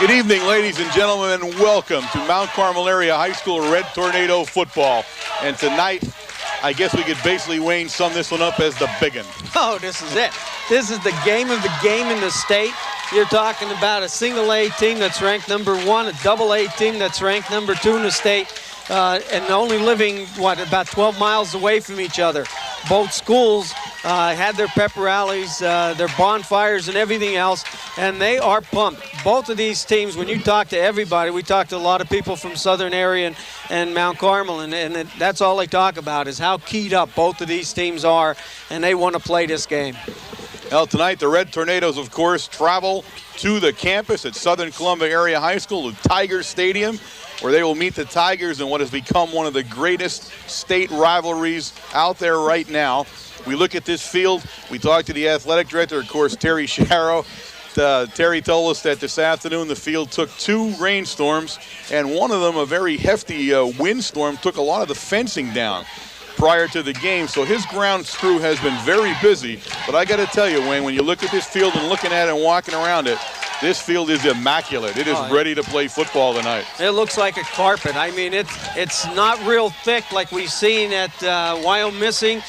Good evening, ladies and gentlemen, and welcome to Mount Carmel Area High School Red Tornado football. And tonight, I guess we could basically, Wayne, sum this one up as the big one. Oh, this is it. This is the game of the game in the state. You're talking about a single A team that's ranked number 1, a double A team that's ranked number 2 in the state, and only living, about 12 miles away from each other. Both schools had their pep rallies, their bonfires and everything else, and they are pumped. Both of these teams, when you talk to everybody, we talk to a lot of people from southern area and Mount Carmel, and that's all they talk about is how keyed up both of these teams are, and they want to play this game. Well, tonight the Red Tornadoes, of course, travel to the campus at Southern Columbia Area High School, the Tiger Stadium, where they will meet the Tigers in what has become one of the greatest state rivalries out there right now. We look at this field. We talked to the athletic director, of course, Terry Sharrow. Terry told us that this afternoon the field took 2 rainstorms, and one of them, a very hefty windstorm, took a lot of the fencing down prior to the game. So his ground crew has been very busy. But I got to tell you, Wayne, when you look at this field and looking at it and walking around it, this field is immaculate. It is ready to play football tonight. It looks like a carpet. I mean, it's not real thick like we've seen at Wyomissing,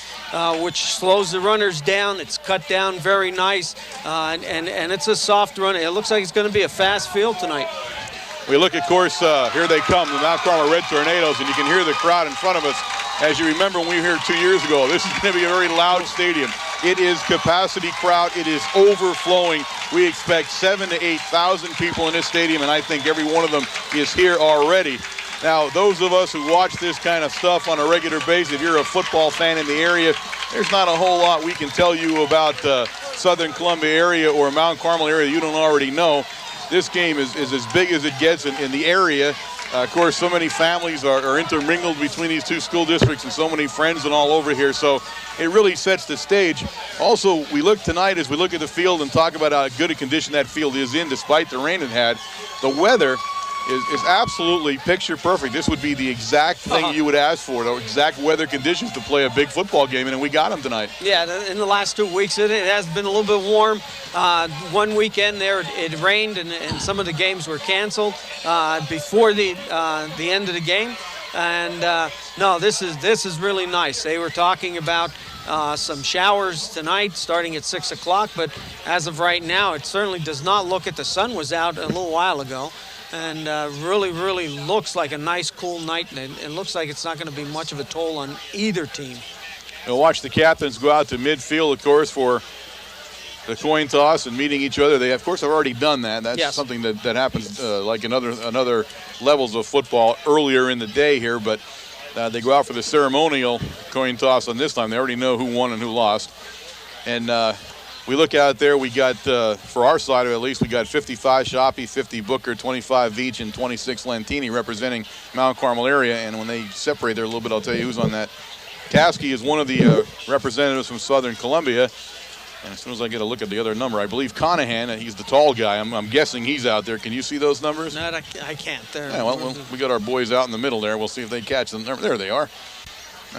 which slows the runners down. It's cut down very nice, and it's a soft run. It looks like it's going to be a fast field tonight. We look, of course, here they come, the Mount Carmel Red Tornadoes, and you can hear the crowd in front of us. As you remember when we were here 2 years ago, this is going to be a very loud stadium. It is capacity crowd. It is overflowing. We expect 7,000 to 8,000 people in this stadium, and I think every one of them is here already. Now, those of us who watch this kind of stuff on a regular basis, if you're a football fan in the area, there's not a whole lot we can tell you about Southern Columbia area or Mount Carmel area you don't already know. This game is as big as it gets in the area. Of course, so many families are intermingled between these 2 school districts and so many friends and all over here. So it really sets the stage. Also, we look tonight as we look at the field and talk about how good a condition that field is in despite the rain it had. The weather is absolutely picture perfect. This would be the exact thing you would ask for, the exact weather conditions to play a big football game, and we got them tonight. Yeah, in the last 2 weeks, it has been a little bit warm. One weekend there, it rained, and some of the games were canceled before the end of the game. And no, this is really nice. They were talking about some showers tonight starting at 6 o'clock, but as of right now, it certainly does not look at the sun was out a little while ago. And really looks like a nice, cool night, and it looks like it's not going to be much of a toll on either team. We'll watch the captains go out to midfield, of course, for the coin toss and meeting each other. They, of course, have already done that. That's something that happens like in other levels of football earlier in the day here, but they go out for the ceremonial coin toss on this time. They already know who won and who lost. And we look out there, we got, for our side of it at least, we got 55 Shoppy, 50 Booker, 25 Veach, and 26 Lantini representing Mount Carmel area. And when they separate there a little bit, I'll tell you who's on that. Caskey is one of the representatives from Southern Columbia. And as soon as I get a look at the other number, I believe Conahan, he's the tall guy. I'm guessing he's out there. Can you see those numbers? No, I can't. Yeah, well, we got our boys out in the middle there. We'll see if they catch them. There they are.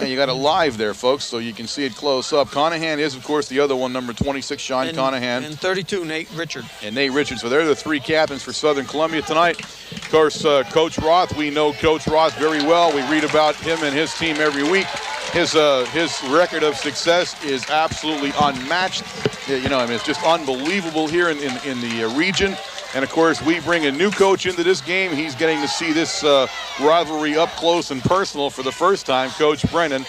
You got it live there, folks, so you can see it close up. Conahan is, of course, the other one, number 26, Sean Conahan. And 32, Nate Richard. And Nate Richard. So they're the 3 captains for Southern Columbia tonight. Of course, Coach Roth, we know Coach Roth very well. We read about him and his team every week. His record of success is absolutely unmatched. It's just unbelievable here in the region. And, of course, we bring a new coach into this game. He's getting to see this rivalry up close and personal for the first time, Coach Brennan.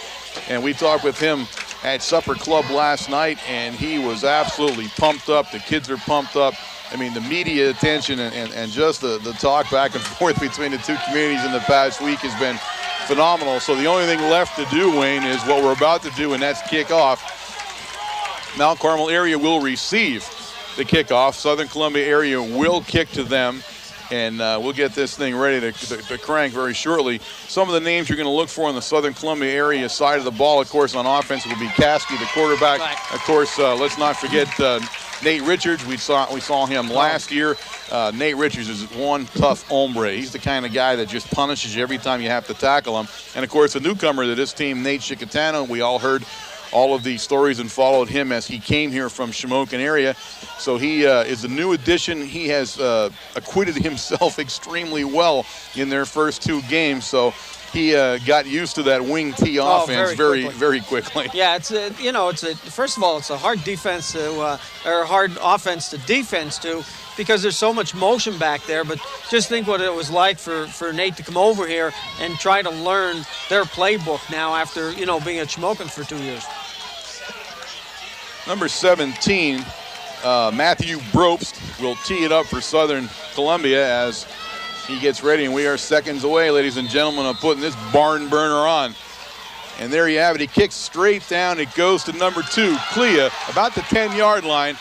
And we talked with him at Supper Club last night, and he was absolutely pumped up. The kids are pumped up. I mean, the media attention and just the talk back and forth between the 2 communities in the past week has been phenomenal. So the only thing left to do, Wayne, is what we're about to do, and that's kick off. Mount Carmel area will receive the kickoff. Southern Columbia area will kick to them, and we'll get this thing ready to crank very shortly. Some of the names you're going to look for on the Southern Columbia area side of the ball, of course, on offense will be Caskey, the quarterback. Right. Of course, let's not forget Nate Richards. We saw him last year. Nate Richards is one tough hombre. He's the kind of guy that just punishes you every time you have to tackle him. And, of course, the newcomer to this team, Nate Chicatano. We all heard all of the stories and followed him as he came here from Shamokin area. So he is a new addition. He has acquitted himself extremely well in their first 2 games. So he got used to that wing T offense very quickly. Yeah, it's first of all, it's a hard defense to, or a hard offense to defense to, because there's so much motion back there. But just think what it was like for Nate to come over here and try to learn their playbook now after, being at Shamokin for 2 years. Number 17, Matthew Brobst will tee it up for Southern Columbia as he gets ready, and we are seconds away, ladies and gentlemen, of putting this barn burner on. And there you have it. He kicks straight down. It goes to number 2, Clea, about the 10-yard line.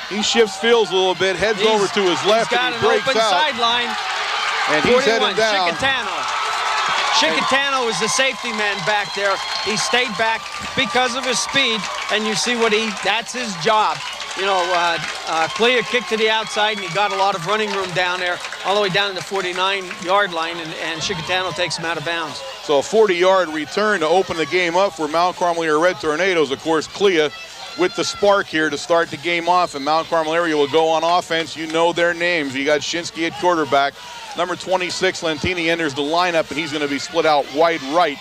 He shifts fields a little bit, heads over to his left, and he breaks out. He's got an open sideline. And he's heading down. Chicatano is the safety man back there. He stayed back because of his speed, and you see that's his job. Clea kicked to the outside, and he got a lot of running room down there, all the way down to the 49-yard line, and Chicatano takes him out of bounds. So a 40-yard return to open the game up for Mount Carmel area Red Tornadoes. Of course, Clea with the spark here to start the game off, and Mount Carmel area will go on offense. You know their names. You got Shinsky at quarterback. Number 26, Lentini, enters the lineup, and he's going to be split out wide right.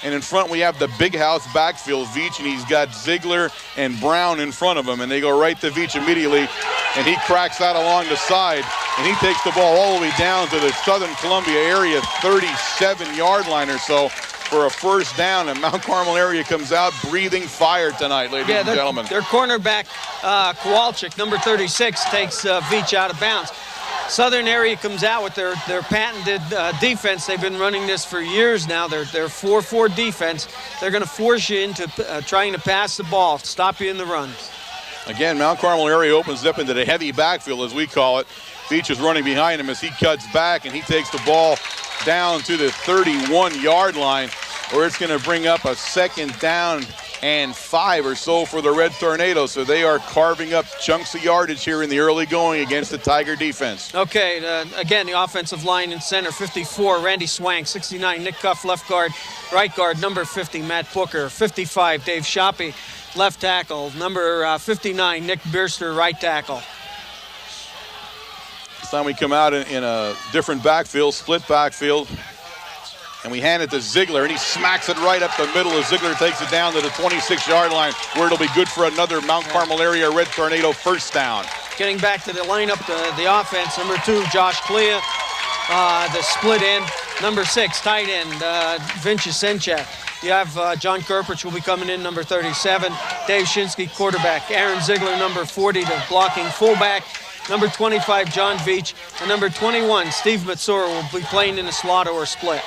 And in front, we have the big house backfield, Veach, and he's got Ziegler and Brown in front of him. And they go right to Veach immediately, and he cracks out along the side, and he takes the ball all the way down to the Southern Columbia area 37-yard line or so for a first down. And Mount Carmel area comes out breathing fire tonight, ladies and gentlemen. Their cornerback, Kowalczyk, number 36, takes Veach out of bounds. Southern area comes out with their patented defense. They've been running this for years now. Their 4-4 defense. They're going to force you into trying to pass the ball, stop you in the run. Again, Mount Carmel area opens up into the heavy backfield, as we call it. Veach is running behind him as he cuts back, and he takes the ball down to the 31-yard line, where it's going to bring up a second down and 5 or so for the Red Tornadoes. So they are carving up chunks of yardage here in the early going against the Tiger defense. Okay, again, the offensive line in center, 54, Randy Swank, 69, Nick Cuff, left guard, right guard, number 50, Matt Booker, 55, Dave Shoppy, left tackle, number 59, Nick Bierster, right tackle. This time we come out in a different backfield, split backfield. And we hand it to Ziegler, and he smacks it right up the middle as Ziegler takes it down to the 26-yard line, where it'll be good for another Mount Carmel area Red Tornado first down. Getting back to the lineup, the offense, number 2, Josh Clea, the split end. Number 6, tight end, Vince Senchak. You have John Kerpich will be coming in, number 37. Dave Shinsky, quarterback. Aaron Ziegler, number 40, the blocking fullback. Number 25, John Veach. And number 21, Steve Matsura, will be playing in a slot or a split.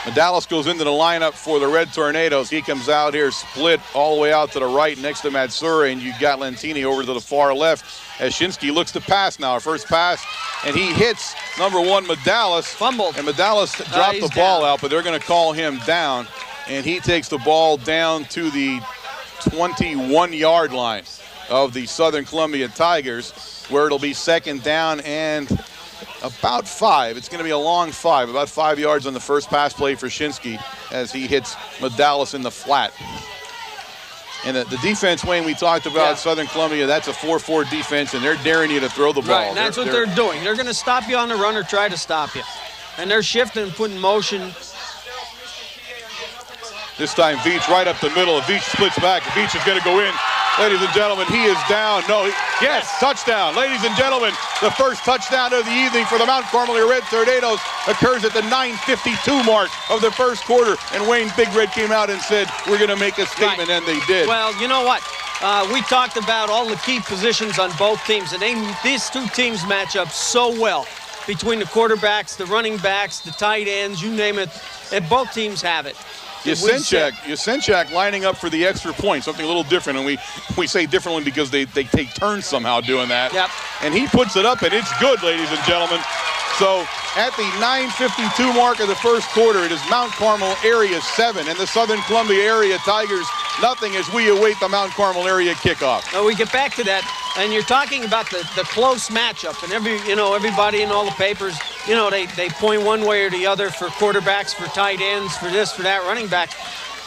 Medalis goes into the lineup for the Red Tornadoes. He comes out here split all the way out to the right next to Matsura, and you got Lentini over to the far left as Shinsky looks to pass now. First pass, and he hits number 1, Medalis. Fumbled. And Medalis dropped the ball out, but they're going to call him down, and he takes the ball down to the 21-yard line of the Southern Columbia Tigers, where it'll be second down and about 5. It's going to be a long 5, about 5 yards on the first pass play for Shinsky as he hits Medalis in the flat. And the defense, Wayne, we talked about Southern Columbia, that's a 4-4 defense, and they're daring you to throw the ball. Right, and that's what they're doing. They're going to stop you on the run or try to stop you. And they're shifting and putting motion. This time, Veach right up the middle. Veach splits back. Veach is going to go in. Ladies and gentlemen, he is down. No, yes, touchdown. Ladies and gentlemen, the first touchdown of the evening for the Mount Carmel Red Tornadoes occurs at the 9:52 mark of the first quarter. And Wayne Big Red came out and said, we're going to make a statement, and they did. Well, you know what? We talked about all the key positions on both teams, and these two teams match up so well between the quarterbacks, the running backs, the tight ends, you name it. And both teams have it. Yasenchak lining up for the extra point, something a little different, and we say differently because they take turns somehow doing that. Yep. And he puts it up, and it's good, ladies and gentlemen. So at the 9:52 mark of the first quarter, it is Mount Carmel area 7 and the Southern Columbia area Tigers nothing as we await the Mount Carmel area kickoff. Well, we get back to that, and you're talking about the close matchup, and everybody in all the papers, they point one way or the other for quarterbacks, for tight ends, for this, for that, running back.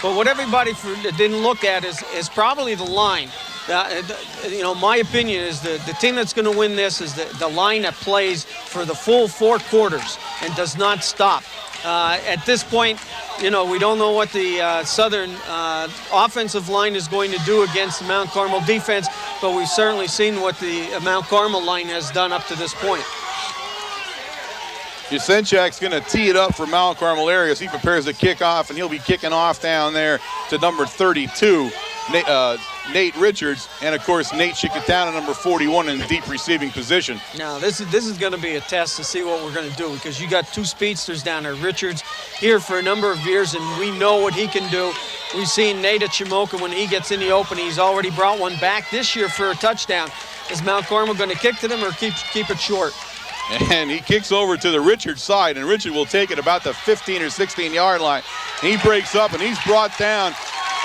But what everybody didn't look at is probably the line. My opinion is the team that's going to win this is the line that plays for the full 4 quarters and does not stop. At this point, we don't know what the Southern offensive line is going to do against the Mount Carmel defense, but we've certainly seen what the Mount Carmel line has done up to this point. Yusenchak's going to tee it up for Mount Carmel area as he prepares the kickoff, and he'll be kicking off down there to number 32, Nate Richards, and of course Nate Chickatana, number 41, in deep receiving position. Now this is going to be a test to see what we're going to do, because you got 2 speedsters down there. Richards here for a number of years, and we know what he can do. We've seen Nate at Shamokin when he gets in the open. He's already brought one back this year for a touchdown. Is Mount Carmel going to kick to them or keep it short? And he kicks over to the Richard side, and Richard will take it about the 15 or 16-yard line. He breaks up, and he's brought down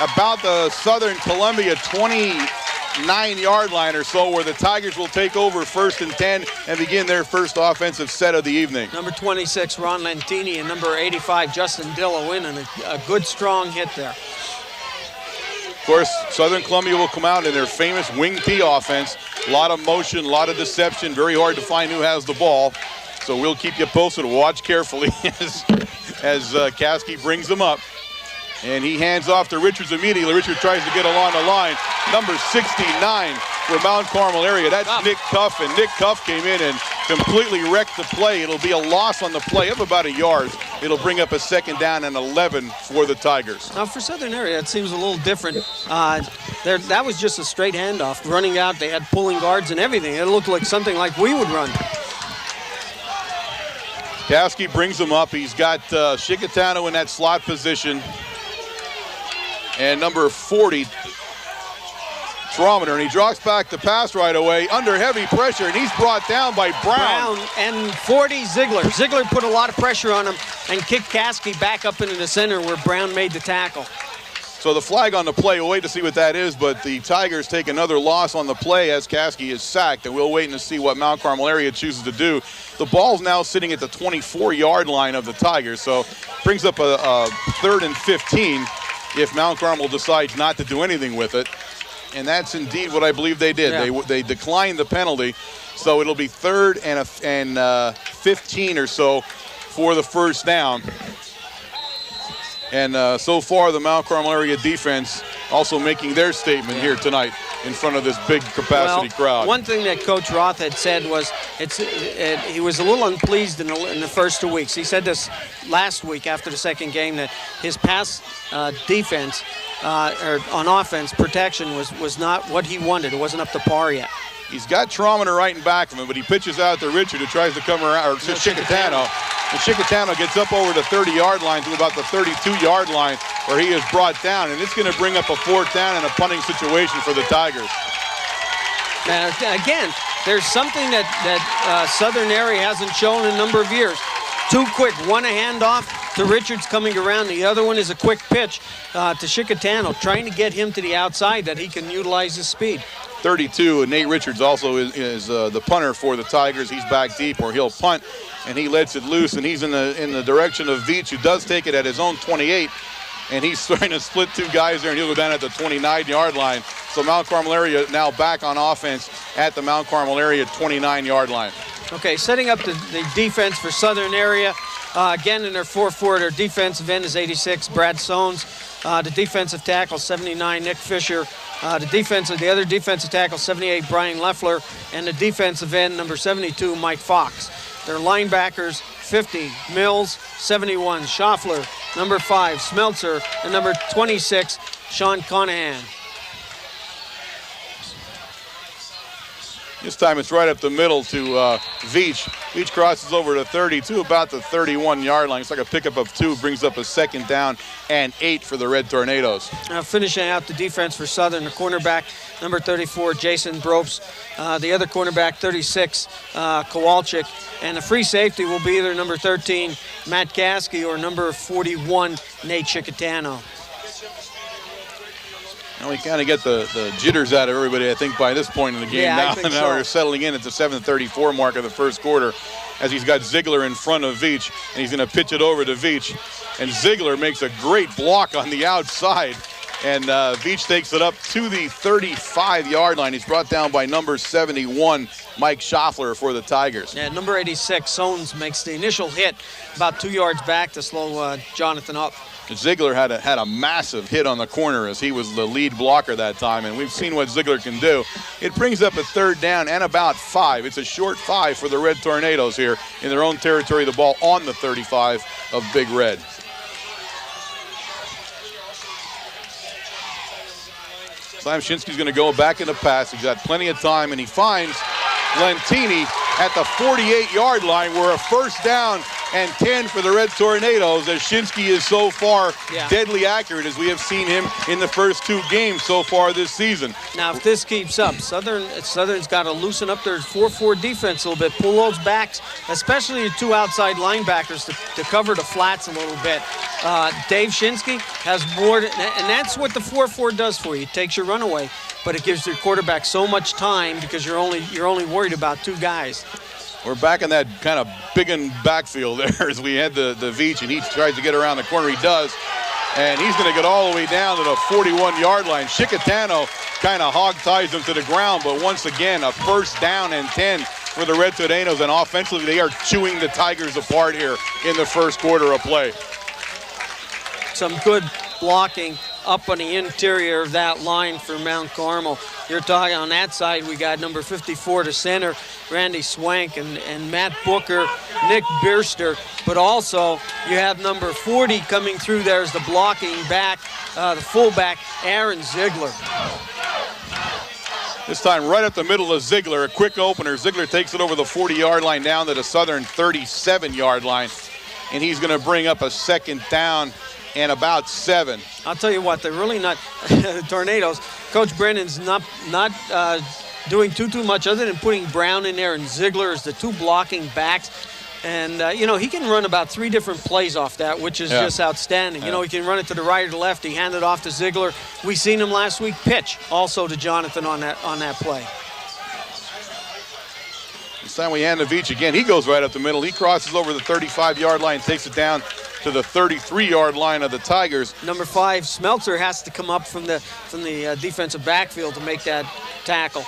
about the Southern Columbia 29-yard line or so, where the Tigers will take over 1st and 10 and begin their first offensive set of the evening. Number 26, Ron Lentini, and number 85, Justin Dillo in, and a good, strong hit there. Of course, Southern Columbia will come out in their famous wing T offense. A lot of motion, a lot of deception, very hard to find who has the ball. So we'll keep you posted. Watch carefully as Caskey brings them up. And he hands off to Richards immediately. Richards tries to get along the line. Number 69 for Mount Carmel area. That's Nick Cuff, and Nick Cuff came in and completely wrecked the play. It'll be a loss on the play of about a yard. It'll bring up a 2nd down and 11 for the Tigers. Now for Southern area, it seems a little different. That was just a straight handoff. Running out, they had pulling guards and everything. It looked like something like we would run. Caskey brings him up. He's got Chickatano in that slot position. And number 40, Trometer, and he drops back the pass right away under heavy pressure, and he's brought down by Brown. And 40, Ziegler. Ziegler put a lot of pressure on him and kicked Caskey back up into the center where Brown made the tackle. So the flag on the play, we'll wait to see what that is, but the Tigers take another loss on the play as Caskey is sacked, and we'll wait and see what Mount Carmel area chooses to do. The ball's now sitting at the 24-yard line of the Tigers, so brings up a 3rd and 15 if Mount Carmel decides not to do anything with it. And that's indeed what I believe they did. Yeah. They declined the penalty, so it'll be 3rd and 15 or so for the 1st down. And so far, the Mount Carmel area defense also making their statement here tonight in front of this big capacity crowd. One thing that Coach Roth had said was he was a little unpleased in the first 2 weeks. He said this last week after the 2nd game, that his pass defense or on offense protection was not what he wanted. It wasn't up to par yet. He's got Trometer right in back of him, but he pitches out to Richard, who tries to come around, or to Chickatano. And Chickatano gets up over the 30-yard line to about the 32-yard line, where he is brought down, and it's going to bring up a 4th down and a punting situation for the Tigers. Now, again, there's something that Southern area hasn't shown in a number of years. 2 quick, one a handoff to Richards coming around. The other one is a quick pitch to Chickatano, trying to get him to the outside that he can utilize his speed. 32, and Nate Richards also is the punter for the Tigers. He's back deep where he'll punt, and he lets it loose, and he's in the direction of Veach, who does take it at his own 28, and he's trying to split 2 guys there, and he'll go down at the 29-yard line. So Mount Carmel area now back on offense at the Mount Carmel area 29-yard line. Okay, setting up the defense for Southern area. Again, in their 4-4, their defensive end is 86, Brad Sones. The defensive tackle, 79, Nick Fisher. The other defensive tackle, 78, Brian Leffler. And the defensive end, number 72, Mike Fox. Their linebackers, 50, Mills, 71, Schaffler, number 5, Smeltzer, and number 26, Sean Conahan. This time it's right up the middle to Veach. Veach crosses over to 30 to about the 31-yard line. It's like a pickup of 2, brings up a 2nd down and 8 for the Red Tornadoes. Finishing out the defense for Southern, the cornerback, number 34, Jason Bropes. The other cornerback, 36, Kowalczyk. And the free safety will be either number 13, Matt Caskey, or number 41, Nate Chickatano. And we kind of get the jitters out of everybody, I think, by this point in the game. Yeah, I think now so. we're settling in at the 7:34 mark of the first quarter as he's got Ziegler in front of Veach, and he's going to pitch it over to Veach. And Ziegler makes a great block on the outside, and Veach takes it up to the 35-yard line. He's brought down by number 71, Mike Schaffler, for the Tigers. Yeah, number 86, Sones, makes the initial hit about 2 yards back to slow Jonathan up. Ziegler had a massive hit on the corner as he was the lead blocker that time, and we've seen what Ziegler can do. It brings up a third down and about 5. It's a short 5 for the Red Tornadoes here in their own territory. The ball on the 35 of Big Red. Slam Shinsky's going to go back in the pass. He's got plenty of time, and he finds Lentini at the 48-yard line, where a first down and 10 for the Red Tornadoes, as Shinsky is so far deadly accurate, as we have seen him in the first 2 games so far this season. Now, if this keeps up, Southern's got to loosen up their 4-4 defense a little bit, pull those backs, especially the 2 outside linebackers to cover the flats a little bit. Dave Shinsky has more, and that's what the 4-4 does for you. It takes your run away, but it gives your quarterback so much time because you're only worried about 2 guys. We're back in that kind of big-end backfield there as we had the Veach, and he tries to get around the corner. He does, and he's going to get all the way down to the 41-yard line. Chicatano kind of hog-ties him to the ground, but once again, a first down and 10 for the Red Tornadoes, and offensively they are chewing the Tigers apart here in the first quarter of play. Some good blocking up on the interior of that line for Mount Carmel. You're talking on that side, we got number 54 to center, Randy Swank and Matt Booker, Nick Bierster, but also you have number 40 coming through there as the blocking back, the fullback, Aaron Ziegler. This time right up the middle of Ziegler, a quick opener. Ziegler takes it over the 40-yard line down to the Southern 37-yard line, and he's going to bring up a second down and about 7. I'll tell you what, they're really not Tornadoes. Coach Brennan's not doing too much other than putting Brown in there and Ziegler as the 2 blocking backs. And, he can run about 3 different plays off that, which is just outstanding. He can run it to the right or the left. He handed off to Ziegler. We seen him last week pitch also to Jonathan on that play. This time we hand to Veach again. He goes right up the middle. He crosses over the 35-yard line, takes it down to the 33-yard line of the Tigers. Number 5, Smeltzer, has to come up from the defensive backfield to make that tackle.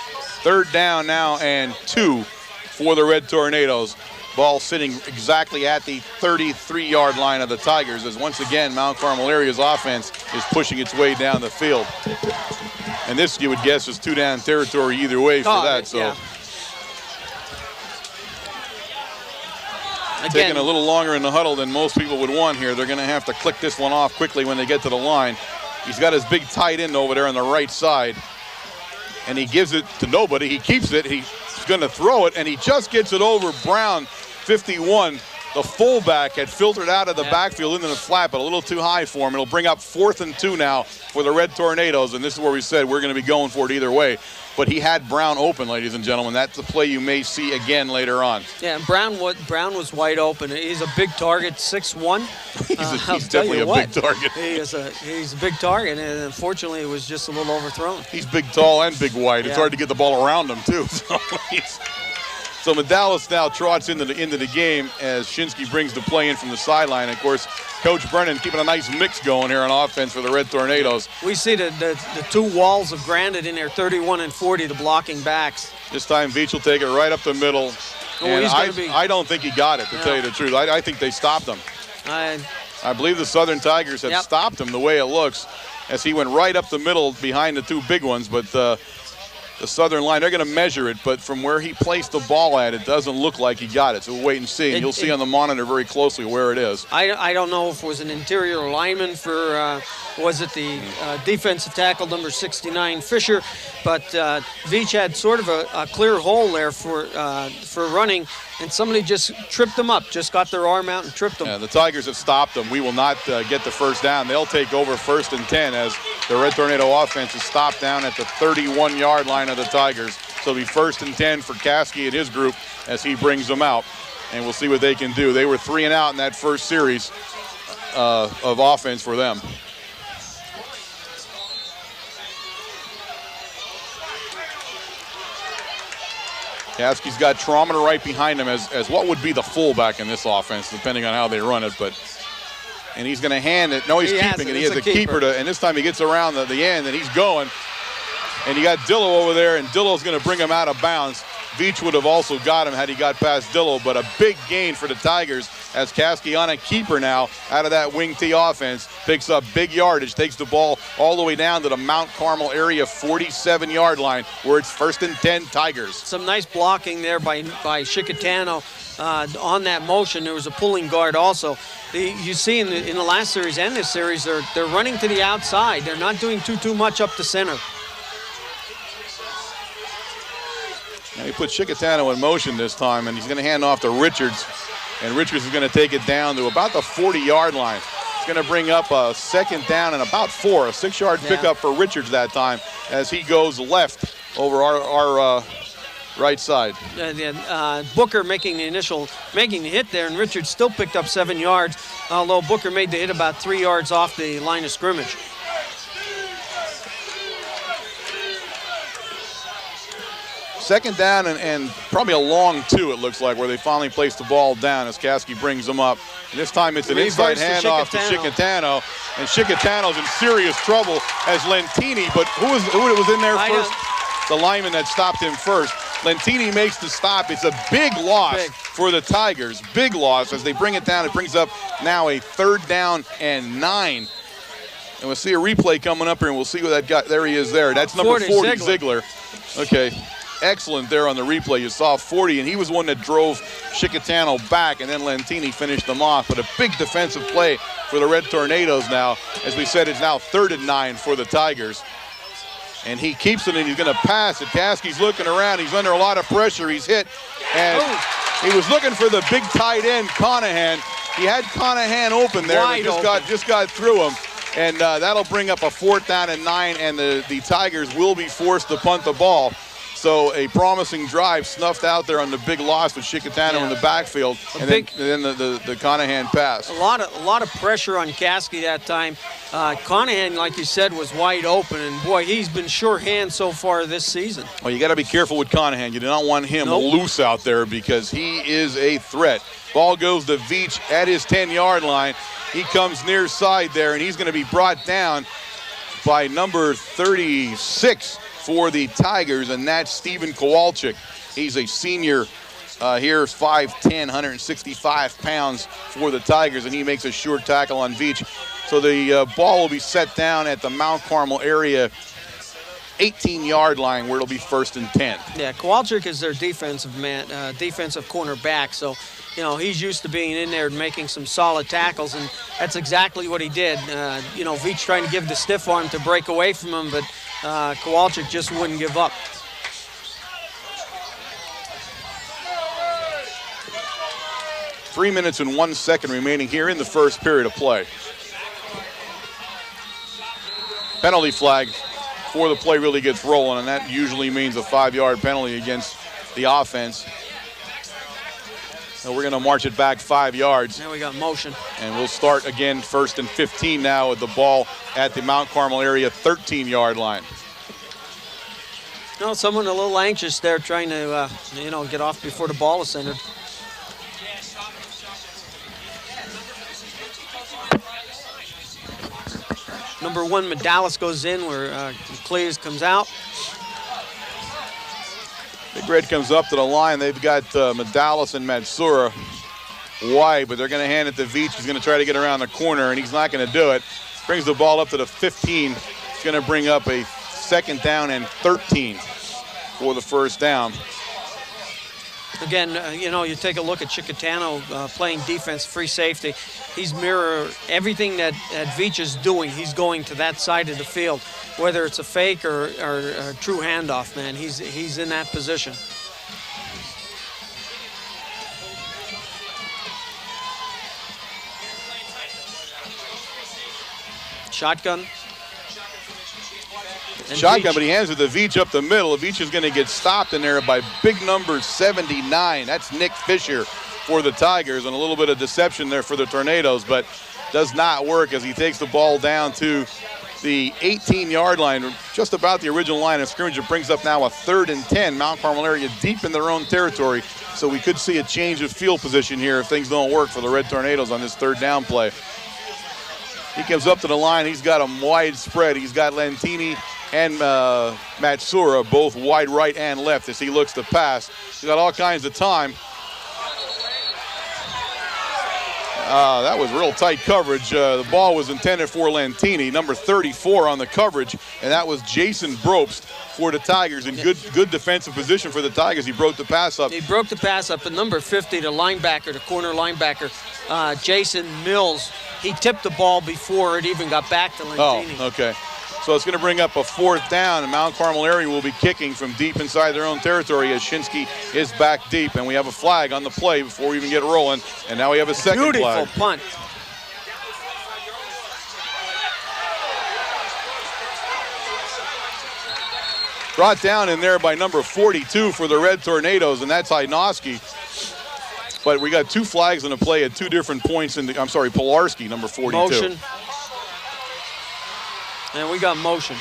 Third down now and 2 for the Red Tornadoes. Ball sitting exactly at the 33-yard line of the Tigers, as once again Mount Carmel area's offense is pushing its way down the field. And this, you would guess, is 2-down territory either way for that. So. Yeah. Taking a little longer in the huddle than most people would want here. They're going to have to click this one off quickly when they get to the line. He's got his big tight end over there on the right side, and he gives it to nobody. He keeps it. He's going to throw it, and he just gets it over Brown, 51. The fullback had filtered out of the backfield into the flat, but a little too high for him. It'll bring up 4th and 2 now for the Red Tornadoes, and this is where we said we're going to be going for it either way. But he had Brown open, ladies and gentlemen. That's the play you may see again later on. Yeah, and Brown was wide open. He's a big target, 6'1". He's definitely a big target. He's a big target, and unfortunately it was just a little overthrown. He's big, tall, and big wide. It's hard to get the ball around him, too. So Medalis now trots into the game as Shinsky brings the play in from the sideline. Of course, Coach Brennan keeping a nice mix going here on offense for the Red Tornadoes. We see the 2 walls of granite in there, 31 and 40, the blocking backs. This time Veach will take it right up the middle. And I don't think he got it, to tell you the truth. I think they stopped him. I believe the Southern Tigers have stopped him the way it looks, as he went right up the middle behind the 2 big ones. But the Southern line, they're going to measure it, but from where he placed the ball at, it doesn't look like he got it. So we'll wait and see. You'll see on the monitor very closely where it is. I don't know if it was an interior lineman for, was it the defensive tackle, number 69, Fisher, but Veach had sort of a clear hole there for running, and somebody just tripped them up, just got their arm out and tripped them. Yeah, the Tigers have stopped them. We will not get the first down. They'll take over 1st and 10 as the Red Tornado offense is stopped down at the 31-yard line of the Tigers. So it'll be 1st and 10 for Caskey and his group as he brings them out. And we'll see what they can do. They were 3 and out in that first series of offense for them. Caskey's got Trominer right behind him as what would be the fullback in this offense, depending on how they run it. And he's going to hand it. No, he's keeping it. He has a keeper and this time he gets around the end, and he's going. And you got Dillo over there, and Dillo's going to bring him out of bounds. Veach would have also got him had he got past Dillo, but a big gain for the Tigers as Caskey on a keeper now out of that wing T offense. Picks up big yardage, takes the ball all the way down to the Mount Carmel area 47-yard line where it's 1st and 10 Tigers. Some nice blocking there by Chicatano on that motion. There was a pulling guard also. You see in the last series and this series, they're running to the outside. They're not doing too much up the center. Now he put Chicatano in motion this time, and he's going to hand off to Richards. And Richards is going to take it down to about the 40-yard line. It's going to bring up a 2nd down and about 4, a 6-yard pickup for Richards that time as he goes left over our right side. Booker making the hit there, and Richards still picked up 7 yards, although Booker made the hit about 3 yards off the line of scrimmage. Second down and probably a long 2, it looks like, where they finally place the ball down as Caskey brings them up. And this time it's an inside handoff to Chicatano. And Chicatano's in serious trouble as Lentini, but who was in there first? The lineman that stopped him first. Lentini makes the stop. It's a big loss for the Tigers. Big loss as they bring it down. It brings up now a 3rd down and 9. And we'll see a replay coming up here, and we'll see what that got. There he is there. That's number 40, Ziegler. Okay. Excellent there on the replay. You saw 40, and he was one that drove Chicatano back, and then Lentini finished them off. But a big defensive play for the Red Tornadoes now. As we said, it's now 3rd and 9 for the Tigers. And he keeps it, and he's going to pass it. Caskey's looking around. He's under a lot of pressure. He's hit. And he was looking for the big tight end, Conahan. He had Conahan open there, but just got through him. And that'll bring up a 4th down and 9, and the Tigers will be forced to punt the ball. So a promising drive snuffed out there on the big loss with Chicatano in the backfield, and then the Conahan pass. A lot of pressure on Caskey that time. Conahan, like you said, was wide open, and boy, he's been sure hand so far this season. Well, you got to be careful with Conahan. You do not want him loose out there because he is a threat. Ball goes to Veach at his 10-yard line. He comes near side there, and he's going to be brought down by number 36 for the Tigers, and that's Stephen Kowalczyk. He's a senior here, 5'10", 165 pounds for the Tigers, and he makes a short tackle on Veach. So the ball will be set down at the Mount Carmel area 18-yard line where it'll be 1st and 10. Yeah, Kowalczyk is their defensive cornerback, so he's used to being in there and making some solid tackles, and that's exactly what he did. Veach trying to give the stiff arm to break away from him, but Kowalczyk just wouldn't give up. Three minutes and 1 second remaining here in the first period of play. Penalty flag before the play really gets rolling, and that usually means a 5-yard penalty against the offense. So we're going to march it back 5 yards. Now we got motion. And we'll start again 1st and 15 now with the ball at the Mount Carmel area 13-yard line. Someone a little anxious there trying to, get off before the ball is centered. Number 1, Medalis goes in where Cleves comes out. Big Red comes up to the line. They've got Medalis and Matsura wide, but they're going to hand it to Veach. He's going to try to get around the corner, and he's not going to do it. Brings the ball up to the 15. It's going to bring up a 2nd down and 13 for the 1st down. Again, you take a look at Chicatano playing defense, free safety. He's mirror everything that Veach is doing. He's going to that side of the field, whether it's a fake or a true handoff, man. He's in that position. Shotgun. Shotgun, but he hands it to Veach up the middle. Veach is going to get stopped in there by big number 79. That's Nick Fisher for the Tigers, and a little bit of deception there for the Tornadoes, but does not work as he takes the ball down to the 18-yard line, just about the original line of scrimmage. It brings up now a 3rd and 10. Mount Carmel area deep in their own territory, so we could see a change of field position here if things don't work for the Red Tornadoes on this 3rd down play. He comes up to the line. He's got them wide spread. He's got Lantini and Matsura both wide right and left as he looks to pass. He's got all kinds of time. That was real tight coverage. The ball was intended for Lantini, number 34 on the coverage, and that was Jason Brobst for the Tigers in good defensive position for the Tigers. He broke the pass up. He broke the pass up, and number 50, the linebacker, the corner linebacker, Jason Mills, he tipped the ball before it even got back to Lantini. Oh, okay. So it's going to bring up a 4th down, and Mount Carmel area will be kicking from deep inside their own territory as Shinsky is back deep, and we have a flag on the play before we even get rolling, and now we have a second flag. Beautiful punt. Brought down in there by number 42 for the Red Tornadoes, and that's Hajnowski. But we got 2 flags on the play at 2 different points. Pilarski, number 42. Motion. And we got motion.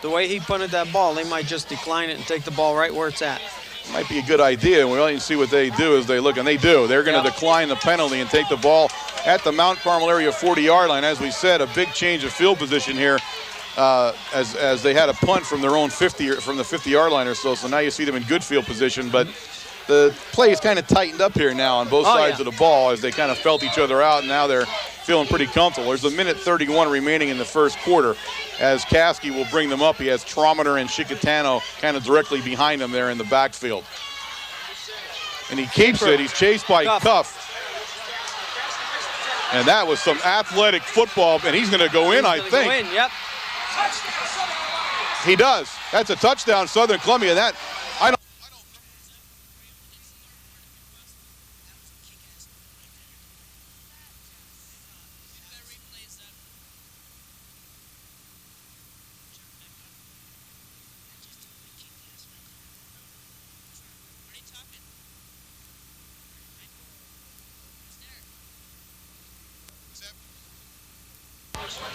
The way he punted that ball, they might just decline it and take the ball right where it's at. Might be a good idea. We'll only see what they do as they look, and they do. They're going to decline the penalty and take the ball at the Mount Carmel area 40-yard line. As we said, a big change of field position here as they had a punt from their own 50 from the 50-yard line or so. So now you see them in good field position, but the play is kind of tightened up here now on both sides of the ball as they kind of felt each other out, and now they're feeling pretty comfortable. There's a minute 31 remaining in the first quarter as Caskey will bring them up. He has Trometer and Chicatano kind of directly behind him there in the backfield. And he keeps it. He's chased by Cuff. And that was some athletic football, and he's going to go in, I think. Go in, yep. He does. That's a touchdown, Southern Columbia. That I don't.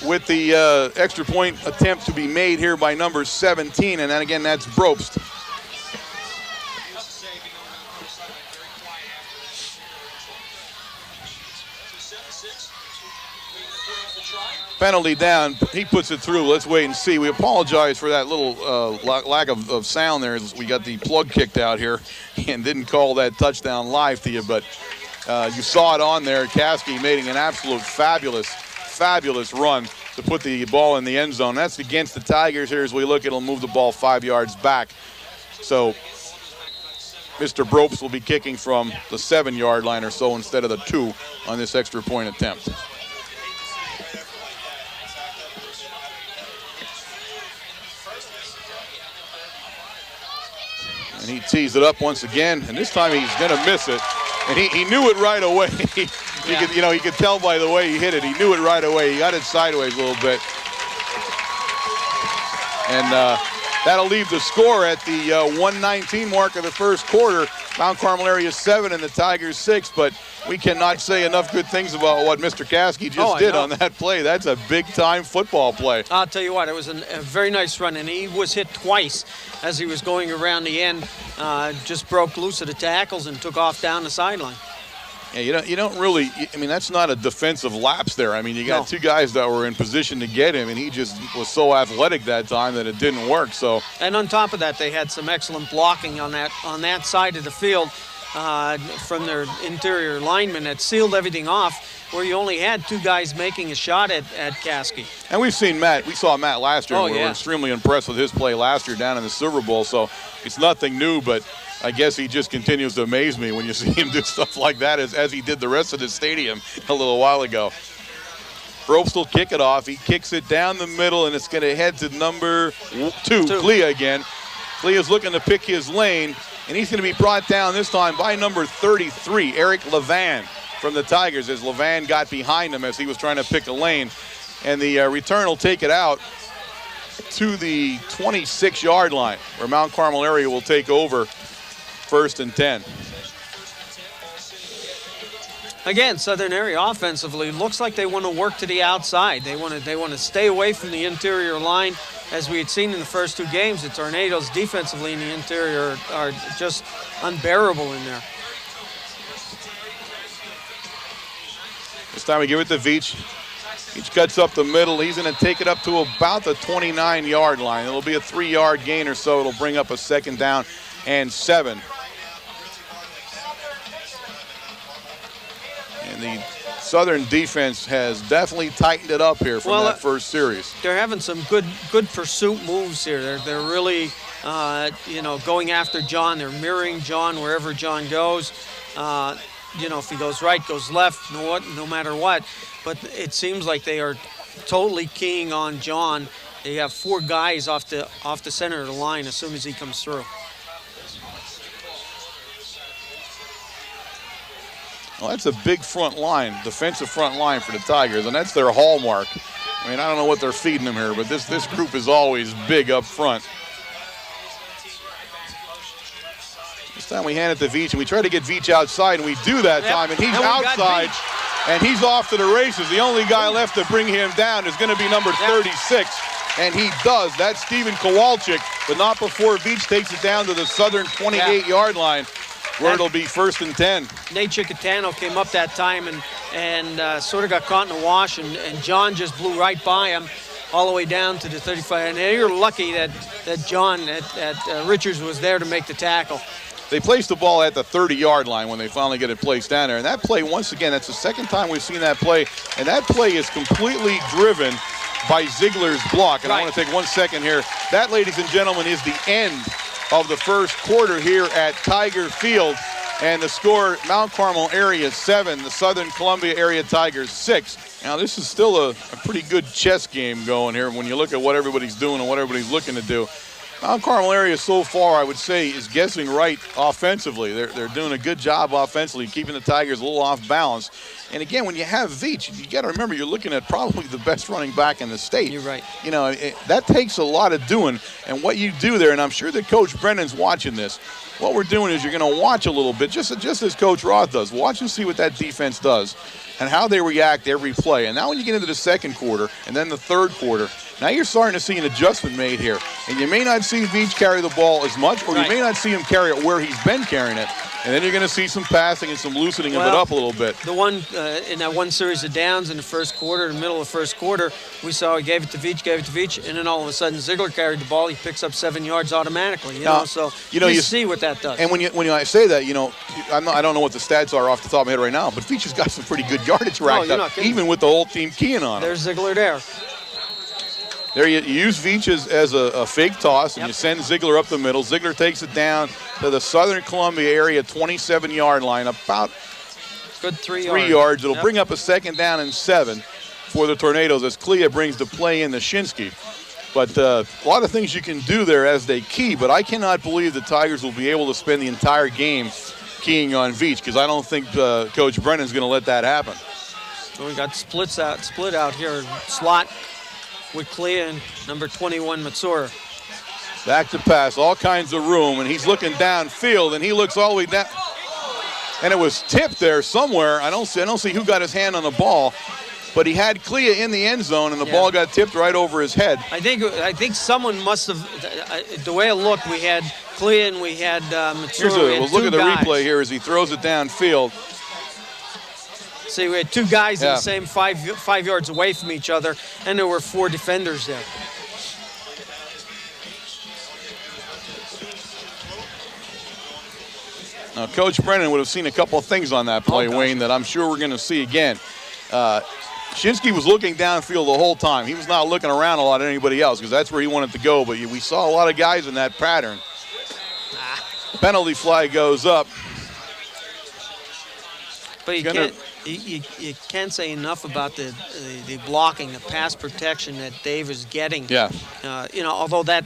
With the extra point attempt to be made here by number 17, and then again, that's Brobst. Penalty down, he puts it through. Let's wait and see. We apologize for that little lack of sound there as we got the plug kicked out here and didn't call that touchdown live to you, but you saw it on there. Caskey making an absolute fabulous run to put the ball in the end zone. That's against the Tigers here as we look. It'll move the ball 5 yards back. So Mr. Brobst will be kicking from the 7-yard line or so instead of the 2 on this extra point attempt. And he tees it up once again, and this time he's going to miss it. And he knew it right away. You could tell by the way he hit it. He knew it right away. He got it sideways a little bit. And that'll leave the score at the 1:19 mark of the first quarter. Mount Carmel area 7 and the Tigers 6, but we cannot say enough good things about what Mr. Caskey just did on that play. That's a big-time football play. I'll tell you what, it was a very nice run, and he was hit twice as he was going around the end. Just broke loose of the tackles and took off down the sideline. Yeah, you don't really, I mean, that's not a defensive lapse there. I mean, you got 2 guys that were in position to get him, and he just was so athletic that time that it didn't work. So. And on top of that, they had some excellent blocking on that side of the field from their interior linemen that sealed everything off, where you only had 2 guys making a shot at Caskey. And we saw Matt last year. We were extremely impressed with his play last year down in the Silver Bowl. So it's nothing new, but I guess he just continues to amaze me when you see him do stuff like that as he did the rest of the stadium a little while ago. Brobst will kick it off. He kicks it down the middle, and it's going to head to number 2, Clea again. Clea's looking to pick his lane, and he's going to be brought down this time by number 33, Eric Levan from the Tigers, as Levan got behind him as he was trying to pick a lane. And the return will take it out to the 26-yard line, where Mount Carmel area will take over 1st and 10. Again, Southern area offensively looks like they want to work to the outside. They want to stay away from the interior line, as we had seen in the first 2 games. The Tornadoes defensively in the interior are just unbearable in there. This time we give it to Veach. Veach cuts up the middle. He's going to take it up to about the 29-yard line. It'll be a 3-yard gain or so. It'll bring up a 2nd down and 7. And the Southern defense has definitely tightened it up here from that first series. They're having some good pursuit moves here. They're really, going after John. They're mirroring John wherever John goes. If he goes right, goes left, no matter what. But it seems like they are totally keying on John. They have 4 guys off the center of the line as soon as he comes through. Well, that's a big front line, defensive front line for the Tigers, and that's their hallmark. I mean, I don't know what they're feeding them here, but this group is always big up front. This time we hand it to Veach, and we try to get Veach outside, and we do that time, and he's outside, and he's off to the races. The only guy left to bring him down is going to be number 36, and he does. That's Steven Kowalczyk, but not before Veach takes it down to the Southern 28-yard line, where it'll be 1st and 10. Nate Chicatano came up that time and sort of got caught in the wash, and John just blew right by him all the way down to the 35. And you're lucky that John at Richards was there to make the tackle. They placed the ball at the 30-yard line when they finally get it placed down there. And that play, once again, that's the 2nd time we've seen that play. And that play is completely driven by Ziegler's block. And I want to take 1 second here. That, ladies and gentlemen, is the end of the first quarter here at Tiger Field. And the score, Mount Carmel area 7, the Southern Columbia area Tigers 6. Now this is still a pretty good chess game going here when you look at what everybody's doing and what everybody's looking to do. Mount Carmel area so far, I would say, is guessing right offensively. They're doing a good job offensively, keeping the Tigers a little off balance. And again, when you have Veach, you got to remember you're looking at probably the best running back in the state. You're right. That takes a lot of doing. And what you do there, and I'm sure that Coach Brennan's watching this, what we're doing is you're going to watch a little bit, just as Coach Roth does. Watch and see what that defense does and how they react every play. And now when you get into the 2nd quarter and then the 3rd quarter, now you're starting to see an adjustment made here. And you may not see Veach carry the ball as much, or you may not see him carry it where he's been carrying it. And then you're going to see some passing and some loosening of it up a little bit. The one in that one series of downs in the first quarter, in the middle of the first quarter, we saw he gave it to Veach, and then all of a sudden Ziegler carried the ball. He picks up 7 yards automatically. You see what that does. And when I say that, I don't know what the stats are off the top of my head right now, but Veach has got some pretty good yardage racked up, even with the whole team keying on him. There's Ziegler there. There you use Veach as a fake toss, and you send Ziegler up the middle. Ziegler takes it down to the Southern Columbia area 27-yard line, about good 3 yards. It'll bring up a 2nd down and 7 for the Tornadoes as Clea brings the play in to Shinsky. But a lot of things you can do there as they key, but I cannot believe the Tigers will be able to spend the entire game keying on Veach, because I don't think Coach Brennan's going to let that happen. So we got split out here, slot with Clea and number 21, Matsura. Back to pass, all kinds of room, and he's looking downfield, and he looks all the way down. And it was tipped there somewhere. I don't see who got his hand on the ball, but he had Clea in the end zone, and the ball got tipped right over his head. I think someone must have. The way it looked, we had Clea and we had Matsura. We'll look at the replay here as he throws it downfield. See, we had 2 guys in the same 5 yards away from each other, and there were 4 defenders there. Now, Coach Brennan would have seen a couple of things on that play, Wayne, that I'm sure we're going to see again. Shinsky was looking downfield the whole time. He was not looking around a lot at anybody else, because that's where he wanted to go, but we saw a lot of guys in that pattern. Penalty flag goes up. But you can't say enough about the blocking, the pass protection that Dave is getting. Yeah. Although that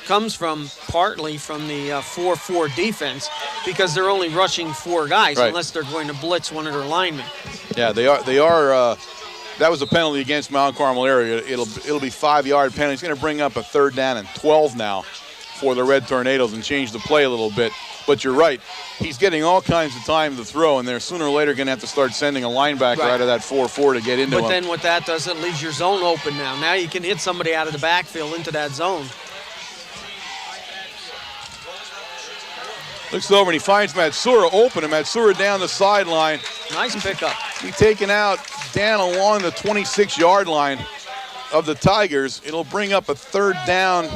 comes partly from the 4-4 defense, because they're only rushing 4 guys unless they're going to blitz one of their linemen. Yeah, they are. That was a penalty against Mount Carmel area. It'll be 5-yard penalty. It's going to bring up a 3rd down and 12 now for the Red Tornadoes and change the play a little bit. But you're right. He's getting all kinds of time to throw, and they're sooner or later going to have to start sending a linebacker out of that 4-4 to get into him. But then what that does, it leaves your zone open now. Now you can hit somebody out of the backfield into that zone. Looks over and he finds Matsura open, and Matsura down the sideline. Nice pickup. He's taken out down along the 26-yard line of the Tigers. It'll bring up a 3rd down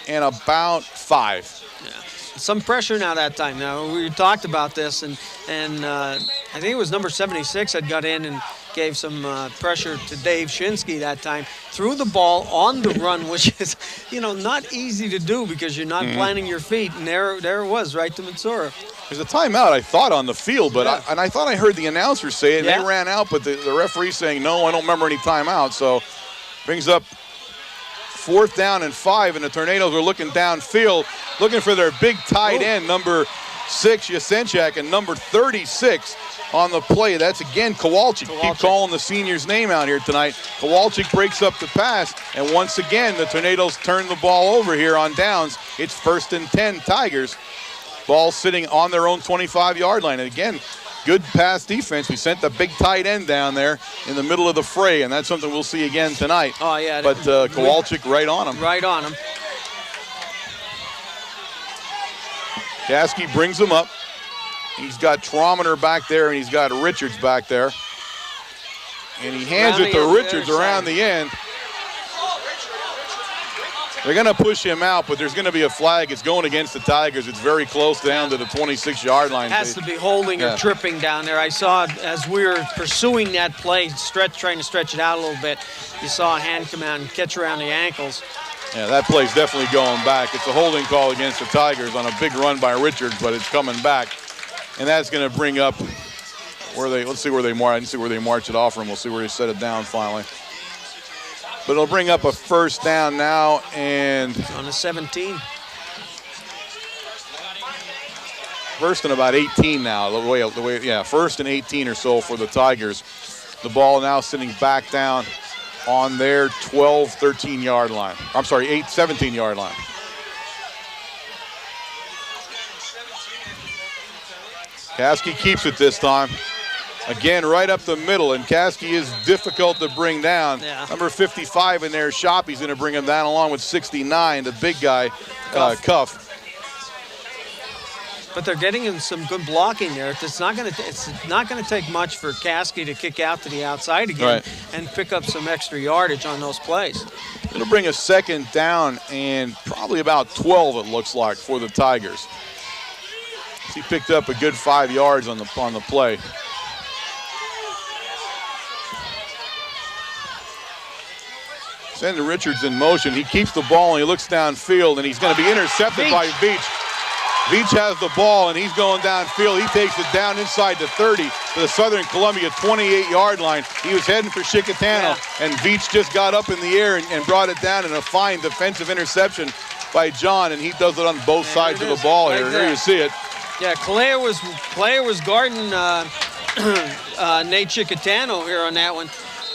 and about 5. Yeah. Some pressure now that time. Now, we talked about this, and I think it was number 76 that got in and gave some pressure to Dave Shinsky that time. Threw the ball on the run, which is, not easy to do because you're not planting your feet, and there it was, right to Matsura. There's a timeout, I thought, on the field, but I thought I heard the announcer say it, and they ran out, but the referee saying, no, I don't remember any timeout, so brings up 4th down and 5, and the Tornadoes are looking downfield, looking for their big tight end, number 6, Yasenchak, and number 36 on the play. That's again Kowalczyk. Keep calling the senior's name out here tonight. Kowalczyk breaks up the pass, and once again, the Tornadoes turn the ball over here on downs. It's 1st and 10 Tigers. Ball sitting on their own 25-yard line. And again, good pass defense. We sent the big tight end down there in the middle of the fray, and that's something we'll see again tonight. Oh, yeah. But Kowalczyk right on him. Right on him. Caskey brings him up. He's got Trometer back there, and he's got Richards back there. And he hands it to Richards around the end. They're going to push him out, but there's going to be a flag. It's going against the Tigers. It's very close down to the 26-yard line. Has to be holding or tripping down there. I saw as we were pursuing that play, trying to stretch it out a little bit, you saw a hand come out and catch around the ankles. Yeah, that play's definitely going back. It's a holding call against the Tigers on a big run by Richards, but it's coming back. And that's going to bring up let's see where they march. I didn't see where they march it off from. We'll see where they set it down finally. But it'll bring up a 1st down now, and on the 17. 1st and about 18 now. The way, 1st and 18 or so for the Tigers. The ball now sitting back down on their 12, 13-yard line. I'm sorry, 17-yard line. Caskey keeps it this time. Again, right up the middle, and Caskey is difficult to bring down. Yeah. Number 55 in there, Shop, he's going to bring him down along with 69, the big guy, Cuff. But they're getting in some good blocking there. It's not going to take much for Caskey to kick out to the outside again and pick up some extra yardage on those plays. It'll bring a 2nd down and probably about 12, it looks like, for the Tigers. He picked up a good 5 yards on the play. Send Richards in motion. He keeps the ball and he looks downfield, and he's going to be intercepted by Veach. Veach has the ball and he's going downfield. He takes it down inside the 30 to the Southern Columbia 28-yard line. He was heading for Chicatano, and Veach just got up in the air and brought it down in a fine defensive interception by John, and he does it on both sides of the ball here. There you see it. Yeah, Claire was guarding Nate Chicatano here on that one.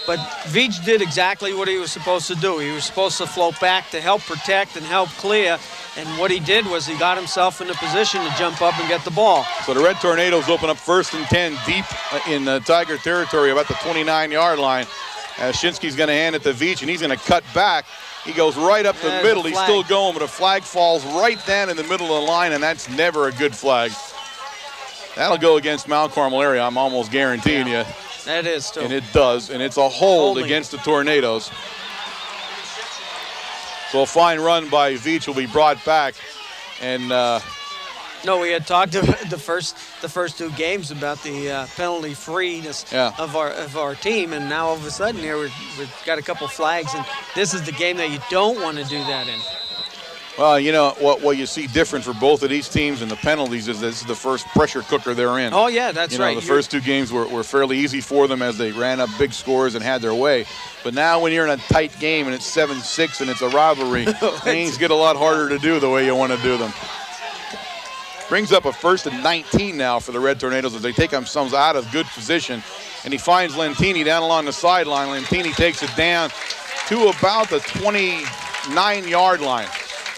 But Veach did exactly what he was supposed to do. He was supposed to float back to help protect and help clear. And what he did was he got himself in a position to jump up and get the ball. So the Red Tornadoes open up 1st and 10 deep in Tiger territory about the 29-yard line. Shinsky's going to hand it to Veach, and he's going to cut back. He goes right up the middle. He's still going, but a flag falls right down in the middle of the line, and that's never a good flag. That'll go against Mount Carmel area, I'm almost guaranteeing you. That is, too. And it does, and it's a hold against the Tornadoes. So a fine run by Veach will be brought back. And no, we had talked about the first 2 games about the penalty freeness of our team, and now all of a sudden here we've got a couple flags, and this is the game that you don't want to do that in. Well, you know, what you see different for both of these teams and the penalties is this is the first pressure cooker they're in. Oh, yeah, that's right. The first 2 games were fairly easy for them as they ran up big scores and had their way. But now when you're in a tight game and it's 7-6 and it's a rivalry, things get a lot harder to do the way you want to do them. Brings up a 1st and 19 now for the Red Tornadoes as they take themselves out of good position. And he finds Lentini down along the sideline. Lentini takes it down to about the 29-yard line.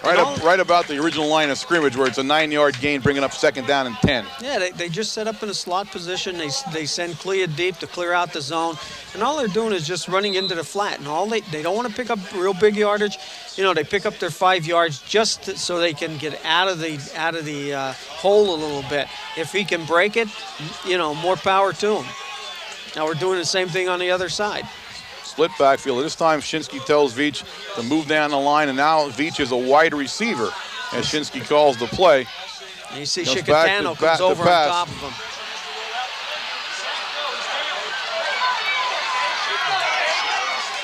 Right about the original line of scrimmage where it's a 9-yard gain, bringing up 2nd down and 10. Yeah, they just set up in a slot position. They send Clea deep to clear out the zone, and all they're doing is just running into the flat. And all they don't want to pick up real big yardage. They pick up their 5 yards just so they can get out of the hole a little bit. If he can break it, more power to him. Now we're doing the same thing on the other side. Split backfield. This time Shinsky tells Veach to move down the line, and now Veach is a wide receiver as Shinsky calls the play. And you see Chicatano comes over on top of him.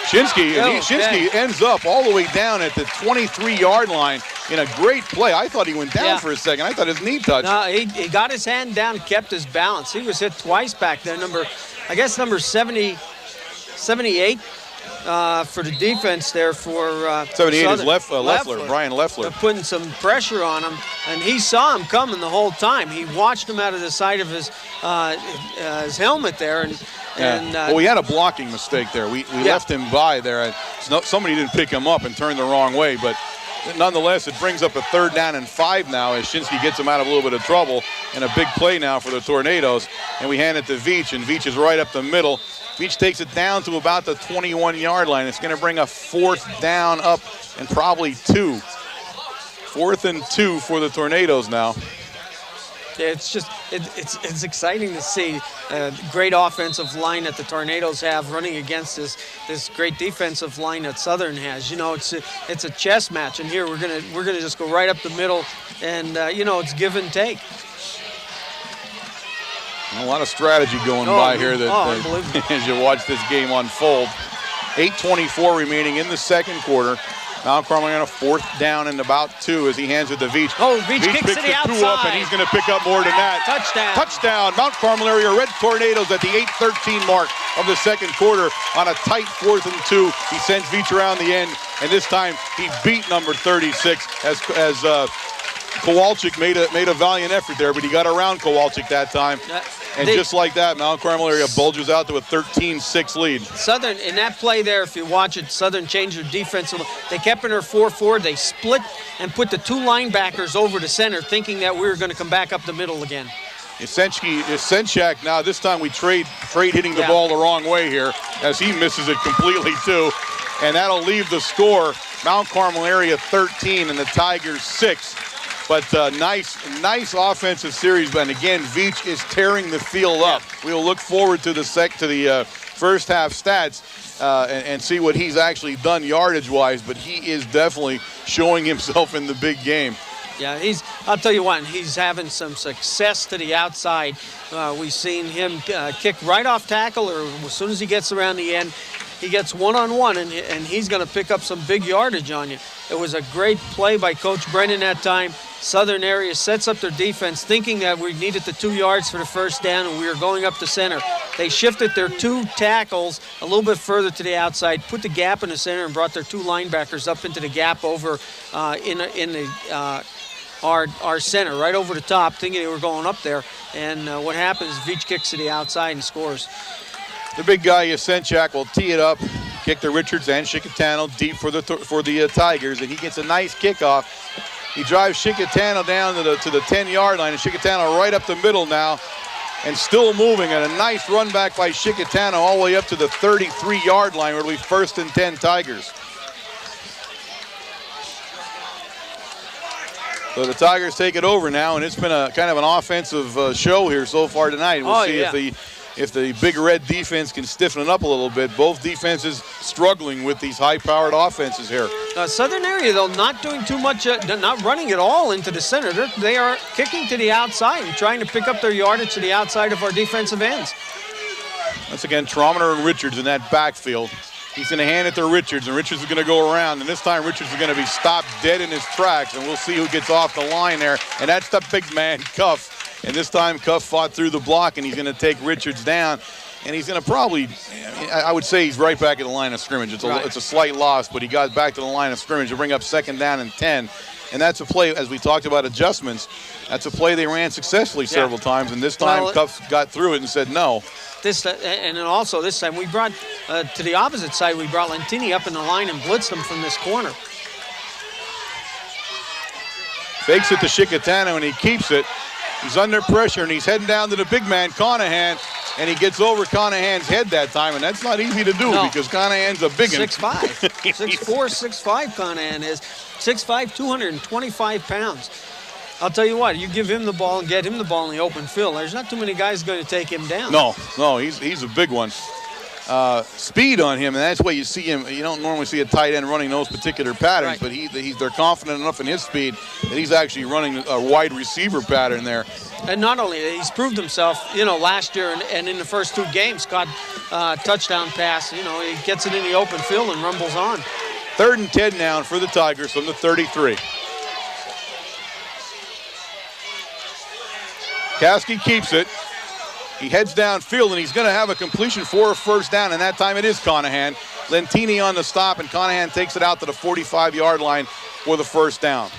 Shinsky ends up all the way down at the 23-yard line in a great play. I thought he went down for a second. I thought his knee touched. No, he got his hand down and kept his balance. He was hit twice back there. Number 78 for the defense there for 78 is Leffler, Brian Leffler. They're putting some pressure on him, and he saw him coming the whole time. He watched him out of the side of his helmet there, well, we had a blocking mistake there. We left him by there. Somebody didn't pick him up and turn the wrong way, but nonetheless, it brings up a 3rd down and 5 now as Shinsky gets him out of a little bit of trouble, and a big play now for the Tornadoes. And we hand it to Veach, and Veach is right up the middle. Veach takes it down to about the 21-yard line. It's going to bring a 4th down up and probably 2. 4th and 2 for the Tornadoes now. Yeah, it's exciting to see a great offensive line that the Tornadoes have running against this great defensive line that Southern has. It's a chess match, and here we're gonna just go right up the middle, and it's give and take. A lot of strategy going by here as you watch this game unfold. 8:24 remaining in the 2nd quarter. Now Carmel on a 4th down and about 2 as he hands it to Veach. Veach kicks picks to the outside. 2 up, and he's going to pick up more than that. Touchdown. Mount Carmel area Red Tornadoes at the 8:13 mark of the 2nd quarter on a tight 4th and 2. He sends Veach around the end, and this time he beat number 36 as Kowalczyk made a valiant effort there, but he got around Kowalczyk that time. And just like that, Mount Carmel area bulges out to a 13-6 lead. Southern, in that play there, if you watch it, Southern changed their defense. They kept in their 4-4. They split and put the 2 linebackers over the center, thinking that we were going to come back up the middle again. Yasenchak, now this time we trade hitting the ball the wrong way here as he misses it completely too. And that'll leave the score, Mount Carmel area 13 and the Tigers 6. But nice offensive series. And again, Veach is tearing the field up. We'll look forward to the first half stats and see what he's actually done yardage-wise. But he is definitely showing himself in the big game. Yeah, I'll tell you what, he's having some success to the outside. We've seen him kick right off tackle, or as soon as he gets around the end, he gets one-on-one, and he's going to pick up some big yardage on you. It was a great play by Coach Brennan that time. Southern area sets up their defense thinking that we needed the 2 yards for the 1st down, and we were going up the center. They shifted their 2 tackles a little bit further to the outside, put the gap in the center, and brought their 2 linebackers up into the gap over our center, right over the top, thinking they were going up there. And what happens, Veach kicks to the outside and scores. The big guy, Yasenchak, will tee it up, kick to Richards and Chicatano deep for the Tigers, and he gets a nice kickoff. He drives Chicatano down to the 10-yard line, and Chicatano right up the middle now, and still moving, and a nice run back by Chicatano all the way up to the 33-yard line, where it'll be 1st and 10 Tigers. So the Tigers take it over now, and it's been a kind of an offensive show here so far tonight. We'll see if the Big Red defense can stiffen it up a little bit. Both defenses struggling with these high-powered offenses here. Southern area, though, not doing too much, not running at all into the center. They are kicking to the outside and trying to pick up their yardage to the outside of our defensive ends. Once again, Tromener and Richards in that backfield. He's going to hand it to Richards, and Richards is going to go around. And this time, Richards is going to be stopped dead in his tracks, and we'll see who gets off the line there. And that's the big man, Cuff. And this time, Cuff fought through the block, and he's going to take Richards down. And he's going to probably, I would say he's right back at the line of scrimmage. It's a slight loss, but he got back to the line of scrimmage to bring up 2nd down and 10. And that's a play, as we talked about adjustments, that's a play they ran successfully several times. And this time, Cuff got through it and said no. And then also this time, we brought, to the opposite side, we brought Lentini up in the line and blitzed him from this corner. Fakes it to Chickatano, and he keeps it. He's under pressure, and he's heading down to the big man, Conahan, and he gets over Conahan's head that time, and that's not easy to do because Conahan's a big one. 6'5", 6'4", 6'5", Conahan is. 6'5", 225 pounds. I'll tell you what, you give him the ball and get him the ball in the open field, there's not too many guys going to take him down. No, he's a big one. Speed on him, and that's why you see him. You don't normally see a tight end running those particular patterns, but they're confident enough in his speed that he's actually running a wide receiver pattern there. And not only that, he's proved himself, last year and in the first 2 games, caught touchdown pass. He gets it in the open field and rumbles on. 3rd and 10 now for the Tigers from the 33. Caskey keeps it. He heads downfield, and he's going to have a completion for a first down, and that time it is Conahan. Lentini on the stop, and Conahan takes it out to the 45-yard line for the first down.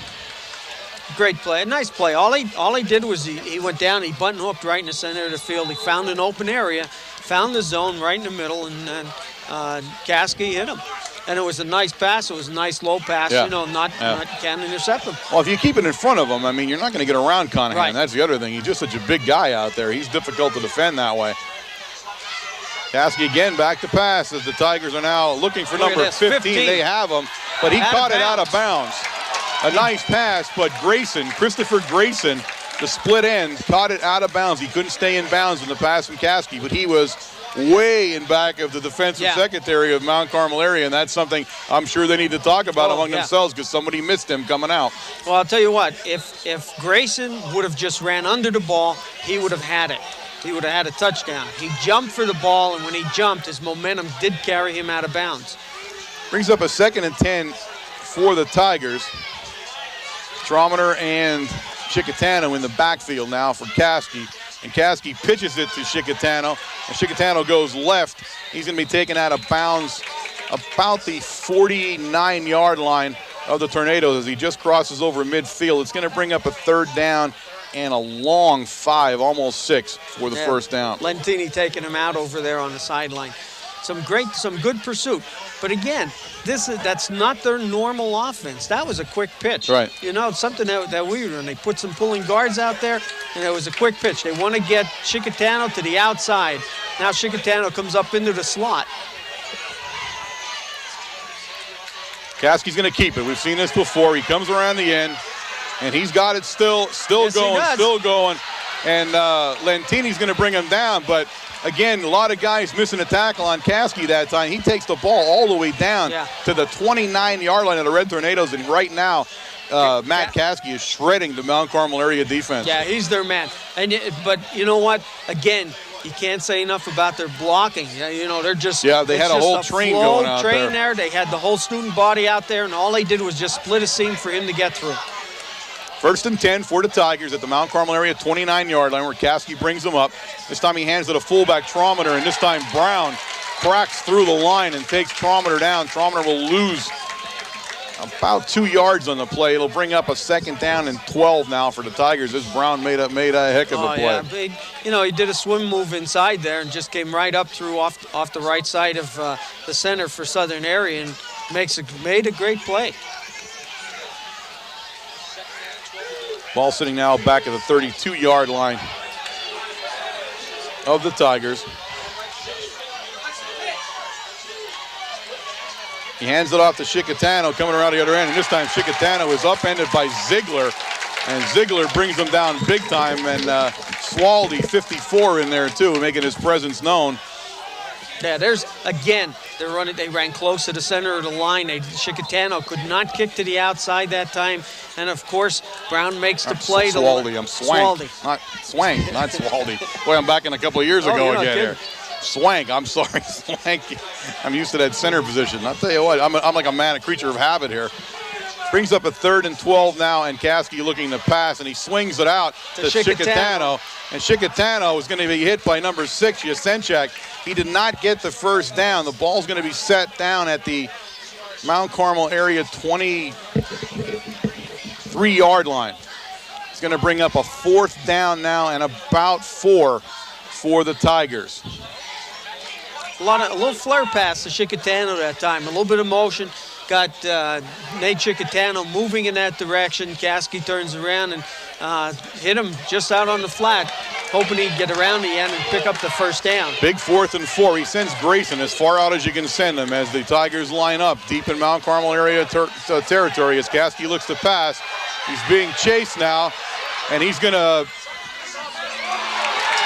Great play, a nice play. All he did was he went down, he button hooked right in the center of the field. He found an open area, found the zone right in the middle, and Caskey hit him. And it was a nice pass. It was a nice low pass. Not can't intercept him. Well, if you keep it in front of him, you're not going to get around Conahan. Right. That's the other thing. He's just such a big guy out there. He's difficult to defend that way. Caskey again back to pass as the Tigers are now looking for number 15. They have him, but he caught it out of bounds. A nice pass, but Christopher Grayson, the split end, caught it out of bounds. He couldn't stay in bounds in the pass from Caskey, but he was way in back of the defensive secretary of Mount Carmel area, and that's something I'm sure they need to talk about among themselves because somebody missed him coming out. Well, I'll tell you what, if Grayson would have just ran under the ball, he would have had it. He would have had a touchdown. He jumped for the ball, and when he jumped, his momentum did carry him out of bounds. Brings up a 2nd and 10 for the Tigers. Trometer and Chickatano in the backfield now for Caskey. And Caskey pitches it to Chickatano, and Chickatano goes left. He's going to be taken out of bounds about the 49-yard line of the Tornadoes as he just crosses over midfield. It's going to bring up a 3rd down and a long 5, almost 6 for the first down. Lentini taking him out over there on the sideline. Some good pursuit. But again, that's not their normal offense. That was a quick pitch. Right. Something that we were doing. They put some pulling guards out there, and it was a quick pitch. They want to get Chickatano to the outside. Now Chickatano comes up into the slot. Caskey's going to keep it. We've seen this before. He comes around the end, and he's got it still going. And Lentini's going to bring him down, but again, a lot of guys missing a tackle on Caskey that time. He takes the ball all the way down to the 29-yard line of the Red Tornadoes, and right now, Matt Caskey is shredding the Mount Carmel area defense. Yeah, he's their man. But you know what? Again, you can't say enough about their blocking. They're just they had a whole train going out there. They had the whole student body out there, and all they did was just split a seam for him to get through. 1st and 10 for the Tigers at the Mount Carmel area 29-yard line where Caskey brings them up. This time he hands it to fullback Trometer, and this time Brown cracks through the line and takes Trometer down. Trometer will lose about 2 yards on the play. It'll bring up a 2nd down and 12 now for the Tigers. This Brown made a heck of a play. Yeah, big. He did a swim move inside there and just came right up through off the right side of the center for Southern area and made a great play. Ball sitting now back at the 32-yard line of the Tigers. He hands it off to Chickatano coming around the other end, and this time Chickatano is upended by Ziegler, and Ziegler brings him down big time, and Swaldy, 54 in there too, making his presence known. Yeah, they ran close to the center of the line. Chickatano could not kick to the outside that time. And, of course, Brown makes the play. Swaldy, I'm Swank. Not Swank, not Swaldy. Boy, I'm back in a couple of years ago again here. Swank, I'm sorry, Swank. I'm used to that center position. I'll tell you what, I'm like a creature of habit here. Brings up a 3rd and 12 now, and Caskey looking to pass, and he swings it out to Chickatano. And Chickatano is going to be hit by number 6, Yasenchak. He did not get the first down. The ball's going to be set down at the Mount Carmel area 23-yard line. It's going to bring up a 4th down now and about 4 for the Tigers. A little flare pass to Chickatano that time. A little bit of motion. got Nate Chicatano moving in that direction. Caskey turns around and hit him just out on the flat, hoping he'd get around the end and pick up the first down. Big 4th and 4. He sends Grayson as far out as you can send him as the Tigers line up deep in Mount Carmel area territory as Caskey looks to pass. He's being chased now, and he's going to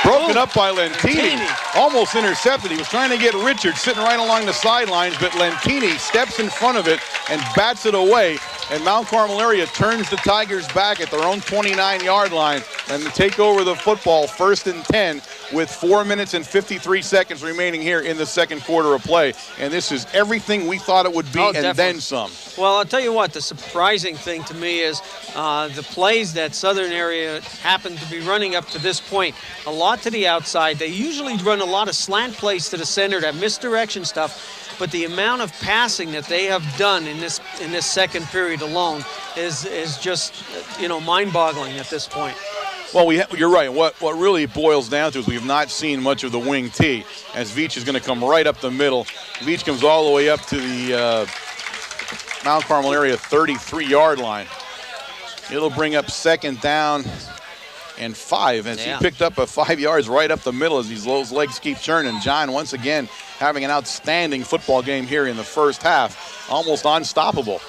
broken up by Lentini. Almost intercepted. He was trying to get Richard sitting right along the sidelines, but Lentini steps in front of it and bats it away. And Mount Carmel area turns the Tigers back at their own 29-yard line and they take over the football 1st and 10 with 4 minutes and 53 seconds remaining here in the second quarter of play. And this is everything we thought it would be and definitely. then some. Well, I'll tell you what, the surprising thing to me is the plays that Southern area happened to be running up to this point. A lot to the outside. They usually run a lot of slant plays to the center, that misdirection stuff. But the amount of passing that they have done in this second period alone is just, mind-boggling at this point. Well, you're right. What really boils down to is we have not seen much of the wing T, as Veach is going to come right up the middle. Veach comes all the way up to the Mount Carmel area 33-yard line. It'll bring up 2nd down and 5, and he picked up 5 yards right up the middle as these legs keep churning. John, once again, having an outstanding football game here in the first half, almost unstoppable.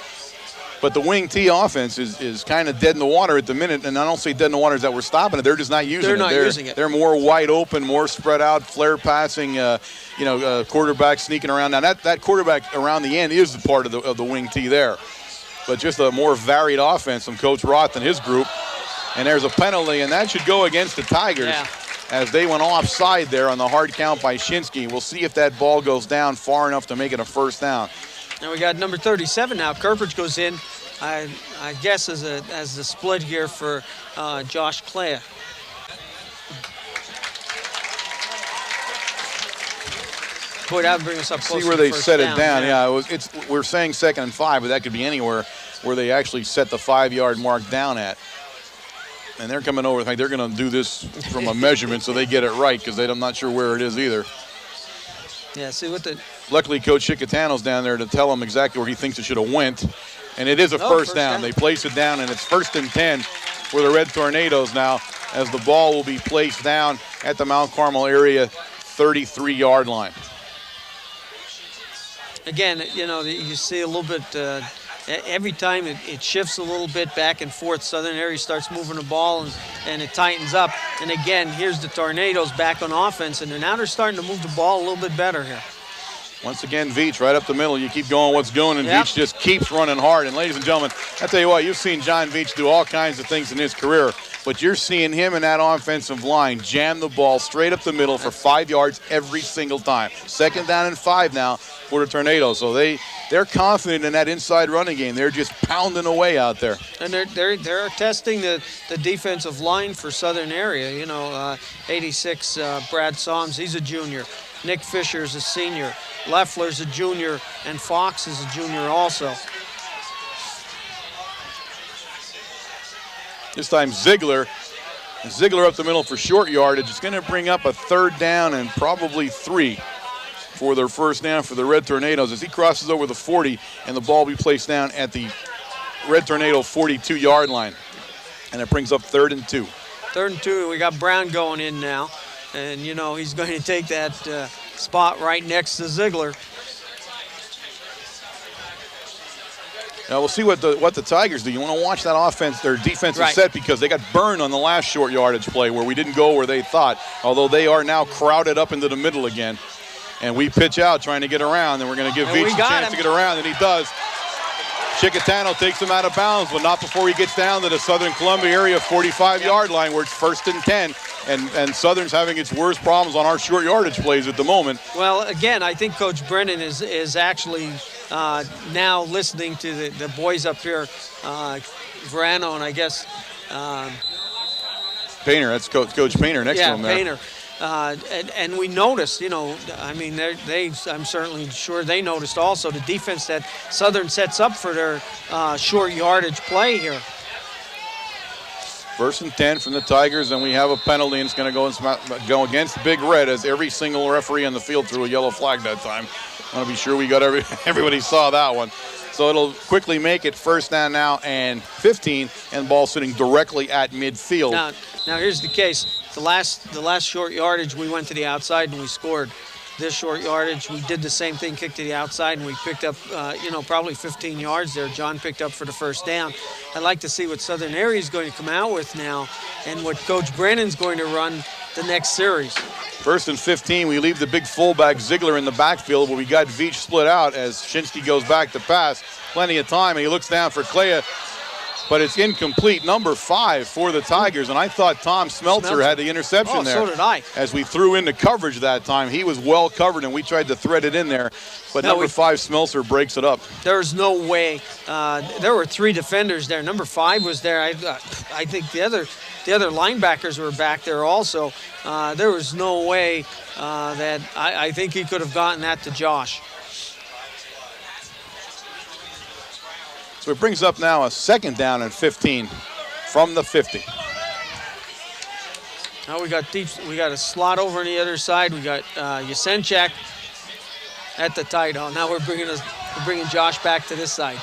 But the wing T offense is kind of dead in the water at the minute, and I don't say dead in the water is that we're stopping it. They're just not using it. They're not using it. They're more wide open, more spread out, flare passing, quarterback sneaking around. Now, that quarterback around the end is the part of the wing T there. But just a more varied offense from Coach Roth and his group. And there's a penalty, and that should go against the Tigers as they went offside there on the hard count by Shinsky. We'll see if that ball goes down far enough to make it a first down. Now we got number 37 now. Kirkridge goes in, I guess, as the split here for Josh Clea. Boy, that would bring us up closer. See where they set it down. Yeah, we're saying 2nd and 5, but that could be anywhere where they actually set the 5-yard mark down at. And they're coming over. I think they're going to do this from a measurement so they get it right because I'm not sure where it is either. Yeah, see what the... Luckily, Coach Chicatano's down there to tell him exactly where he thinks it should have went. And it is a first down. They place it down, and it's 1st and 10 for the Red Tornadoes now as the ball will be placed down at the Mount Carmel area 33-yard line. Again, you see a little bit... every time it shifts a little bit back and forth, Southern area starts moving the ball and it tightens up. And again, here's the Tornadoes back on offense, and now they're starting to move the ball a little bit better here. Once again, Veach right up the middle. You keep going what's going, and Veach just keeps running hard. And ladies and gentlemen, I tell you what, you've seen John Veach do all kinds of things in his career, but you're seeing him in that offensive line jam the ball straight up the middle for 5 yards every single time. 2nd down and 5 now for the Tornadoes. So they're confident in that inside running game. They're just pounding away out there. And they're testing the defensive line for Southern area. 86 Brad Soms, he's a junior. Nick Fisher's a senior. Leffler's a junior, and Fox is a junior also. This time Ziegler up the middle for short yardage. It's going to bring up a 3rd down and probably 3 for their first down for the Red Tornadoes as he crosses over the 40, and the ball will be placed down at the Red Tornado 42-yard line. And it brings up 3rd and 2. 3rd and 2, we got Brown going in now. And, he's going to take that spot right next to Ziegler. Now we'll see what the Tigers do. You want to watch that offense, their defensive set, because they got burned on the last short yardage play where we didn't go where they thought, although they are now crowded up into the middle again. And we pitch out trying to get around, and we're going to give Veach a chance to get around, and he does. Chicatano takes him out of bounds, but not before he gets down to the Southern Columbia area 45-yard line where it's 1st and 10. And Southern's having its worst problems on our short yardage plays at the moment. Well, again, I think Coach Brennan is actually now listening to the boys up here, Verano and I guess Painter. That's Coach Painter next to him there. Painter. And we noticed, I'm certainly sure they noticed also the defense that Southern sets up for their short yardage play here. 1st and 10 from the Tigers, and we have a penalty, and it's going to go against Big Red as every single referee on the field threw a yellow flag that time. I want to be sure we got everybody saw that one. So it'll quickly make it first down now and 15, and ball sitting directly at midfield. Now here's the case. The last short yardage, we went to the outside and we scored. This short yardage, we did the same thing, kicked to the outside, and we picked up, probably 15 yards there. John picked up for the first down. I'd like to see what Southern Area is going to come out with now and what Coach Brennan's going to run the next series. First and 15, we leave the big fullback Ziegler in the backfield, where we got Veach split out as Shinsky goes back to pass. Plenty of time, and he looks down for Clea, but it's incomplete. Number 5 for the Tigers, and I thought Tom Smeltzer had the interception there. So did I. As we threw into coverage that time, he was well covered, and we tried to thread it in there, but number 5 Smeltzer breaks it up. There's no way. There were 3 defenders there. Number 5 was there. I think the other linebackers were back there also. There was no way that I think he could have gotten that to Josh. So it brings up now a second down and 15 from the 50. Now we got a slot over on the other side. We got Yasenchak at the tight end. Now we're bringing Josh back to this side.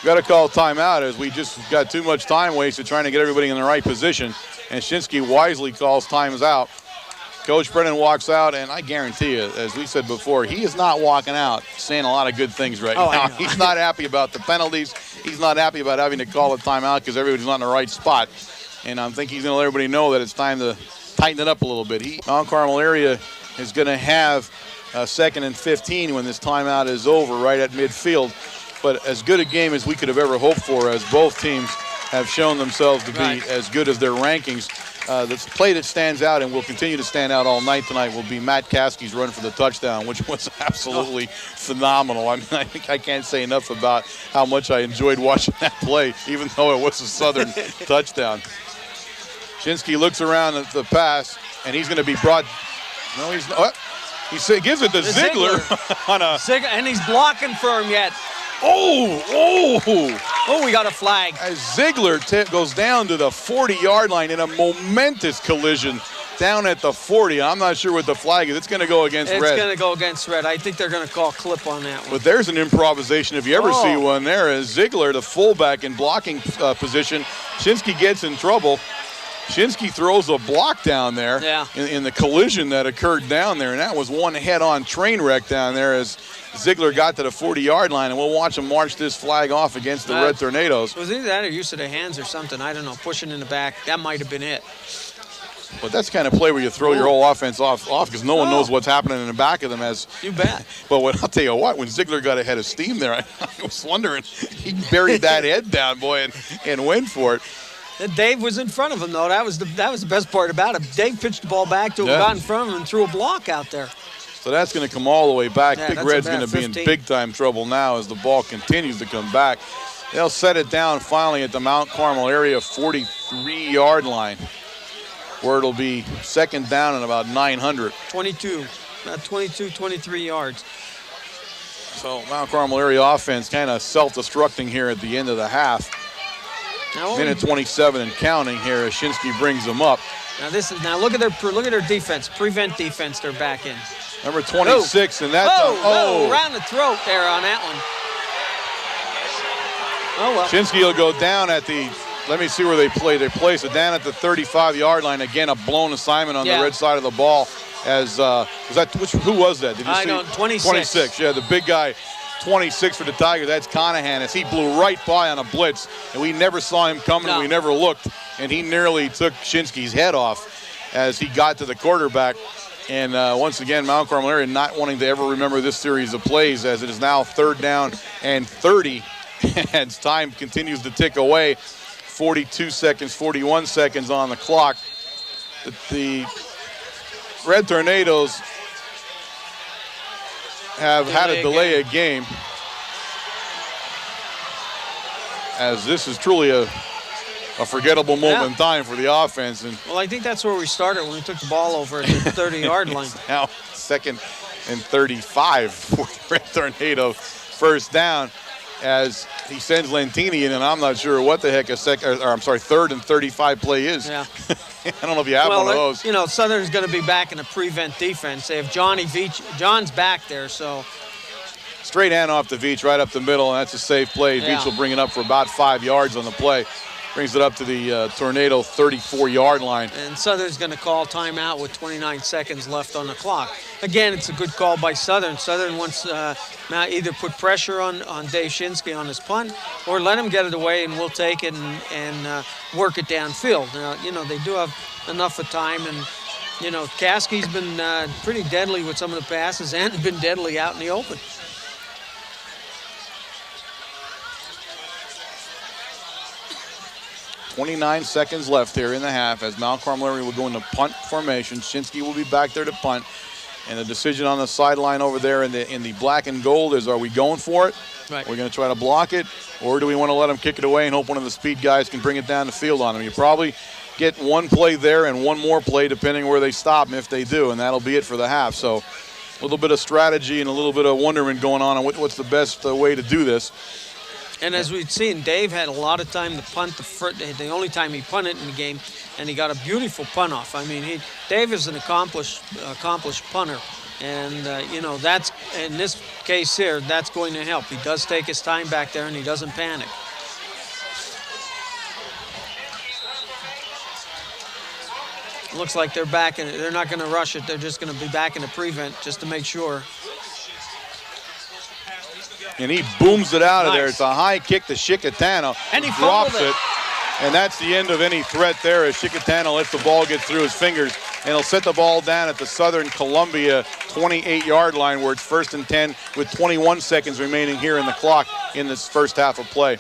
Got to call timeout as we just got too much time wasted trying to get everybody in the right position. And Shinsky wisely calls times out. Coach Brennan walks out, and I guarantee you, as we said before, he is not walking out saying a lot of good things right now. He's not happy about the penalties. He's not happy about having to call a timeout because everybody's not in the right spot. And I think he's going to let everybody know that it's time to tighten it up a little bit. Mount Carmel area is going to have a second and 15 when this timeout is over right at midfield. But as good a game as we could have ever hoped for, as both teams have shown themselves to be as good as their rankings. The play that stands out and will continue to stand out all night tonight will be Matt Caskey's run for the touchdown, which was absolutely phenomenal. I mean, I think I can't say enough about how much I enjoyed watching that play, even though it was a Southern touchdown. Shinsky looks around at the pass, and he's going to be brought. No, he's not. He gives it to Ziegler on a. And he's blocking for him yet. Oh, we got a flag. As Ziegler goes down to the 40-yard line in a momentous collision down at the 40. I'm not sure what the flag is. It's going to go against Red. It's going to go against Red. I think they're going to call clip on that one. But there's an improvisation if you ever see one there. As Ziegler, the fullback in blocking position, Shinsky gets in trouble. Shinsky throws a block down there in the collision that occurred down there, and that was one head-on train wreck down there as Ziegler got to the 40-yard line, and we'll watch him march this flag off against the Red Tornadoes. Was either that or use of the hands or something. I don't know, pushing in the back. That might have been it. But that's the kind of play where you throw your whole offense off because no one knows what's happening in the back of them. You bet. But I'll tell you what, when Ziegler got ahead of steam there, I was wondering, he buried that head down, boy, and went for it. Dave was in front of him, though. That was the best part about it. Dave pitched the ball back to him, got in front of him, and threw a block out there. So that's going to come all the way back. Yeah, Big Red's going to be in big-time trouble now as the ball continues to come back. They'll set it down finally at the Mount Carmel area 43-yard line, where it'll be second down and about 900. 23 yards. So Mount Carmel area offense kind of self-destructing here at the end of the half. Minute 27 and counting here as Shinsky brings them up. Now look at their defense, prevent defense. They're back in. Number 26, and that's around the throat there on that one. Oh well. Shinsky will go down at the. Let me see where they play. They place it down at the 35-yard line. Again, a blown assignment on the red side of the ball. As who was that? Did you see? I know, 26. 26. Yeah, the big guy. 26 for the Tigers. That's Conahan as he blew right by on a blitz, and we never saw him coming. We never looked, and he nearly took Shinsky's head off as he got to the quarterback. And once again, Mount Carmel area not wanting to ever remember this series of plays as it is now third down and 30 as time continues to tick away. 42 seconds, 41 seconds on the clock. The Red Tornadoes have had to delay a game as this is truly a forgettable moment in time for the offense. And well, I think that's where we started when we took the ball over at the 30-yard line. Now second and 35 for the Red Tornado first down as he sends Lentini in, and I'm not sure what the heck third and 35 play is. Yeah. I don't know if you have one of those. You know, Southern's going to be back in a prevent defense. They have John's back there, so Straight handoff to Veach right up the middle, and that's a safe play. Yeah. Veach will bring it up for about 5 yards on the play. Brings it up to the Tornado 34-yard line. And Southern's going to call timeout with 29 seconds left on the clock. Again, it's a good call by Southern. Southern wants either put pressure on Dave Shinsky on his punt or let him get it away, and we'll take it and work it downfield. Now, they do have enough of time, and, Caskey's been pretty deadly with some of the passes and been deadly out in the open. .29 seconds left here in the half as Mount Carmel will go into punt formation. Shinsky will be back there to punt. And the decision on the sideline over there in the black and gold is, are we going for it? Right. We're going to try to block it, or do we want to let him kick it away and hope one of the speed guys can bring it down the field on him? You probably get one play there and one more play depending where they stop, and if they do, and that'll be it for the half. So a little bit of strategy and a little bit of wonderment going on what's the best way to do this. And as we've seen, Dave had a lot of time to punt the only time he punted in the game, and he got a beautiful punt off. I mean, Dave is an accomplished punter, and that's in this case here, that's going to help. He does take his time back there, and he doesn't panic. Looks like they're back, and they're not going to rush it. They're just going to be back in the prevent just to make sure. And he booms it out of there. It's a high kick to Chickatano. And he drops fumbled it. And that's the end of any threat there as Chickatano lets the ball get through his fingers. And he'll set the ball down at the Southern Columbia 28-yard line where it's 1st and 10 with 21 seconds remaining here in the clock in this first half of play.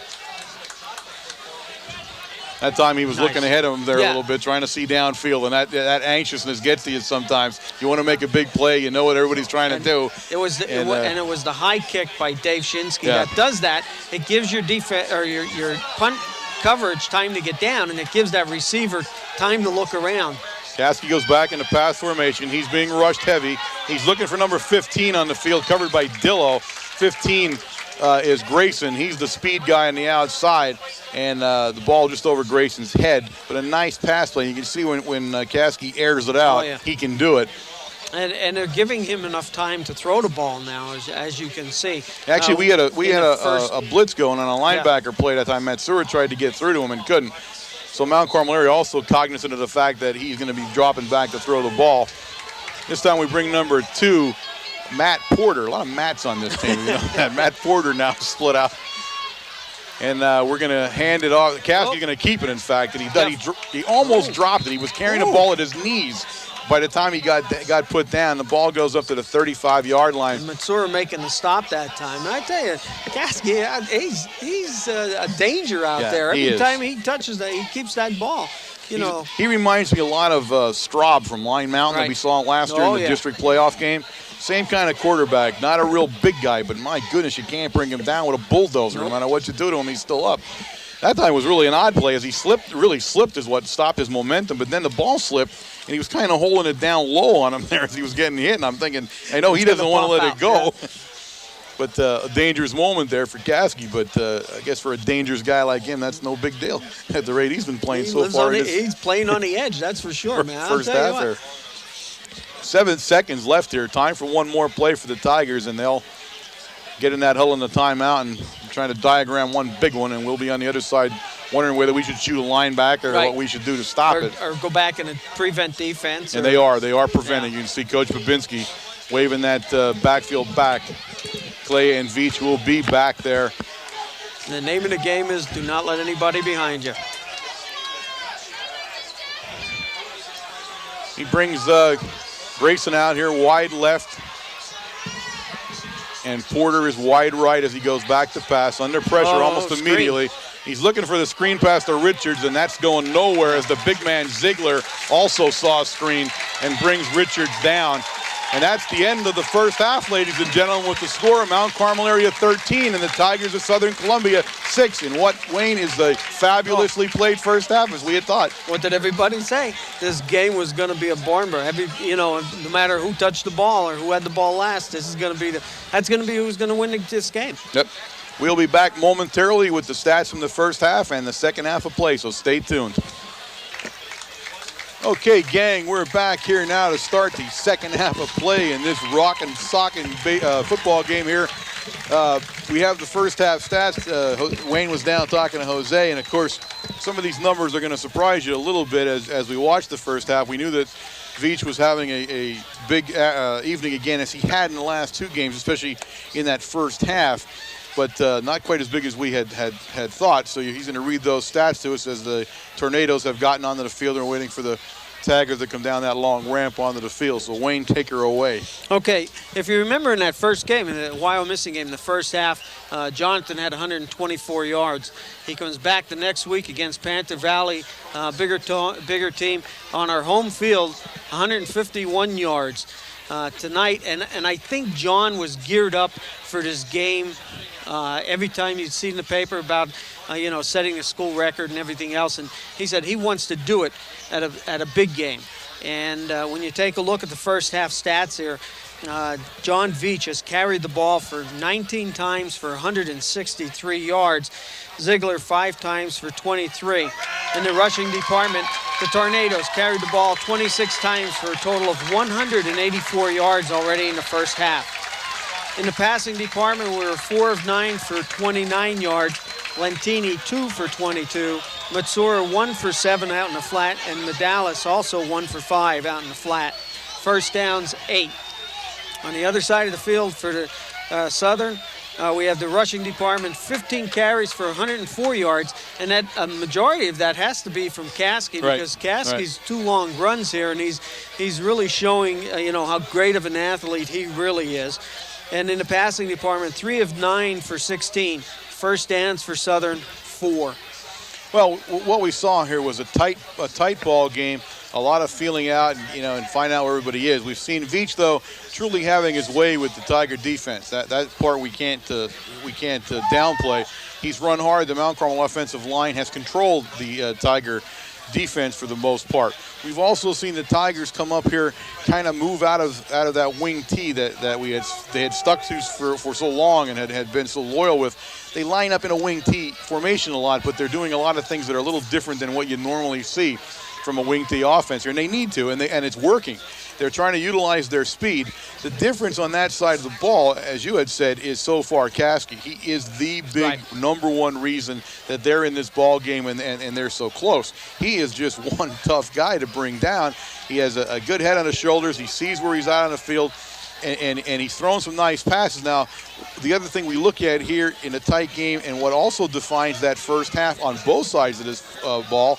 That time he was looking ahead of him there a little bit, trying to see downfield, and that anxiousness gets to you sometimes. You want to make a big play, you know what everybody's trying to do. It was the high kick by Dave Shinsky that does that. It gives your defense or your punt coverage time to get down, and it gives that receiver time to look around. Caskey goes back into pass formation. He's being rushed heavy. He's looking for number 15 on the field, covered by Dillo. 15 is Grayson. He's the speed guy on the outside, and the ball just over Grayson's head. But a nice pass play. You can see when Caskey airs it out, he can do it. And they're giving him enough time to throw the ball now, as you can see. Actually, we had a blitz going on a linebacker play that time. Matsura tried to get through to him and couldn't. So Mount Carmel also cognizant of the fact that he's going to be dropping back to throw the ball. This time we bring number 2, Matt Porter. A lot of Matts on this team. Matt Porter now split out. And we're going to hand it off. Caskey's going to keep it, in fact. And he almost dropped it. He was carrying the ball at his knees. By the time he got put down, the ball goes up to the 35-yard line. And Matsura making the stop that time. And I tell you, Caskey, he's a danger out there. Every time he touches that, he keeps that ball. He reminds me a lot of Straub from Line Mountain that we saw last year in the district playoff game. Same kind of quarterback, not a real big guy, but my goodness, you can't bring him down with a bulldozer. No matter what you do to him, he's still up. That time was really an odd play as he really slipped is what stopped his momentum, but then the ball slipped, and he was kind of holding it down low on him there as he was getting hit, and I'm thinking, I know he doesn't want to let it go. Yeah. But a dangerous moment there for Caskey, but I guess for a dangerous guy like him, that's no big deal at the rate he's been playing so far. He's playing on the edge, that's for sure, man. First half there. 7 seconds left here. Time for one more play for the Tigers, and they'll get in that huddle in the timeout and trying to diagram one big one, and we'll be on the other side wondering whether we should shoot a linebacker or what we should do to stop it. Or go back in a prevent defense. And they are preventing. You can see Coach Babinski waving that backfield back. Clay and Veach will be back there. And the name of the game is do not let anybody behind you. He brings Grayson out here wide left. And Porter is wide right as he goes back to pass. Under pressure almost immediately. He's looking for the screen pass to Richards, and that's going nowhere as the big man Ziegler also saw a screen and brings Richards down. And that's the end of the first half, ladies and gentlemen, with the score of Mount Carmel area 13 and the Tigers of Southern Columbia 6 in what, Wayne, is the fabulously played first half, as we had thought. What did everybody say? This game was going to be a barn burner. No matter who touched the ball or who had the ball last, that's going to be who's going to win this game. Yep. We'll be back momentarily with the stats from the first half and the second half of play, so stay tuned. Okay, gang, we're back here now to start the second half of play in this rockin' sockin' football game here We have the first half stats. Wayne was down talking to Jose, and of course, some of these numbers are going to surprise you a little bit as we watch the first half. We knew that Veach was having a big evening again, as he had in the last 2 games, especially in that first half, but not quite as big as we had thought. So he's going to read those stats to us as the Tornadoes have gotten onto the field and are waiting for the Taggers to come down that long ramp onto the field. So Wayne, take her away. Okay, if you remember in that first game, in the Wyomissing game, the first half, Jonathan had 124 yards. He comes back the next week against Panther Valley, bigger team, on our home field, 151 yards tonight. And I think John was geared up for this game. Every time you'd see in the paper about setting a school record and everything else, and he said he wants to do it at a big game. And when you take a look at the first half stats here, John Veach has carried the ball for 19 times for 163 yards. Ziegler 5 times for 23. In the rushing department, the Tornadoes carried the ball 26 times for a total of 184 yards already in the first half. In the passing department, we were 4 of 9 for 29 yards. Lentini 2 for 22. Matsura 1 for 7 out in the flat, and Medalis also 1 for 5 out in the flat. First downs 8. On the other side of the field for the Southern, we have the rushing department, 15 carries for 104 yards, and that a majority of that has to be from Caskey, because Caskey's 2 long runs here, and he's really showing how great of an athlete he really is. And in the passing department, 3 of 9 for 16. First downs for Southern, 4. Well, what we saw here was a tight ball game, a lot of feeling out and find out where everybody is. We've seen Veach, though, truly having his way with the Tiger defense. That part we can't downplay. He's run hard. The Mount Carmel offensive line has controlled the Tiger defense for the most part. We've also seen the Tigers come up here, kind of move out of that wing T that they had stuck to for so long and had been so loyal with. They line up in a wing T formation a lot, but they're doing a lot of things that are a little different than what you normally see from a wing T offense here, and they need to, and it's working. They're trying to utilize their speed. The difference on that side of the ball, as you had said, is so far Caskey. He is the big number one reason that they're in this ball game and they're so close. He is just one tough guy to bring down. He has a good head on his shoulders. He sees where he's out on the field, and he's throwing some nice passes. Now, the other thing we look at here in a tight game, and what also defines that first half on both sides of this ball,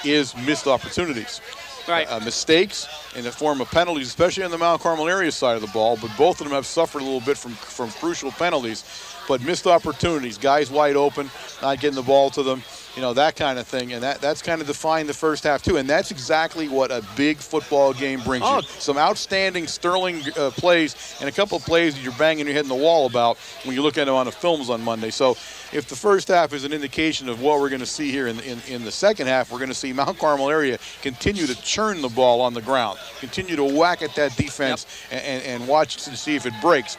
is missed opportunities. Mistakes in the form of penalties, especially on the Mount Carmel area side of the ball, but both of them have suffered a little bit from crucial penalties. But missed opportunities, guys wide open, not getting the ball to them, that kind of thing. And that's kind of defined the first half too. And that's exactly what a big football game brings you. Some outstanding, sterling plays, and a couple of plays that you're banging your head in the wall about when you look at them on the films on Monday. So if the first half is an indication of what we're going to see here in the second half, we're going to see Mount Carmel area continue to churn the ball on the ground, continue to whack at that defense and watch to see if it breaks.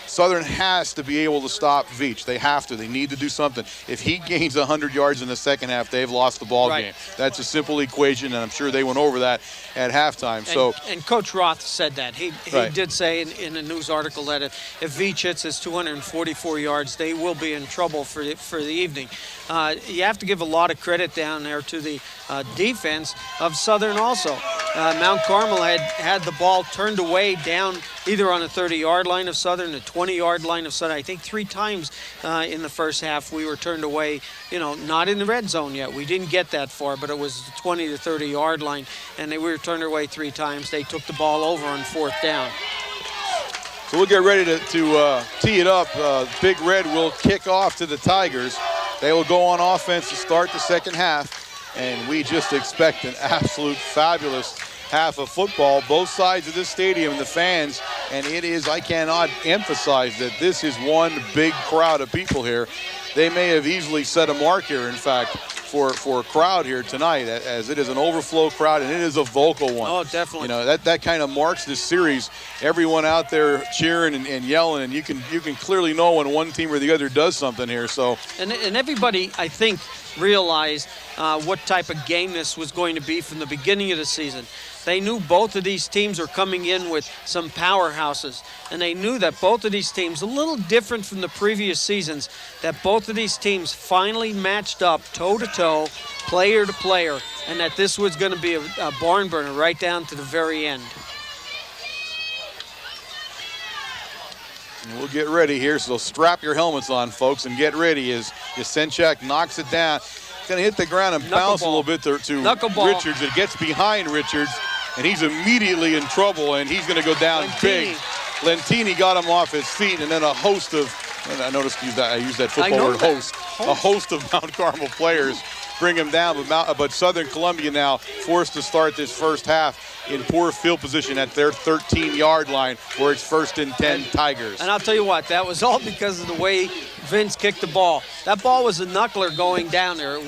Southern has to be able to stop Veach. They have to. They need to do something. If he gains 100 yards in the second half, they've lost the ball game. That's a simple equation, and I'm sure they went over that at halftime. And Coach Roth said that. He did say in a news article that if Veach hits his 244 yards, they will be in trouble for the evening. You have to give a lot of credit down there to the defense of Southern also. Mount Carmel had the ball turned away down either on the 30-yard line of Southern, the 20-yard line of Southern. I think 3 times in the first half we were turned away, not in the red zone yet. We didn't get that far, but it was the 20 to 30-yard line, and we were turned away 3 times. They took the ball over on 4th down. So we'll get ready to tee it up. Big Red will kick off to the Tigers. They will go on offense to start the second half, and we just expect an absolute fabulous half of football, both sides of this stadium, the fans, and I cannot emphasize that this is one big crowd of people here. They may have easily set a mark here, in fact, for a crowd here tonight, as it is an overflow crowd, and it is a vocal one. Oh, definitely. That kind of marks this series. Everyone out there cheering and yelling, and you can clearly know when one team or the other does something here. So and everybody, I think, realized what type of game this was going to be from the beginning of the season. They knew both of these teams are coming in with some power houses. And they knew that both of these teams, a little different from the previous seasons, that both of these teams finally matched up toe-to-toe, player to player, and that this was going to be a barn burner right down to the very end. And we'll get ready here, so strap your helmets on, folks, and get ready as Yasenchak knocks it down. He's going to hit the ground and bounce a little bit to Richards. It gets behind Richards, and he's immediately in trouble, and he's going to go down big. Lentini got him off his feet, and then a host of, and I noticed I used that football word, host. A host of Mount Carmel players bring him down, but Southern Columbia now forced to start this first half in poor field position at their 13-yard line, where it's 1st and 10 Tigers. And I'll tell you what, that was all because of the way Vince kicked the ball. That ball was a knuckler going down there. It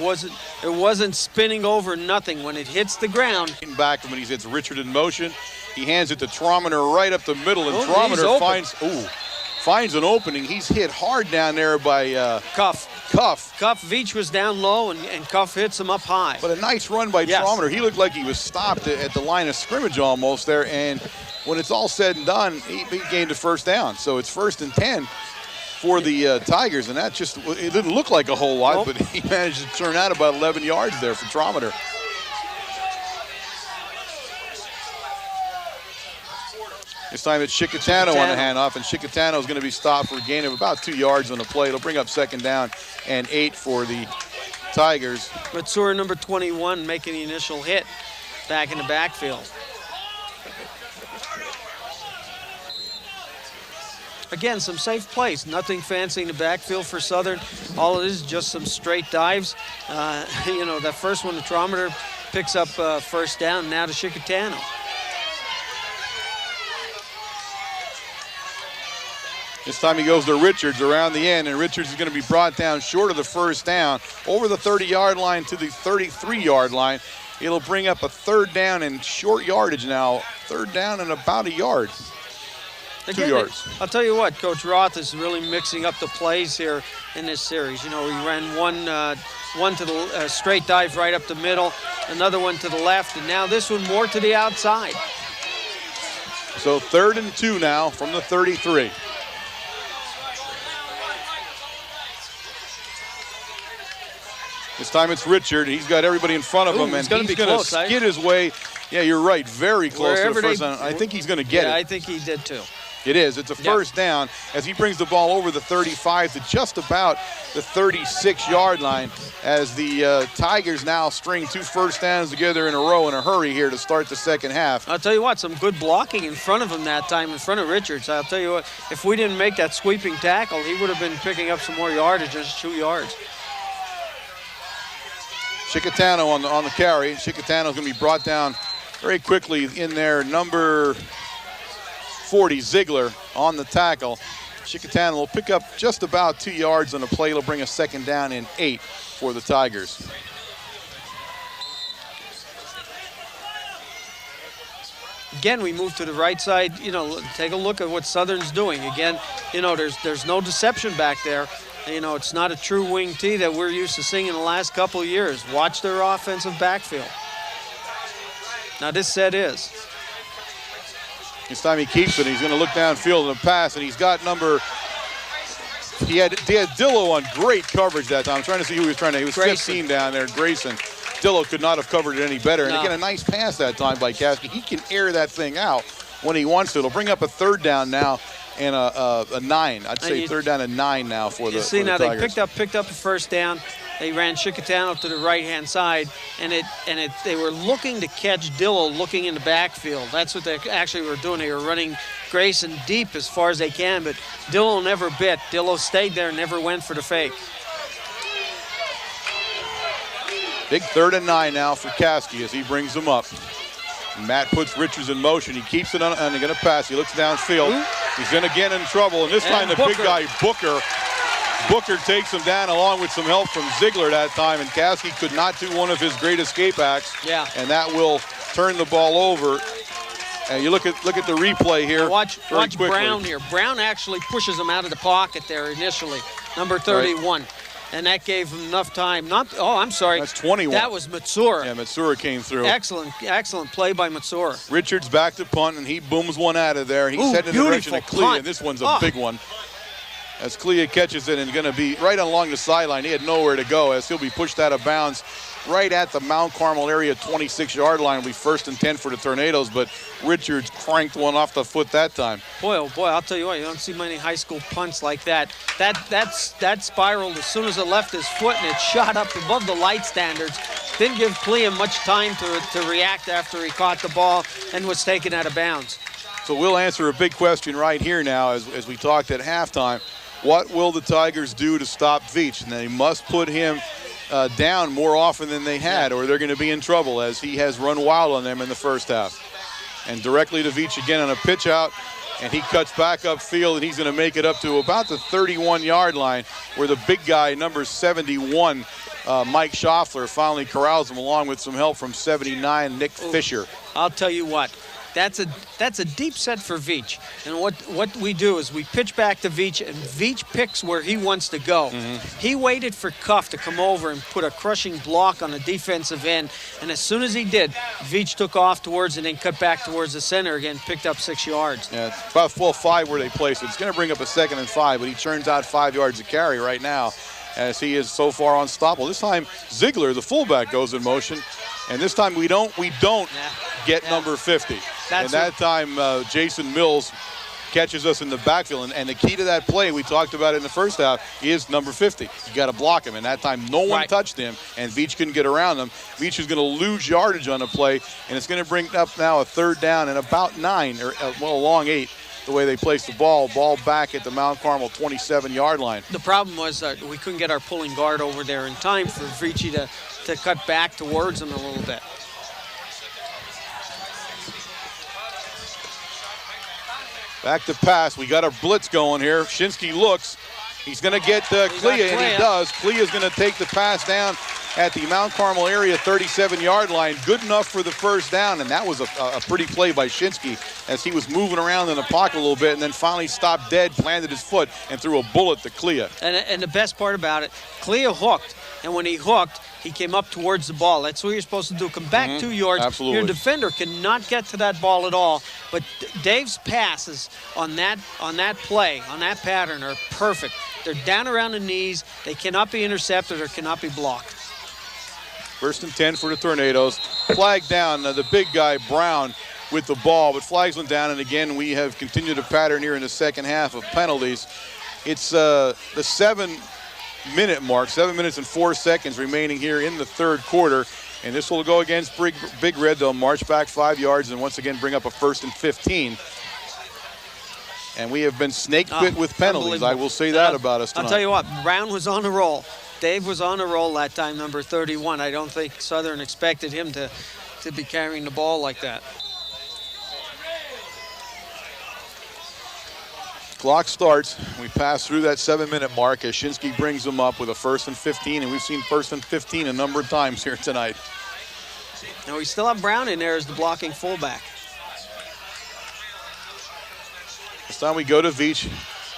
wasn't spinning over nothing. When it hits the ground. Back when he hits Richard in motion, he hands it to Tromener right up the middle, and Tromener finds an opening. He's hit hard down there by Cuff. Veach was down low, and Cuff hits him up high. But a nice run by Tromener. He looked like he was stopped at the line of scrimmage almost there, and when it's all said and done, he gained a first down. So it's 1st and 10 for the Tigers, and that it didn't look like a whole lot, but he managed to turn out about 11 yards there for Tromener. This time it's Chicatano on the handoff, and Chicatano is going to be stopped for a gain of about 2 yards on the play. It'll bring up 2nd down and 8 for the Tigers. Matsura, number 21, making the initial hit back in the backfield. Again, some safe plays. Nothing fancy in the backfield for Southern. All it is just some straight dives. That first one, the Tromener picks up 1st down, now to Chicatano. This time he goes to Richards around the end, and Richards is going to be brought down short of the 1st down, over the 30-yard line to the 33-yard line. It'll bring up a 3rd down and short yardage now. 3rd down and about a yard. Again, 2 yards. I'll tell you what, Coach Roth is really mixing up the plays here in this series. He ran one to the straight dive right up the middle, another one to the left, and now this one more to the outside. So 3rd and 2 now from the 33. This time it's Richard. He's got everybody in front of him, and he's going to skid his way. Yeah, you're right. Very close to the first down. I think he's going to get it. Yeah, I think he did too. It is. It's a 1st down as he brings the ball over the 35 to just about the 36-yard line, as the Tigers now string 2 first downs together in a row in a hurry here to start the 2nd half. I'll tell you what, some good blocking in front of him that time, in front of Richards. I'll tell you what, if we didn't make that sweeping tackle, he would have been picking up some more yardage, just 2 yards. Chicatano on the carry. Chicatano is going to be brought down very quickly in there. Number 40, Ziegler, on the tackle. Chicatano will pick up just about 2 yards on the play. It'll bring a 2nd down and 8 for the Tigers. Again, we move to the right side. Take a look at what Southern's doing. Again, there's no deception back there. It's not a true wing tee that we're used to seeing in the last couple of years. Watch their offensive backfield. Now this set is. This time he keeps it. He's going to look downfield in the pass, and he's got he had Dillo on great coverage that time. I'm trying to see who he was trying to. He was Grayson. 15 down there, Grayson. Dillo could not have covered it any better. And again, a nice pass that time by Caskey. He can air that thing out when he wants to. It'll bring up a 3rd down now and a 9. I'd say 3rd down and 9 now for the See, now the Tigers. they picked up a 1st down. They ran Chicatano to the right-hand side, and they were looking to catch Dillo looking in the backfield. That's what they actually were doing. They were running Grayson deep as far as they can, but Dillo never bit. Dillo stayed there, never went for the fake. Big 3rd and 9 now for Caskey as he brings them up. Matt puts Richards in motion. He keeps it on, and they're going to pass. He looks downfield. He's in again in trouble, and this time the big guy, Booker takes him down along with some help from Ziegler that time, and Caskey could not do one of his great escape acts. Yeah. And that will turn the ball over. And you look at the replay here. Watch Brown here. Brown actually pushes him out of the pocket there initially, number 31. Right. and that gave him enough time. I'm sorry. That's 21. That was Matsura. Yeah, Matsura came through. Excellent play by Matsura. Richards back to punt, and he booms one out of there. He's heading in the direction of Clea, and this one's a big one. As Clea catches it and going to be right along the sideline. He had nowhere to go as he'll be pushed out of bounds right at the Mount Carmel area 26-yard line. Will be 1st and 10 for the Tornadoes, but Richards cranked one off the foot that time. Boy, oh boy, I'll tell you what, you don't see many high school punts like that. That spiraled as soon as it left his foot, and it shot up above the light standards. Didn't give Clea much time to react after he caught the ball and was taken out of bounds. So we'll answer a big question right here now as we talked at halftime. What will the Tigers do to stop Veach? And they must put him down more often than they had, or they're going to be in trouble, as he has run wild on them in the first half. And directly to Veach again on a pitch out, and he cuts back upfield, and he's going to make it up to about the 31-yard line, where the big guy, number 71, Mike Schaffler, finally corrals him, along with some help from 79, Nick Fisher. I'll tell you what. That's a deep set for Veach. And what we do is we pitch back to Veach, and Veach picks where he wants to go. He waited for Cuff to come over and put a crushing block on the defensive end, and as soon as he did, Veach took off towards and then cut back towards the center again, picked up 6 yards. Yeah, it's about 5 where they place it. It's going to bring up a 2nd and 5, but he churns out 5 yards of carry right now as he is so far unstoppable. This time, Ziegler, the fullback, goes in motion, and this time we don't get number 50. And that time, Jason Mills catches us in the backfield. And the key to that play, we talked about it in the first half, is number 50. You got to block him. And that time, no one touched him, and Veach couldn't get around him. Veach is going to lose yardage on the play, and it's going to bring up now a 3rd down and about 9, or along 8, the way they placed the ball. Ball back at the Mount Carmel 27-yard line. The problem was we couldn't get our pulling guard over there in time for Veach to cut back towards him a little bit. Back to pass. We got a blitz going here. Shinsky looks. He's going to get Clea, and he does. Clea is going to take the pass down at the Mount Carmel area 37-yard line. Good enough for the 1st down, and that was a pretty play by Shinsky as he was moving around in the pocket a little bit and then finally stopped dead, planted his foot, and threw a bullet to Clea. And the best part about it, Clea hooked, and when he hooked, he came up towards the ball. That's what you're supposed to do. Come back 2 yards. Absolutely. Your defender cannot get to that ball at all. But Dave's passes on that play, on that pattern, are perfect. They're down around the knees. They cannot be intercepted or cannot be blocked. 1st and 10 for the Tornadoes. Flag down, the big guy, Brown, with the ball, but flags went down, and again, we have continued a pattern here in the second half of penalties. It's the 7-minute mark, 7 minutes and 4 seconds remaining here in the 3rd quarter, and this will go against Big Red. They'll march back 5 yards and once again bring up a 1st and 15. And we have been snake bit with penalties. I will say that about us tonight. I'll tell you what, Brown was on a roll. Dave was on a roll that time, number 31. I don't think Southern expected him to be carrying the ball like that. Clock starts. We pass through that 7-minute mark as Shinsky brings them up with a 1st and 15, and we've seen 1st and 15 a number of times here tonight. Now we still have Brown in there as the blocking fullback. This time we go to Veach.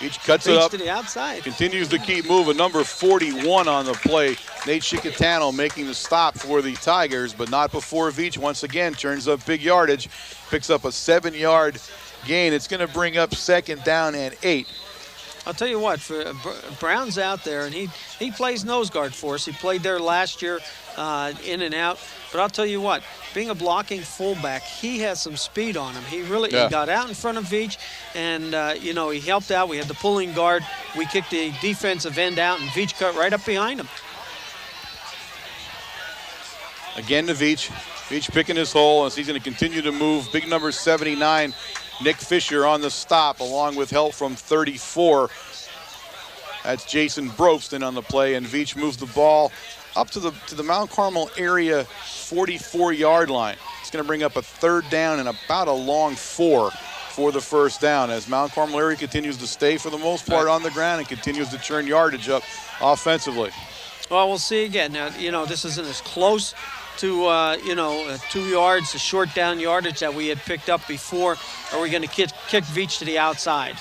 Veach cuts it up. To the outside. Continues to keep moving. Number 41 on the play. Nate Chicatano making the stop for the Tigers, but not before Veach once again turns up big yardage. Picks up a 7-yard gain. It's going to bring up 2nd down and 8. I'll tell you what, Brown's out there, and he plays nose guard for us. He played there last year, in and out. But I'll tell you what, being a blocking fullback, he has some speed on him. He really he got out in front of Veach, and, he helped out. We had the pulling guard. We kicked the defensive end out, and Veach cut right up behind him. Again to Veach. Veach picking his hole as he's going to continue to move. Big number 79, Nick Fisher on the stop, along with help from 34. That's Jason Brobston on the play, and Veach moves the ball up to the Mount Carmel area 44-yard line. It's going to bring up a 3rd down and about a long 4 for the 1st down as Mount Carmel area continues to stay for the most part on the ground and continues to churn yardage up offensively. Well, we'll see again. Now, this isn't as close to, 2 yards, the short down yardage that we had picked up before. Are we going to kick Veach to the outside?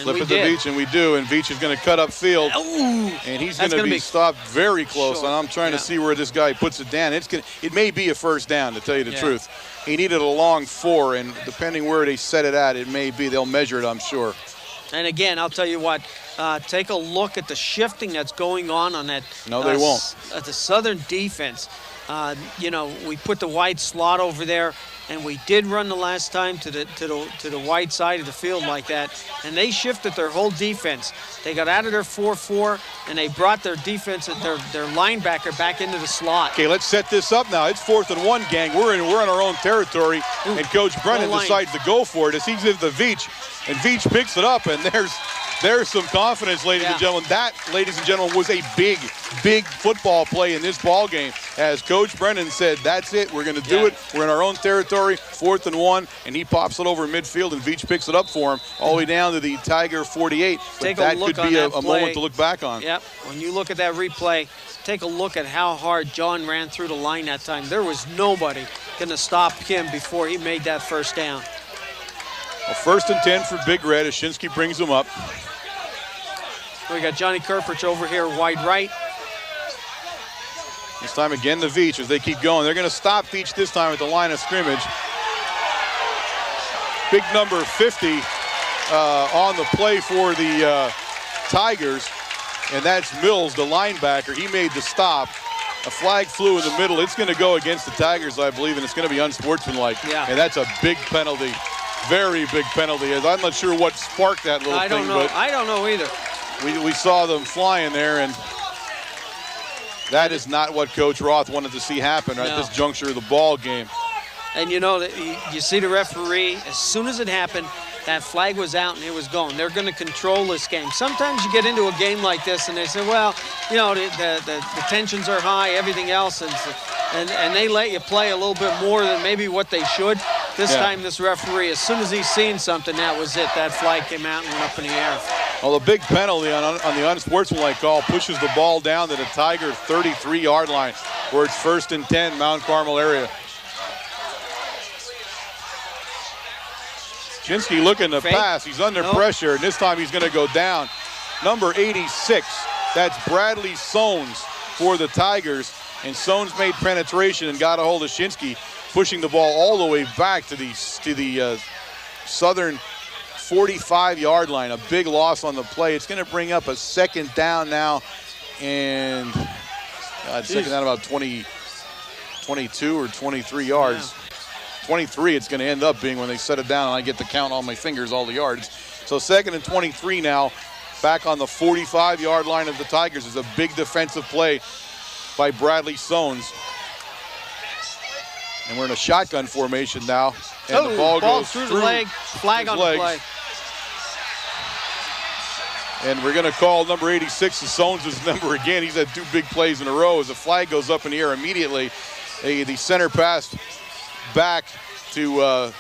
Flip it to Veach, and we do. And Veach is going to cut up field. Ooh, and he's going to be stopped very close. Short. And I'm trying to see where this guy puts it down. It may be a first down, to tell you the truth. He needed a long 4, and depending where they set it at, it may be. They'll measure it, I'm sure. And again, I'll tell you what, take a look at the shifting that's going on that. No, they won't. At the Southern defense. You know, we put the wide slot over there, and we did run the last time to the wide side of the field like that, and they shifted their whole defense. They got out of their 4-4, and they brought their defense, their linebacker back into the slot. Okay, let's set this up now. It's 4th and 1, gang. We're in our own territory, and Coach Brennan decides to go for it as he gives the Veach, and Veach picks it up, and there's some confidence, ladies and gentlemen. That, ladies and gentlemen, was a big, big football play in this ball game. As Coach Brennan said, that's it. We're going to do it. We're in our own territory, 4th and 1, and he pops it over midfield, and Veach picks it up for him all the way down to the Tiger 48. But that could be a moment to look back on. Yep. When you look at that replay, take a look at how hard John ran through the line that time. There was nobody going to stop him before he made that first down. Well, 1st and 10 for Big Red as Shinsky brings him up. We got Johnny Kerpich over here wide right. This time again to Veach as they keep going. They're going to stop Veach this time at the line of scrimmage. Big number 50 on the play for the Tigers, and that's Mills, the linebacker. He made the stop. A flag flew in the middle. It's going to go against the Tigers, I believe, and it's going to be unsportsmanlike. Yeah. And that's a big penalty, very big penalty. As I'm not sure what sparked that little thing. I don't know. But I don't know either. We saw them flying there, and that is not what Coach Roth wanted to see happen at this juncture of the ball game. And you know, you see the referee, as soon as it happened, that flag was out and it was going. They're going to control this game. Sometimes you get into a game like this and they say, well, you know, the tensions are high, everything else, and they let you play a little bit more than maybe what they should. This time, this referee, as soon as he's seen something, that was it. That flag came out and went up in the air. Well, the big penalty on the unsportsmanlike call pushes the ball down to the Tiger 33-yard line, where it's 1st and 10, Mount Carmel area. Shinsky looking to pass. He's under pressure, and this time he's going to go down. Number 86, that's Bradley Sones for the Tigers, and Sones made penetration and got a hold of Shinsky, pushing the ball all the way back to the Southern 45-yard line. A big loss on the play. It's going to bring up a 2nd down now, and second down about 22 or 23 yards. 23 it's going to end up being when they set it down, and I get to count on my fingers all the yards. So 2nd and 23 now, back on the 45-yard line of the Tigers. Is a big defensive play by Bradley Sones. And we're in a shotgun formation now. And the ball goes through the leg, flag on the play. And we're going to call number 86 as Sones' number again. He's had 2 big plays in a row as the flag goes up in the air immediately. The center pass back to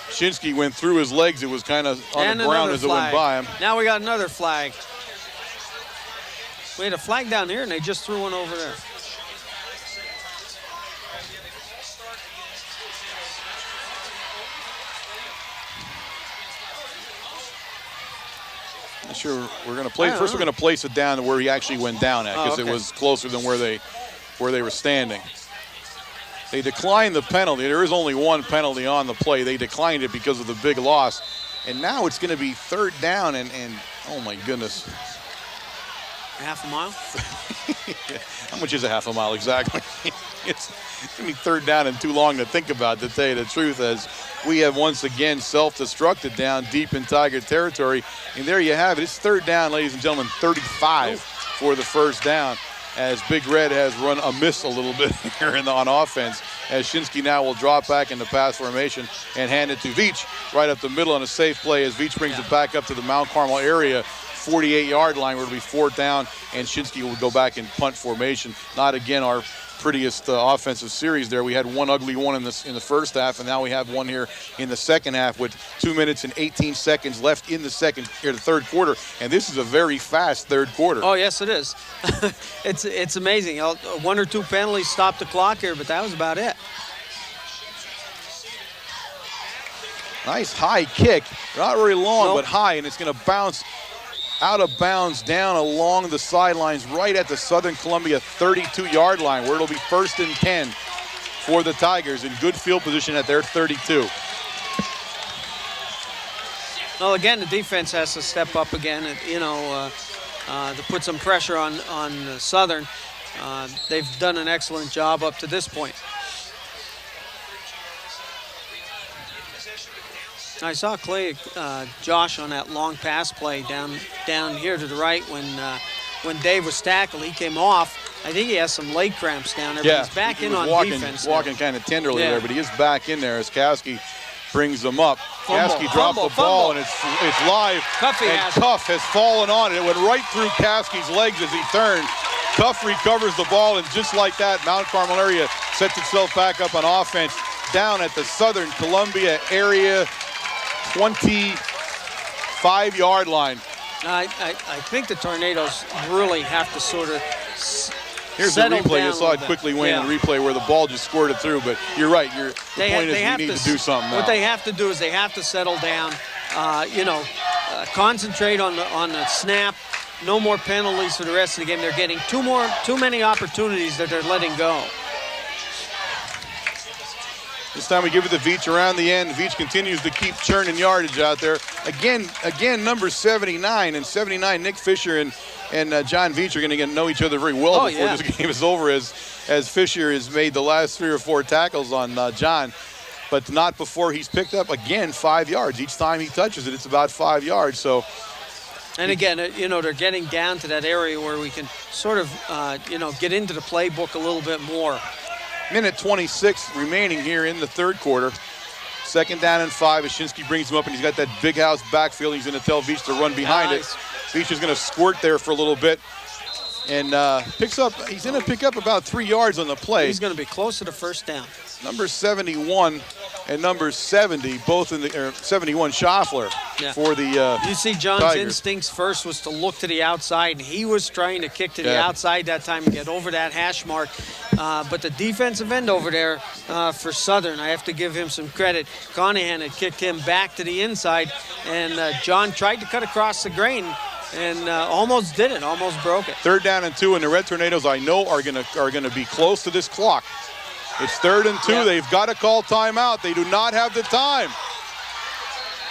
Shinsky went through his legs. It was kind of on the ground as it went by him. Now we got another flag. We had a flag down here, and they just threw one over there. Not sure we're going to play. First, we're going to place it down to where he actually went down at, because it was closer than where they were standing. They declined the penalty. There is only one penalty on the play. They declined it because of the big loss. And now it's going to be 3rd down, and oh my goodness. Half a mile? How much is a half a mile exactly? It's going to be 3rd down and too long to think about, to tell you the truth, as we have once again self-destructed down deep in Tiger territory. And there you have it. It's 3rd down, ladies and gentlemen, 35 for the 1st down, as Big Red has run amiss a little bit here on offense, as Shinsky now will drop back into pass formation and hand it to Veach right up the middle on a safe play, as Veach brings it back up to the Mount Carmel area, 48-yard line, where it'll be 4th down, and Shinsky will go back in punt formation. Not again our prettiest offensive series there. We had one ugly one in the first half, and now we have one here in the second half with 2 minutes and 18 seconds left in the third quarter. And this is a very fast third quarter. Oh, yes, it is. It's amazing. 1 or 2 penalties stopped the clock here, but that was about it. Nice high kick. Not very long, but high, and it's going to bounce out of bounds down along the sidelines right at the Southern Columbia 32-yard line, where it'll be 1st and 10 for the Tigers in good field position at their 32. Well, again, the defense has to step up again, to put some pressure on Southern. They've done an excellent job up to this point. I saw Josh on that long pass play down here to the right when Dave was tackled. He came off. I think he has some leg cramps down there, but he's back in on defense. Walking kind of tenderly there, but he is back in there as Caskey brings him up. Caskey dropped the ball, and it's live. Cuff has fallen on it. It went right through Caskey's legs as he turned. Cuff recovers the ball, and just like that, Mount Carmel area sets itself back up on offense down at the Southern Columbia area 25-yard line. I think the Tornadoes really have to sort of Here's the replay. You saw it quickly, Wayne, in the replay where the ball just squirted through. But you're right. The point is we need to do something now. What they have to do is they have to settle down, concentrate on the snap. No more penalties for the rest of the game. They're getting too many opportunities that they're letting go. This time we give it to Veach around the end. Veach continues to keep churning yardage out there. Again, number 79 and 79, Nick Fisher and John Veach are going to get to know each other very well before this game is over, as Fisher has made the last 3 or 4 tackles on John, but not before he's picked up, again, 5 yards. Each time he touches it, it's about 5 yards. So, and again, they're getting down to that area where we can sort of, get into the playbook a little bit more. Minute 26 remaining here in the third quarter. 2nd down and 5. Ashinsky brings him up, and he's got that big house backfield. He's going to tell Veach to run behind it. Veach is going to squirt there for a little bit, and he's going to pick up about 3 yards on the play. He's going to be close to the first down. Number 71 and number 70, both in the 71 Schaffler for the You see John's Tigers. Instincts first was to look to the outside, and he was trying to kick to the outside that time and get over that hash mark. But the defensive end over there for Southern, I have to give him some credit. Conahan had kicked him back to the inside, and John tried to cut across the grain and almost did it, almost broke it. 3rd down and 2, and the Red Tornadoes, I know, are gonna be close to this clock. It's 3rd and 2. They've got to call timeout. They do not have the time.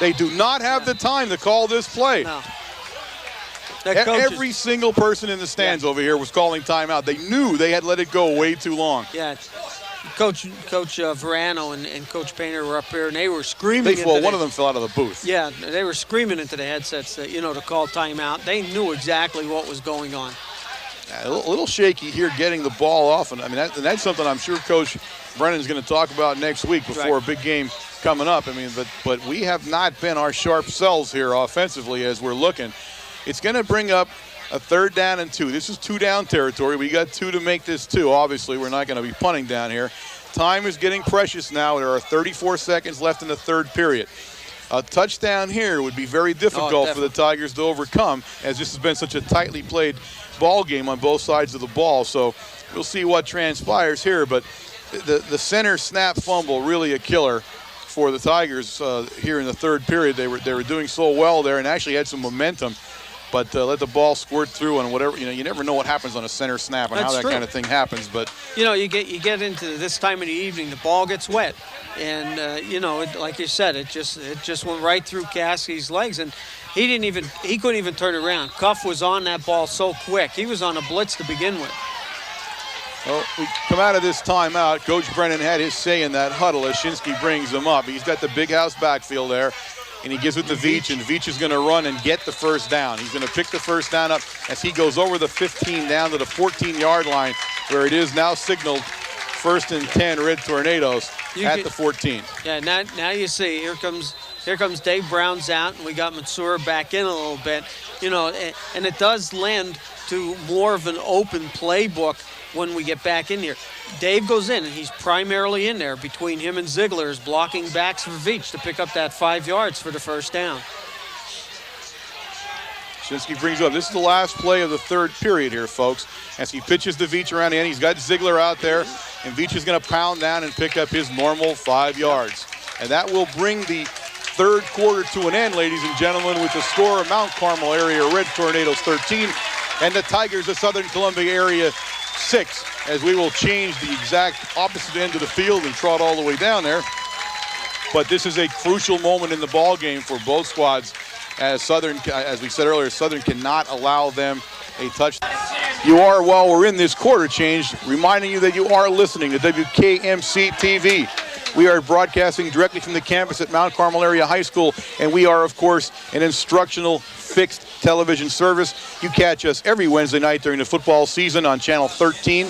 They do not have the time to call this play. No. Every single person in the stands over here was calling timeout. They knew they had let it go way too long. Yeah. Coach Verano and Coach Painter were up here, and they were screaming. One of them fell out of the booth. Yeah, they were screaming into the headsets that, to call timeout. They knew exactly what was going on. A little shaky here getting the ball off, and that's something I'm sure Coach Brennan's going to talk about next week before a big game coming up. But we have not been our sharp selves here offensively as we're looking. It's going to bring up a 3rd down and 2. This is 2-down territory. We got 2 to make this 2. Obviously, we're not going to be punting down here. Time is getting precious now. There are 34 seconds left in the 3rd period. A touchdown here would be very difficult for the Tigers to overcome, as this has been such a tightly played ball game on both sides of the ball. So we'll see what transpires here. But the center snap fumble, really a killer for the Tigers here in the 3rd period. They were doing so well there and actually had some momentum. But let the ball squirt through, and whatever, you never know what happens on a center snap and how that kind of thing happens. But you get into this time of the evening, the ball gets wet, and like you said, it just went right through Caskey's legs, and he couldn't even turn around. Cuff was on that ball so quick. He was on a blitz to begin with. Well, we come out of this timeout. Coach Brennan had his say in that huddle as Shinsky brings him up. He's got the big house backfield there, and he gives it to Veach, and Veach is going to run and get the first down. He's going to pick the first down up as he goes over the 15 down to the 14-yard line, where it is now signaled 1st and 10 Red Tornadoes at the 14. Yeah, now you see, here comes Dave Brown's out, and we got Mansour back in a little bit. And it does lend to more of an open playbook when we get back in here. Dave goes in, and he's primarily in there between him and Ziegler, is blocking backs for Veach to pick up that 5 yards for the first down. Shinsky brings up. This is the last play of the 3rd period here, folks, as he pitches to Veach around the end. He's got Ziegler out there, and Veach is going to pound down and pick up his normal 5 yards. And that will bring the third quarter to an end, ladies and gentlemen, with the score of Mount Carmel area Red Tornadoes 13 and the Tigers of Southern Columbia area 6, as we will change the exact opposite end of the field and trot all the way down there. But this is a crucial moment in the ball game for both squads, as Southern, as we said earlier, Southern cannot allow them a touchdown. You are, while we're in this quarter change, reminding you that you are listening to WKMC TV. We are broadcasting directly from the campus at Mount Carmel Area High School, and we are, of course, an instructional fixed television service. You catch us every Wednesday night during the football season on Channel 13,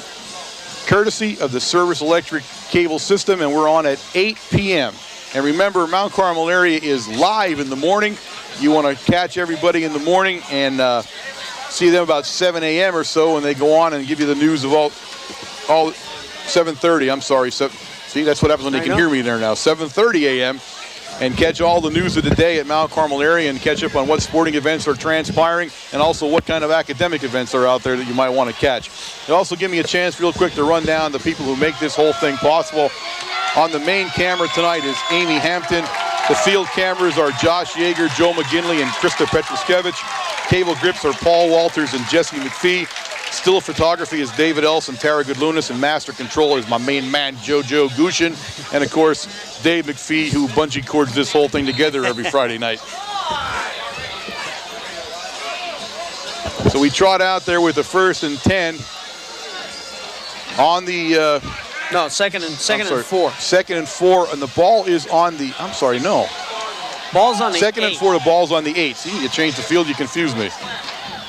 courtesy of the Service Electric Cable System, and we're on at 8 p.m. And remember, Mount Carmel Area is live in the morning. You want to catch everybody in the morning and see them about 7 a.m. or so when they go on and give you the news of all 7:30, I'm sorry. See, that's what happens when you can hear me there now. 7:30 a.m. and catch all the news of the day at Mount Carmel area and catch up on what sporting events are transpiring and also what kind of academic events are out there that you might want to catch. It also give me a chance real quick to run down the people who make this whole thing possible. On the main camera tonight is Amy Hampton. The field cameras are Josh Yeager, Joe McGinley, and Krista Petruskevich. Cable grips are Paul Walters and Jesse McPhee. Still photography is David Elson, Tara Goodlunas, and master control is my main man, JoJo Gushin. And of course, Dave McPhee, who bungee cords this whole thing together every Friday night. So we trot out there with the 1st and 10 on the... No, second and 4. 2nd and 4, and the ball is on the, I'm sorry, no. Ball's on the 2nd 8. and 4, the ball's on the 8. See, you changed the field, you confused me.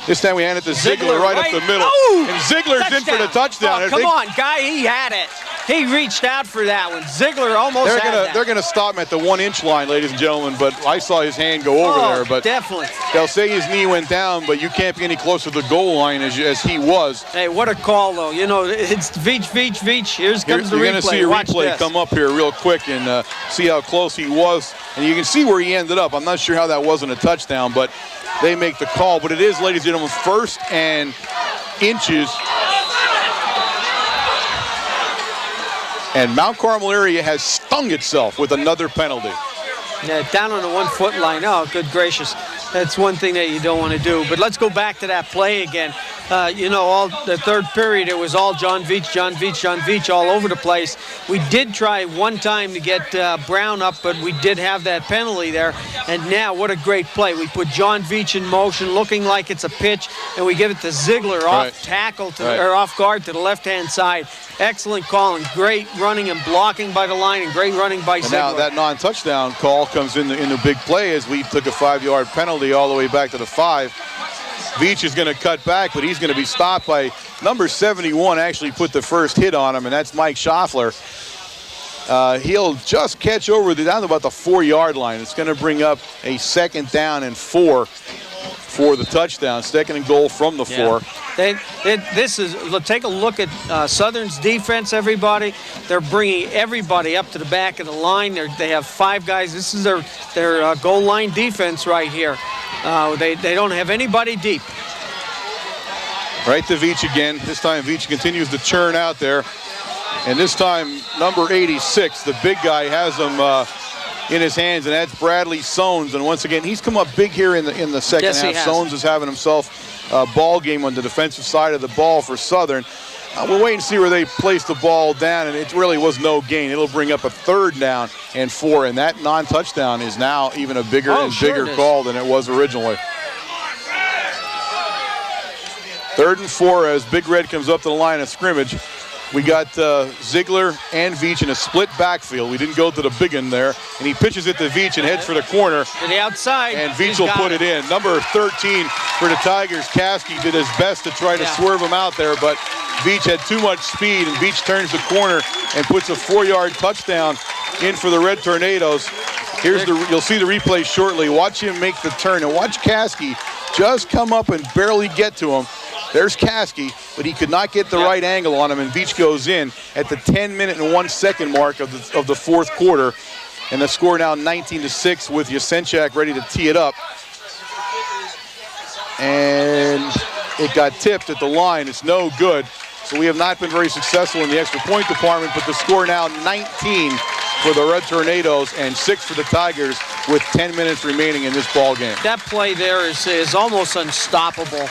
This time we hand it to Ziegler right up the middle. Oh, and Ziegler's touchdown. In for the touchdown. Oh, come on, guy, he had it. He reached out for that one. Ziegler almost had that. They're gonna stop him at the 1-inch line, ladies and gentlemen, but I saw his hand go over there. But definitely. They'll say his knee went down, but you can't be any closer to the goal line as he was. Hey, what a call, though. You know, it's Veach. Here comes the replay. You're gonna see a replay come up here real quick and see how close he was. And you can see where he ended up. I'm not sure how that wasn't a touchdown, but they make the call. But it is, ladies and gentlemen, 1st and inches. And Mount Carmel area has stung itself with another penalty. Yeah, down on the 1-foot line. Oh, good gracious. That's one thing that you don't want to do. But let's go back to that play again. You know, all the third period, it was all John Veach all over the place. We did try one time to get Brown up, but we did have that penalty there. And now, what a great play. We put John Veach in motion, looking like it's a pitch, and we give it to Ziegler off tackle or off guard to the left-hand side. Excellent call and great running and blocking by the line and great running by Ziegler. Now that non-touchdown call comes in the big play as we took a 5-yard penalty all the way back to the 5. Veach is going to cut back, but he's going to be stopped by number 71. Actually put the first hit on him, and that's Mike Schaffler. He'll just catch over down to about the 4-yard line. It's going to bring up a 2nd down and 4 for the touchdown. 2nd and goal from the 4. Take a look at Southern's defense, everybody. They're bringing everybody up to the back of the line. They have 5 guys. This is their goal line defense right here. They don't have anybody deep. Right to Veach again. This time Veach continues to churn out there. And this time, number 86, the big guy, has him in his hands, and that's Bradley Sones. And once again, he's come up big here in the second half. Sones is having himself a ball game on the defensive side of the ball for Southern. We'll wait and see where they place the ball down, and it really was no gain. It'll bring up a 3rd down and 4, and that non-touchdown is now even a bigger bigger call than it was originally. 3rd and 4 as Big Red comes up to the line of scrimmage. We got Ziegler and Veach in a split backfield. We didn't go to the big one there. And he pitches it to Veach and heads for the corner. To the outside. And Veach will put it in. Number 13 for the Tigers, Caskey, did his best to try to swerve him out there, but Veach had too much speed, and Veach turns the corner and puts a 4-yard touchdown in for the Red Tornadoes. You'll see the replay shortly. Watch him make the turn, and watch Caskey just come up and barely get to him. There's Caskey, but he could not get the right angle on him, and Veach goes in at the 10-minute and 1 second mark of the 4th quarter. And the score now 19-6 with Yasenchak ready to tee it up. And it got tipped at the line. It's no good. So we have not been very successful in the extra point department, but the score now 19 for the Red Tornadoes and 6 for the Tigers with 10 minutes remaining in this ball game. That play there is almost unstoppable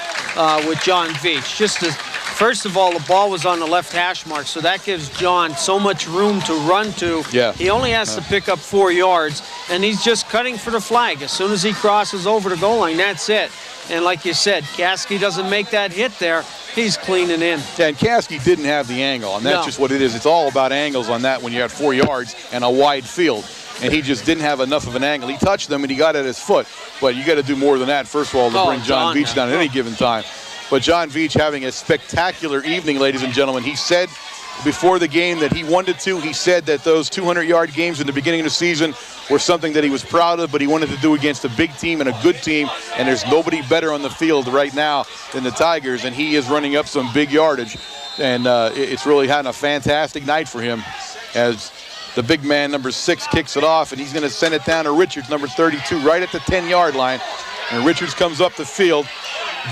with John Veach. First of all, the ball was on the left hash mark, so that gives John so much room to run to. Yeah. He only has to pick up 4 yards, and he's just cutting for the flag. As soon as he crosses over the goal line, that's it. And like you said, Caskey doesn't make that hit there. He's cleaning in. Yeah, and Caskey didn't have the angle, and that's just what it is. It's all about angles on that when you have 4 yards and a wide field. And he just didn't have enough of an angle. He touched them, and he got at his foot. But you got to do more than that, first of all, to bring John Veach down at any given time. But John Veach having a spectacular evening, ladies and gentlemen. He said before the game that he wanted to. He said that those 200-yard games in the beginning of the season were something that he was proud of, but he wanted to do against a big team and a good team, and there's nobody better on the field right now than the Tigers, and he is running up some big yardage. And it's really having a fantastic night for him as the big man, number 6, kicks it off, and he's going to send it down to Richards, number 32, right at the 10-yard line. And Richards comes up the field.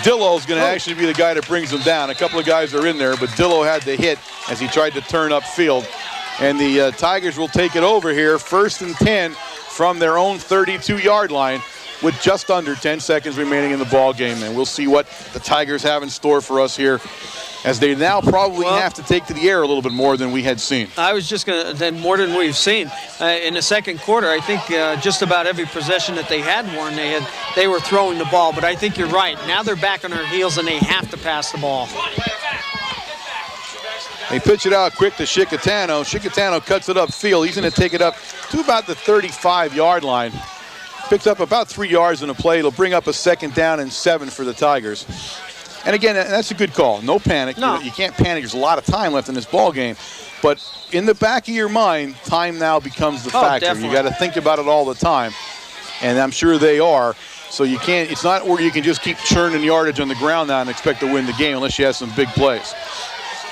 Dillo's going to actually be the guy that brings him down. A couple of guys are in there, but Dillo had the hit as he tried to turn upfield. And the Tigers will take it over here, 1st and 10 from their own 32-yard line with just under 10 seconds remaining in the ball game. And we'll see what the Tigers have in store for us here, as they now probably have to take to the air a little bit more than we had seen. I was just going to, then more than we've seen. In the second quarter, I think just about every possession that they had, Warren, they were throwing the ball. But I think you're right. Now they're back on their heels, and they have to pass the ball. They pitch it out quick to Chicatano. Chicatano cuts it upfield. He's going to take it up to about the 35-yard line. Picks up about 3 yards in the play. It'll bring up a 2nd down and 7 for the Tigers. And again, that's a good call. No panic. No. You can't panic. There's a lot of time left in this ball game. But in the back of your mind, time now becomes the factor. Definitely. You got to think about it all the time. And I'm sure they are. So you can't, it's not where you can just keep churning yardage on the ground now and expect to win the game unless you have some big plays.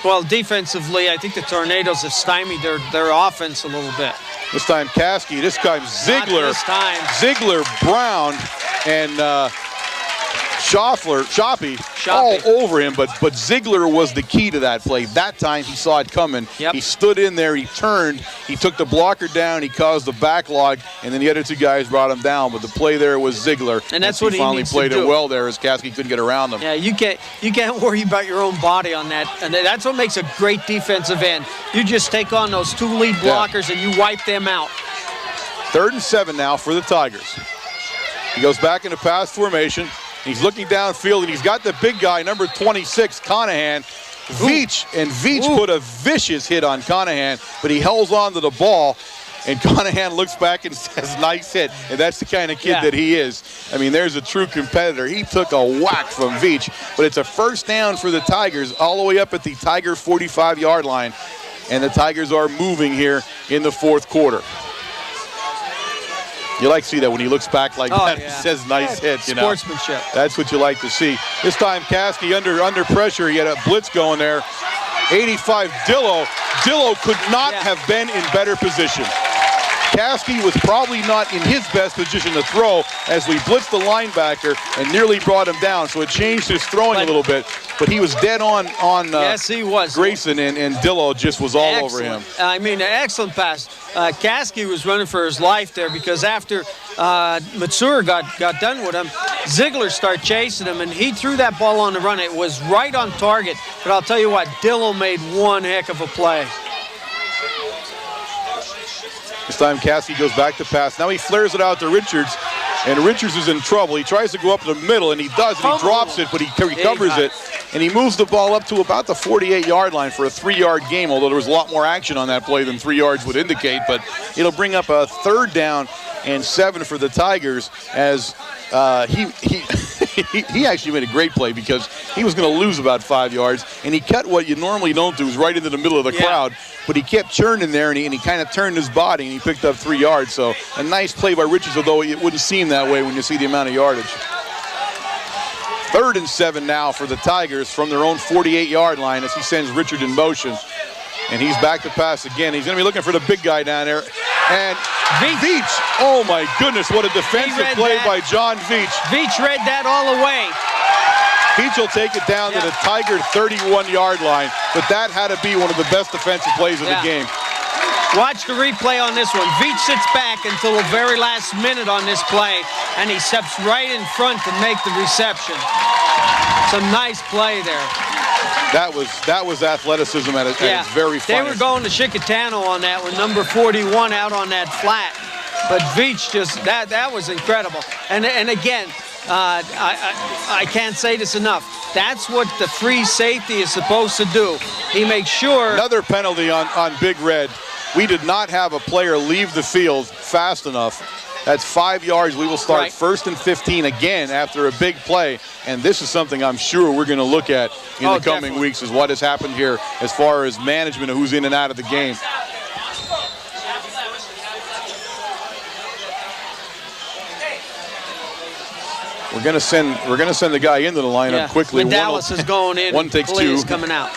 Well, defensively, I think the Tornadoes have stymied their offense a little bit. This time Caskey, this time Ziegler. Not this time. Ziegler, Brown, and Shoppy all over him, but Ziegler was the key to that play. That time he saw it coming. Yep. He stood in there, he turned, he took the blocker down, he caused the backlog, and then the other 2 guys brought him down. But the play there was Ziegler. And that's what he finally needs to played do. it well there as Caskey couldn't get around him. Yeah, you can't worry about your own body on that. And that's what makes a great defensive end. You just take on those 2 lead blockers and you wipe them out. 3rd and 7 now for the Tigers. He goes back into pass formation. He's looking downfield, and he's got the big guy, number 26, Conahan. Veach put a vicious hit on Conahan, but he holds on to the ball, and Conahan looks back and says, nice hit. And that's the kind of kid that he is. I mean, there's a true competitor. He took a whack from Veach, but it's a 1st down for the Tigers all the way up at the Tiger 45-yard line, and the Tigers are moving here in the 4th quarter. You like to see that when he looks back like that. Yeah. He says nice hit, you know. Sportsmanship. That's what you like to see. This time Caskey under pressure. He had a blitz going there. 85 Dillo. Dillo could not have been in better position. Caskey was probably not in his best position to throw as we blitzed the linebacker and nearly brought him down. So it changed his throwing a little bit. But he was dead on yes, he was. Grayson, and Dillo just was all over him. I mean, an excellent pass. Caskey was running for his life there because after Matsura got done with him, Ziegler started chasing him, and he threw that ball on the run. It was right on target. But I'll tell you what, Dillo made one heck of a play. This time Caskey goes back to pass. Now he flares it out to Richards, and Richards is in trouble. He tries to go up the middle, and he does, and he drops it, but he recovers it, and he moves the ball up to about the 48-yard line for a 3-yard game, although there was a lot more action on that play than 3 yards would indicate, but it'll bring up a 3rd down and 7 for the Tigers as he actually made a great play because he was going to lose about 5 yards, and he cut what you normally don't do, is right into the middle of the crowd, but he kept churning there, and he kind of turned his body, and he picked up 3 yards. So a nice play by Richards, although it wouldn't seem that way when you see the amount of yardage. 3rd and 7 now for the Tigers from their own 48-yard line as he sends Richard in motion. And he's back to pass again. He's going to be looking for the big guy down there. And Veach, oh my goodness, what a defensive play by John Veach. Veach read that all the way. Veach will take it down to the Tiger 31-yard line, but that had to be one of the best defensive plays of the game. Watch the replay on this one. Veach sits back until the very last minute on this play, and he steps right in front to make the reception. Some nice play there. That was athleticism at its very finest. They were going to Chickatano on that one, number 41 out on that flat. But Veach just, that was incredible. And again, I can't say this enough. That's what the free safety is supposed to do. He makes sure. Another penalty on Big Red. We did not have a player leave the field fast enough. That's 5 yards. We will start first and 15 again after a big play. And this is something I'm sure we're going to look at in the coming weeks, is what has happened here as far as management of who's in and out of the game. We're gonna send the guy into the lineup quickly. Dallas is going in. One takes two. Is coming out.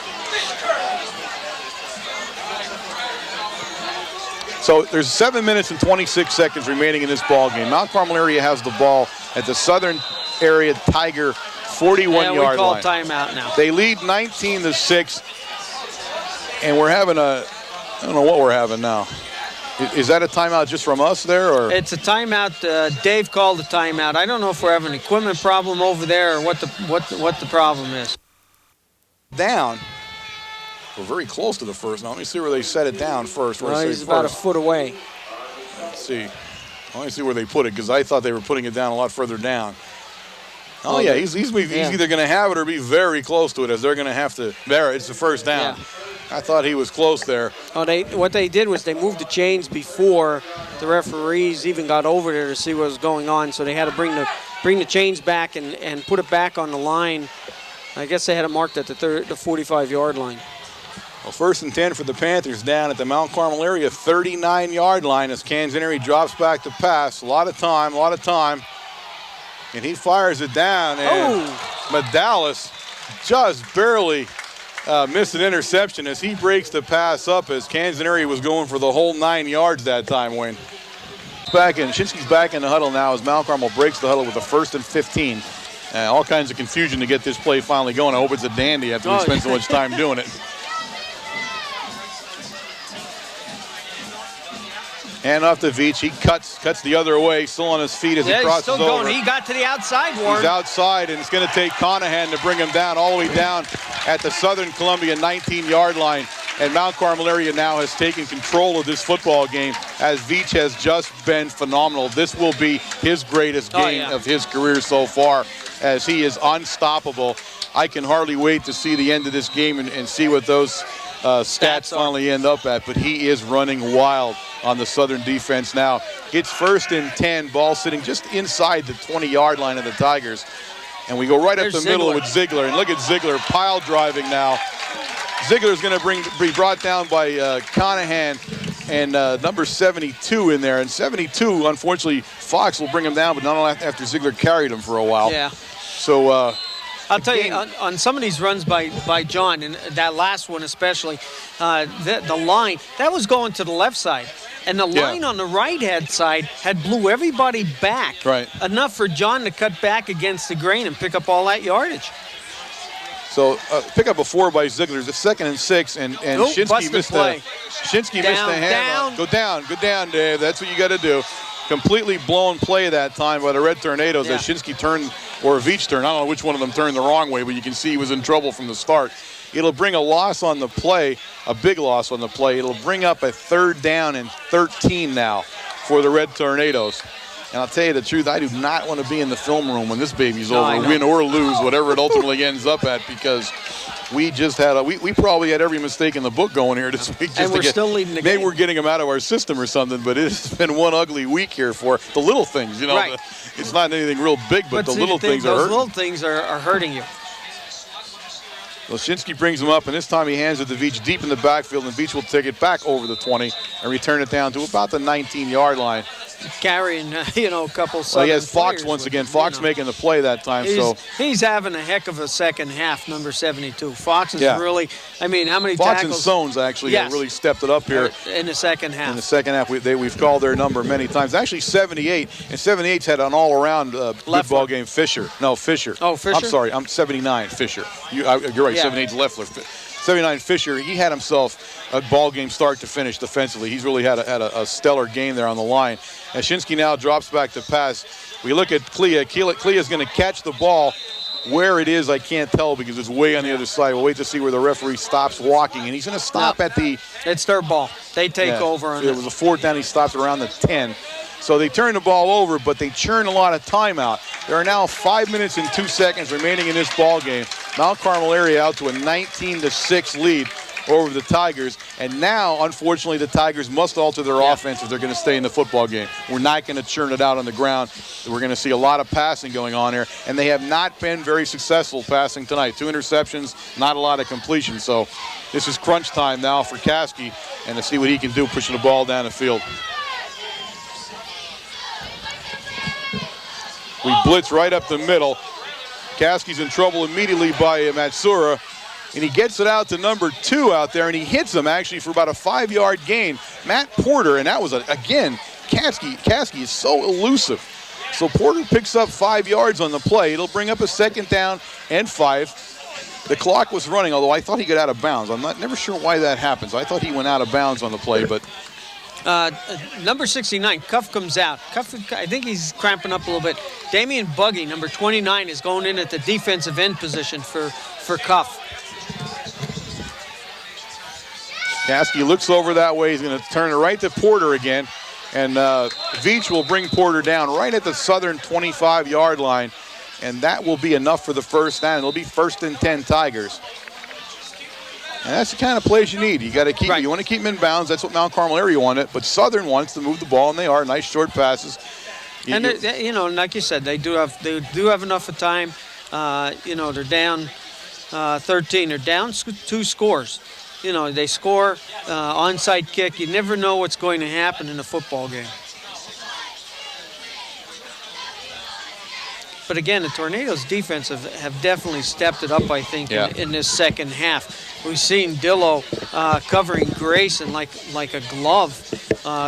So there's 7 minutes and 26 seconds remaining in this ball game. Mount Carmel area has the ball at the Southern area Tiger 41-yard line. We call timeout now. They lead 19-6, and we're having I don't know what we're having now. Is that a timeout just from us there, or? It's a timeout. Dave called a timeout. I don't know if we're having an equipment problem over there or what the problem is. Down. We're very close to the first. Now let me see where they set it down first. He's about a foot away. Let's see. Let me see where they put it, because I thought they were putting it down a lot further down. Oh yeah, he's either going to have it or be very close to it, as they're going to have to. There, it's the first down. Yeah. I thought he was close there. What they did was they moved the chains before the referees even got over there to see what was going on. So they had to bring the chains back and put it back on the line. I guess they had it marked at the 45-yard line. Well, first and 10 for the Panthers down at the Mount Carmel area 39-yard line as Canzoneri drops back to pass. A lot of time. And he fires it down. And Medalis just barely missed an interception as he breaks the pass up, as Canzoneri was going for the whole 9 yards that time, Wayne. Shinsky's back in the huddle now as Mount Carmel breaks the huddle with a first and 15. All kinds of confusion to get this play finally going. I hope it's a dandy after we spend so much time doing it. And off to Veach. He cuts the other way, still on his feet as he crosses over. He's still going. He got to the outside, Warren. He's outside, and it's going to take Conahan to bring him down, all the way down at the Southern Columbia 19-yard line. And Mount Carmel area now has taken control of this football game, as Veach has just been phenomenal. This will be his greatest game of his career so far, as he is unstoppable. I can hardly wait to see the end of this game and see what those stats finally end up at, but he is running wild on the Southern defense now. It's first and 10, ball sitting just inside the 20-yard line of the Tigers. And we go right up the middle with Ziegler. And look at Ziegler pile driving now. Ziegler's going to be brought down by Conahan and number 72 in there. And 72, unfortunately, Fox will bring him down, but not only after Ziegler carried him for a while. Yeah. So I'll tell you, on some of these runs by John, and that last one especially, the line, that was going to the left side. And the line on the right-hand side had blew everybody back. Right. Enough for John to cut back against the grain and pick up all that yardage. So pick up a 4 by Ziegler. It's second and 6, and Shinsky missed the hand. Go down, Dave. That's what you got to do. Completely blown play that time by the Red Tornadoes as Shinsky turned, or Veach turned. I don't know which one of them turned the wrong way, but you can see he was in trouble from the start. It'll bring a loss on the play, a big loss on the play. It'll bring up a 3rd down and 13 now for the Red Tornadoes. And I'll tell you the truth, I do not want to be in the film room when this baby's over, win or lose, whatever it ultimately ends up at, because we just had we probably had every mistake in the book going here this week. And we're still leading the game. Maybe we're getting them out of our system or something, but it's been one ugly week here for the little things, you know. Right. It's not anything real big, but the little things are hurting. Those little things are hurting you. Lashinsky brings him up, and this time he hands it to Veach deep in the backfield, and Veach will take it back over the 20 and return it down to about the 19-yard line. Carrying, a couple Southern Well, he has Fox once again. Fox making the play that time. He's having a heck of a second half, number 72. Fox is really, how many Fox tackles? Fox and Sones actually have really stepped it up here. In the second half. In the second half, we've called their number many times. Actually, 78. And 78's had an all-around good ball game. Fisher. Oh, Fisher. I'm sorry. I'm 79, Fisher. You're right, 78's Leffler. 79 Fisher, he had himself a ball game start to finish defensively. He's really had a stellar game there on the line. As Shinsky now drops back to pass, we look at Clea. Clea's going to catch the ball. Where it is, I can't tell because it's way on the other side. We'll wait to see where the referee stops walking, and he's going to stop at the... It's their ball. They take over. On it was a 4th down. He stops around the 10. So they turn the ball over, but they churn a lot of time out. There are now 5 minutes and 2 seconds remaining in this ball game. Mount Carmel area out to a 19-6 lead over the Tigers. And now, unfortunately, the Tigers must alter their offense if they're going to stay in the football game. We're not going to churn it out on the ground. We're going to see a lot of passing going on here. And they have not been very successful passing tonight. 2 interceptions, not a lot of completion. So this is crunch time now for Caskey and to see what he can do pushing the ball down the field. We blitz right up the middle. Caskey's in trouble immediately by Matsura. And he gets it out to number 2 out there, and he hits him actually for about a 5-yard gain. Matt Porter, and that was, again, Caskey is so elusive. So Porter picks up 5 yards on the play. It'll bring up a 2nd down and 5. The clock was running, although I thought he got out of bounds. I'm never sure why that happens. I thought he went out of bounds on the play, but... Number 69, Cuff comes out. Cuff, I think he's cramping up a little bit. Damian Buggy, number 29, is going in at the defensive end position for Cuff. Caskey looks over that way. He's going to turn it right to Porter again. And Veach will bring Porter down right at the Southern 25-yard line. And that will be enough for the first down. It'll be 1st and 10 Tigers. And that's the kind of plays you need. You got to keep. Right. You want to keep them in bounds. That's what Mount Carmel area wanted. But Southern wants to move the ball, and they are nice short passes. And you know, like you said, they do have enough of time. You know, they're down 13. They're down 2 scores. You know, they score onside kick. You never know what's going to happen in a football game. But again, the Tornadoes defense have definitely stepped it up, I think, in this second half. We've seen Dillo covering Grayson like a glove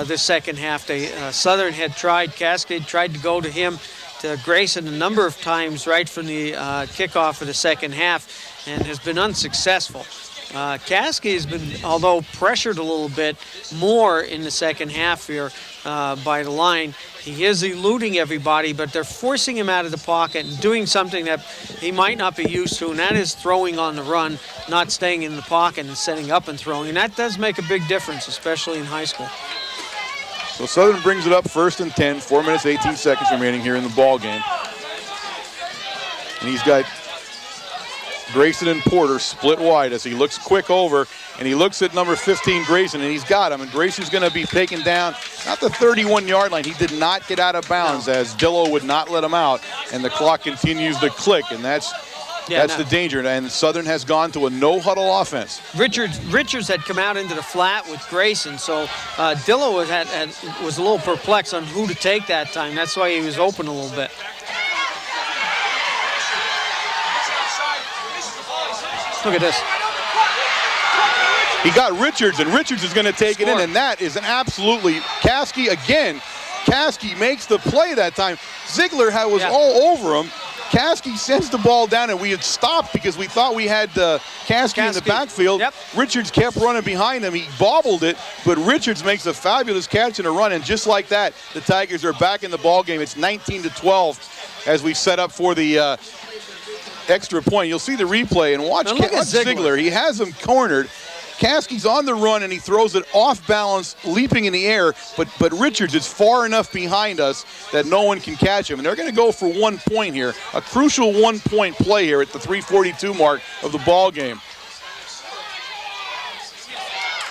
this second half. Southern had tried, Cascade tried to go to him, to Grayson a number of times right from the kickoff of the second half and has been unsuccessful. Caskey has been, although pressured a little bit more in the second half here by the line. He is eluding everybody, but they're forcing him out of the pocket and doing something that he might not be used to, and that is throwing on the run, not staying in the pocket and setting up and throwing. And that does make a big difference, especially in high school. So Southern brings it up 1st and 10, 4 minutes, 18 seconds remaining here in the ball game. And he's got Grayson and Porter split wide as he looks quick over, and he looks at number 15, Grayson, and he's got him. And Grayson's going to be taken down at the 31-yard line. He did not get out of bounds as Dillo would not let him out, and the clock continues to click, and that's the danger. And Southern has gone to a no-huddle offense. Richards had come out into the flat with Grayson, so Dillo was a little perplexed on who to take that time. That's why he was open a little bit. Look at this. He got Richards, and Richards is going to take it in, and that is an absolutely Caskey again. Caskey makes the play that time. Ziegler was all over him. Caskey sends the ball down, and we had stopped because we thought we had Caskey in the backfield. Yep. Richards kept running behind him. He bobbled it, but Richards makes a fabulous catch and a run, and just like that, the Tigers are back in the ball game. It's 19-12 as we set up for the extra point. You'll see the replay and watch Ziegler. He has him cornered. Caskey's on the run, and he throws it off balance, leaping in the air, but Richards is far enough behind us that no one can catch him. And they're going to go for 1 point here, a crucial 1-point play here at the 3:42 mark of the ball game.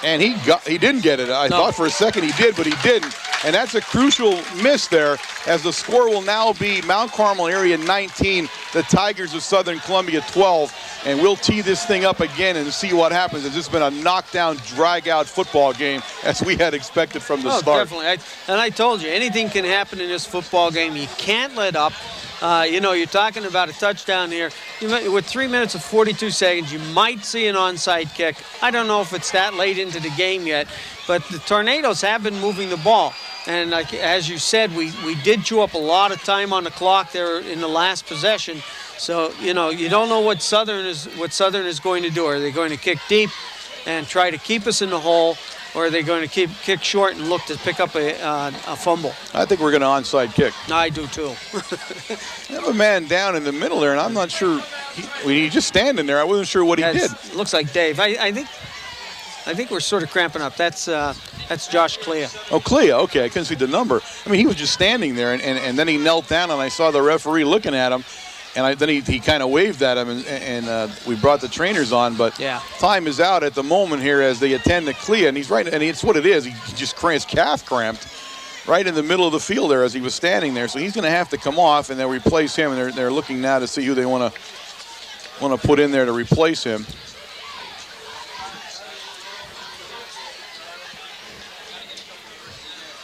And he didn't get it. I thought for a second he did, but he didn't. And that's a crucial miss there, as the score will now be Mount Carmel area 19, the Tigers of Southern Columbia 12. And we'll tee this thing up again and see what happens. It's just been a knockdown, drag-out football game as we had expected from the start. Definitely. I told you, anything can happen in this football game. You can't let up. You know, you're talking about a touchdown here. With 3 minutes and 42 seconds, you might see an onside kick. I don't know if it's that late into the game yet, but the Tornadoes have been moving the ball. And like, as you said, we did chew up a lot of time on the clock there in the last possession. So, you know, you don't know what Southern is going to do. Are they going to kick deep? and try to keep us in the hole, or are they going to kick short and look to pick up a fumble? I think we're going to onside kick. I do too. I have a man down in the middle there, and I'm not sure. He's just standing there. I wasn't sure what he did. Looks like Dave. I think we're sort of cramping up. That's Josh Clea. Oh, Clea. Okay, I couldn't see the number. I mean, he was just standing there, and then he knelt down, and I saw the referee looking at him, and then he kind of waved at him, and we brought the trainers on. But time is out at the moment here as they attend to Clea, and he's right, and it's what it is. He just his calf cramped right in the middle of the field there as he was standing there. So he's going to have to come off, and they'll replace him, and they're looking now to see who they want to put in there to replace him.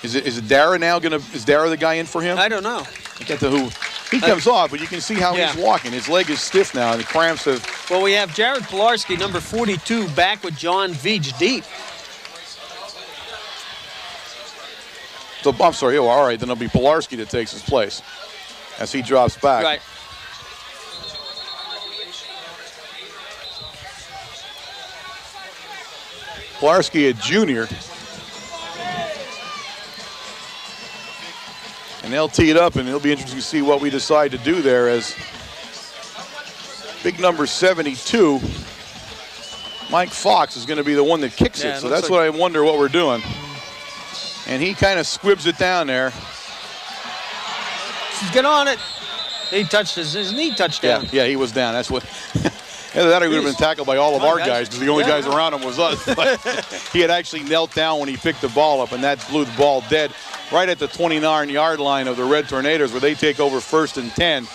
Is it Dara now is Dara the guy in for him? I don't know. I get to who. He comes off, but you can see how he's walking. His leg is stiff now, and the cramps have. Well, we have Jared Pilarski, number 42, back with John Veach deep. So, I'm sorry. Oh, all right. Then it'll be Pilarski that takes his place as he drops back. Right. Pilarski, a junior. And they'll tee it up, and it'll be interesting to see what we decide to do there as big number 72, Mike Fox, is going to be the one that kicks it. So that's what I wonder what we're doing. And he kind of squibs it down there. Get on it. He touched his knee touched down. Yeah, he was down. That's what. Either that or he would have been tackled by all of our guys because the only guys around him was us. But he had actually knelt down when he picked the ball up, and that blew the ball dead right at the 29-yard line of the Red Tornadoes, where they take over 1st and 10.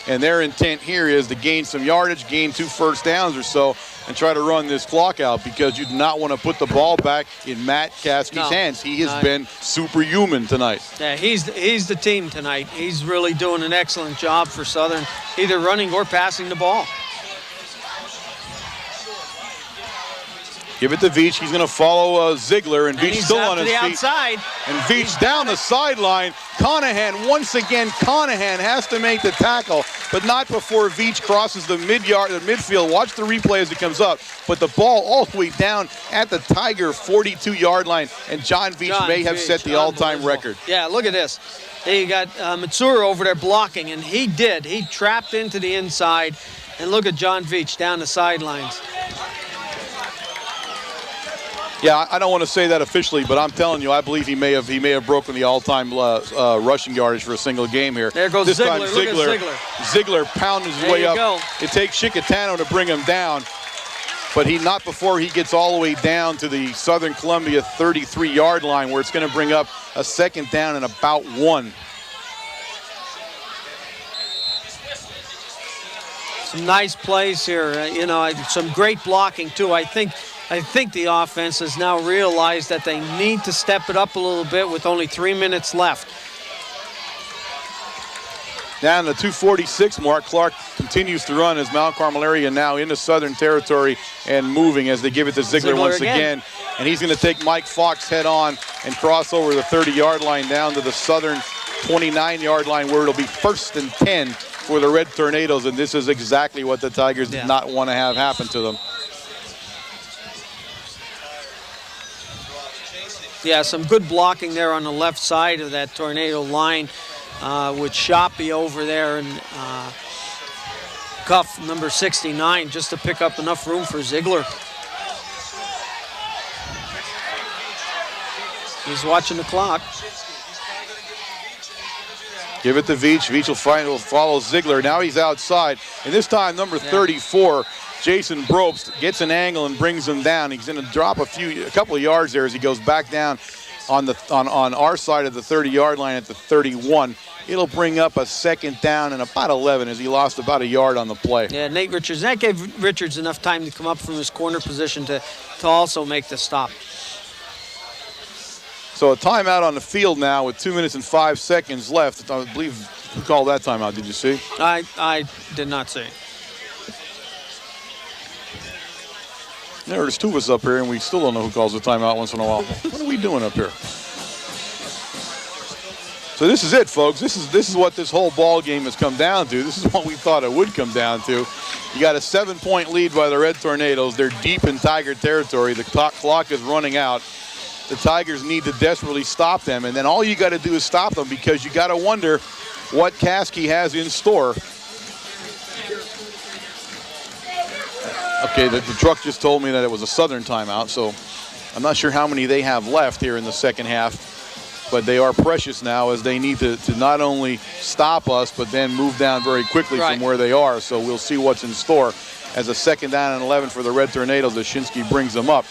And their intent here is to gain some yardage, gain 2 first downs or so, and try to run this clock out because you do not want to put the ball back in Matt Caskey's hands. He has been superhuman tonight. Yeah, he's the team tonight. He's really doing an excellent job for Southern, either running or passing the ball. Give it to Veach. He's going to follow Ziegler, and Veach still on his feet. Outside. And Veach down the sideline. Conahan, once again, Conahan has to make the tackle, but not before Veach crosses the midfield. Watch the replay as it comes up. But the ball all the way down at the Tiger 42-yard line, and John Veach may have set the all-time record. Yeah, look at this. You got Matsura over there blocking, and he did. He trapped into the inside, and look at John Veach down the sidelines. Yeah, I don't want to say that officially, but I'm telling you, I believe he may have broken the all-time rushing yardage for a single game here. There goes Ziegler. Look at Ziegler. Ziegler pounding his way up. Go. It takes Chicatano to bring him down, but not before he gets all the way down to the Southern Columbia 33-yard line, where it's going to bring up a 2nd down and about 1. Some nice plays here. Some great blocking too. I think the offense has now realized that they need to step it up a little bit with only 3 minutes left. Down the 2:46 mark, Clark continues to run as Mount Carmel area now into Southern territory and moving as they give it to Ziegler once again. And he's going to take Mike Fox head on and cross over the 30-yard line down to the Southern 29-yard line, where it'll be 1st and 10 for the Red Tornadoes. And this is exactly what the Tigers did not want to have happen to them. Yeah, some good blocking there on the left side of that Tornado line with Shoppy over there and Cuff, number 69, just to pick up enough room for Ziegler. He's watching the clock. Give it to Veach. Veach will follow Ziegler. Now he's outside. And this time, number 34, Jason Brobst, gets an angle and brings him down. He's going to drop a couple of yards there as he goes back down on our side of the 30-yard line at the 31. It'll bring up a 2nd down and about 11 as he lost about a yard on the play. Yeah, Nate Richards. That gave Richards enough time to come up from his corner position to also make the stop. So a timeout on the field now with 2 minutes and 5 seconds left. I believe, who called that timeout? Did you see? I did not see. There's 2 of us up here, and we still don't know who calls the timeout once in a while. What are we doing up here? So this is it, folks. This is what this whole ball game has come down to. This is what we thought it would come down to. You got a 7-point lead by the Red Tornadoes. They're deep in Tiger territory. The clock is running out. The Tigers need to desperately stop them, and then all you got to do is stop them, because you got to wonder what Caskey has in store. Okay, the truck just told me that it was a Southern timeout, so I'm not sure how many they have left here in the second half, but they are precious now, as they need to not only stop us, but then move down very quickly from where they are. So we'll see what's in store as a 2nd down and 11 for the Red Tornadoes as Shinsky brings them up.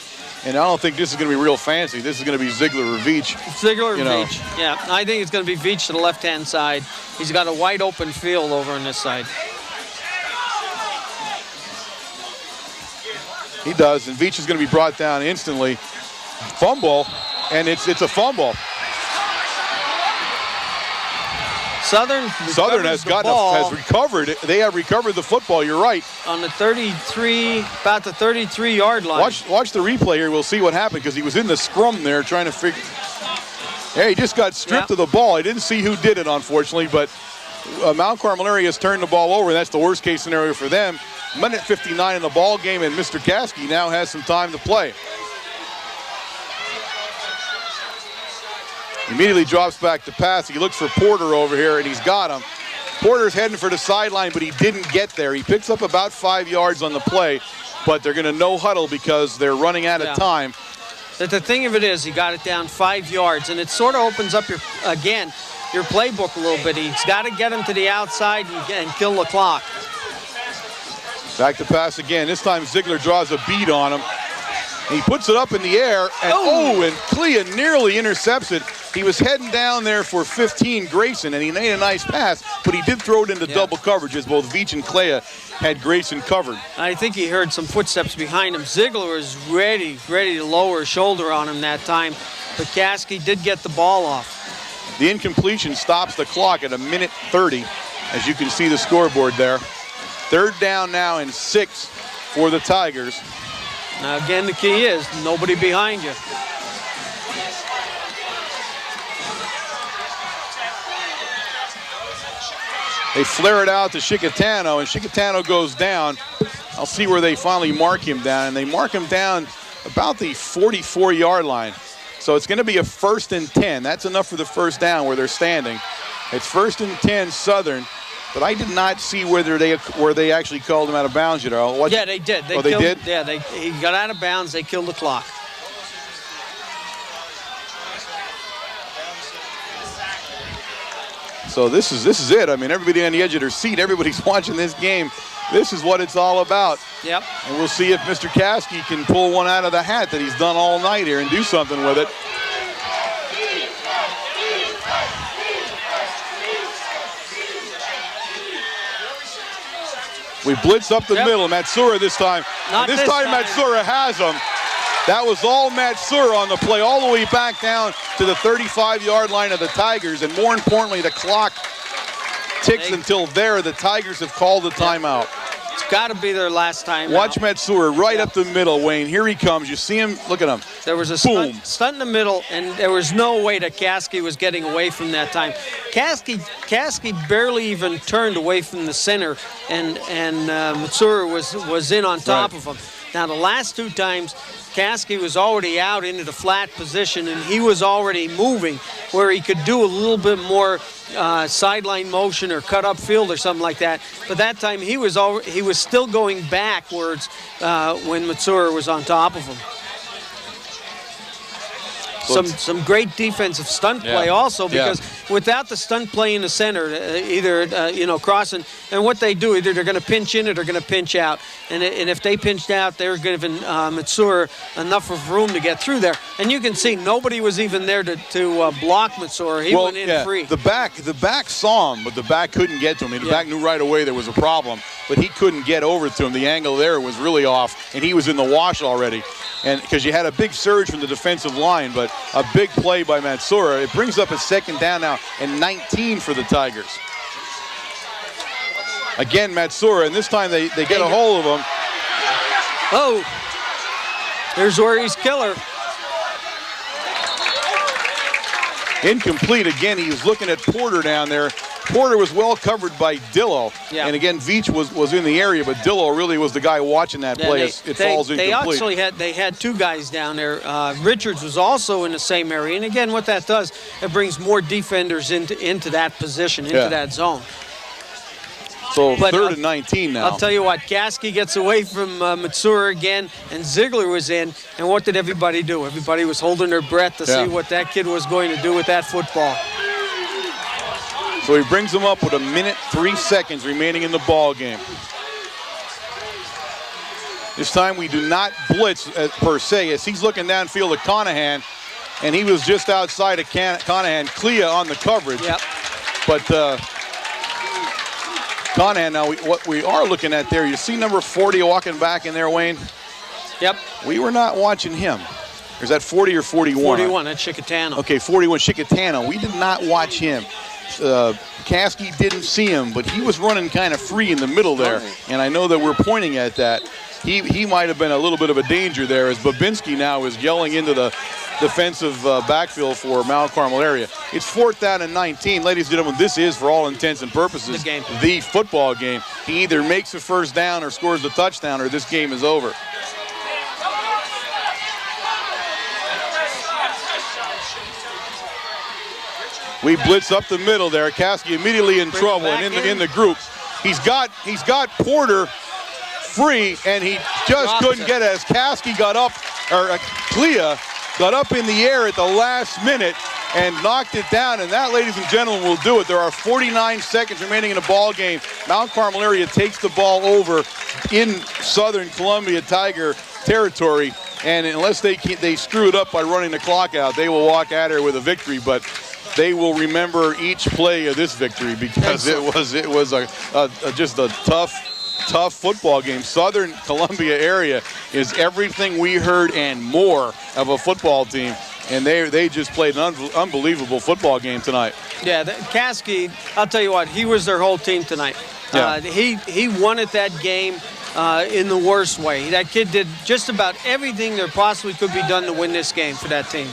And I don't think this is going to be real fancy. This is going to be Ziegler or Veach. Ziegler or Veach, yeah. I think it's going to be Veach to the left-hand side. He's got a wide open field over on this side. He does, and Veach is going to be brought down instantly. Fumble, and it's a fumble. Southern has recovered. They have recovered the football. You're right. On the 33, about the 33-yard line. Watch the replay here. We'll see what happened, because he was in the scrum there trying to figure. Hey, he just got stripped of the ball. I didn't see who did it, unfortunately, but Mount Carmel has turned the ball over. That's the worst case scenario for them. Minute 59 in the ball game, and Mr. Caskey now has some time to play. Immediately drops back to pass. He looks for Porter over here, and he's got him. Porter's heading for the sideline, but he didn't get there. He picks up about 5 yards on the play, but they're going to no huddle because they're running out of time. The thing of it is, he got it down 5 yards, and it sort of opens up your playbook a little bit. He's got to get him to the outside and kill the clock. Back to pass again. This time Ziegler draws a beat on him. He puts it up in the air, and and Clea nearly intercepts it. He was heading down there for 15, Grayson, and he made a nice pass, but he did throw it into double coverage, as both Veach and Clea had Grayson covered. I think he heard some footsteps behind him. Ziegler was ready to lower his shoulder on him that time, but Caskey did get the ball off. The incompletion stops the clock at a minute 30, as you can see the scoreboard there. 3rd down now and 6 for the Tigers. Now again, the key is nobody behind you. They flare it out to Chicatano, and Chicatano goes down. I'll see where they finally mark him down, and they mark him down about the 44-yard line. So it's going to be a 1st and 10. That's enough for the 1st down where they're standing. It's 1st and 10 Southern, but I did not see where they actually called him out of bounds yet. Yeah, they did. They did? Yeah, he got out of bounds. They killed the clock. So this is it. I mean, everybody on the edge of their seat, everybody's watching this game. This is what it's all about. Yep. And we'll see if Mr. Caskey can pull one out of the hat that he's done all night here and do something with it. We blitz up the middle. Matsura this time. This time Matsura has him. That was all Matsura on the play, all the way back down to the 35-yard line of the Tigers. And more importantly, the clock ticks until there. The Tigers have called the timeout. It's got to be their last time. Watch Matsura right up the middle, Wayne. Here he comes. You see him? Look at him. There was a stunt in the middle, and there was no way that Caskey was getting away from that time. Caskey barely even turned away from the center, and Matsura was in on top of him. Now, the last 2 times, Caskey was already out into the flat position, and he was already moving where he could do a little bit more sideline motion or cut up field or something like that. But that time he was still going backwards when Matsura was on top of him. Some great defensive stunt play also, because without the stunt play in the center, either crossing, and what they do, either they're going to pinch in or they're going to pinch out. And if they pinched out, they were giving Matsura enough of room to get through there. And you can see nobody was even there to block Matsura. He went in free. The back saw him, but the back couldn't get to him. The back knew right away there was a problem, but he couldn't get over to him. The angle there was really off, and he was in the wash already. And because you had a big surge from the defensive line, but a big play by Matsura. It brings up a 2nd down now and 19 for the Tigers. Again, Matsura, and this time they get a hold of him. Oh, here's where he's killer. Incomplete again. He was looking at Porter down there. Porter was well covered by Dillo. Yeah. And again, Veach was in the area, but Dillo really was the guy watching that play as it falls incomplete. They had two guys down there. Richards was also in the same area. And again, what that does, it brings more defenders into that position, into that zone. So 3rd and 19 now. I'll tell you what, Caskey gets away from Matsura again, and Ziegler was in. And what did everybody do? Everybody was holding their breath to see what that kid was going to do with that football. So he brings them up with 1 minute, 3 seconds remaining in the ball game. This time we do not blitz per se, as he's looking downfield at Conahan, and he was just outside of Conahan. Clea on the coverage. Yep. But Conahan, now what we are looking at there, you see number 40 walking back in there, Wayne? Yep. We were not watching him. Or is that 40 or 41? 41, that's Chicatano. Okay, 41, Chicatano. We did not watch him. Caskey didn't see him, but he was running kind of free in the middle there. And I know that we're pointing at that. He might have been a little bit of a danger there, as Babinski now is yelling into the defensive backfield for Mount Carmel area. It's 4th down and 19. Ladies and gentlemen, this is, for all intents and purposes, the football game. He either makes a first down or scores the touchdown, or this game is over. We blitz up the middle there. Caskey immediately in trouble and in the group. He's got Porter free, and he just couldn't get it as Caskey got up, or Clea got up in the air at the last minute and knocked it down, and that, ladies and gentlemen, will do it. There are 49 seconds remaining in the ball game. Mount Carmel area takes the ball over in Southern Columbia Tiger territory, and unless they screw it up by running the clock out, they will walk out here with a victory. But they will remember each play of this victory, because it was just a tough football game. Southern Columbia area is everything we heard and more of a football team, and they just played an unbelievable football game tonight. Yeah, Caskey, I'll tell you what, he was their whole team tonight. Yeah. He wanted that game in the worst way. That kid did just about everything there possibly could be done to win this game for that team.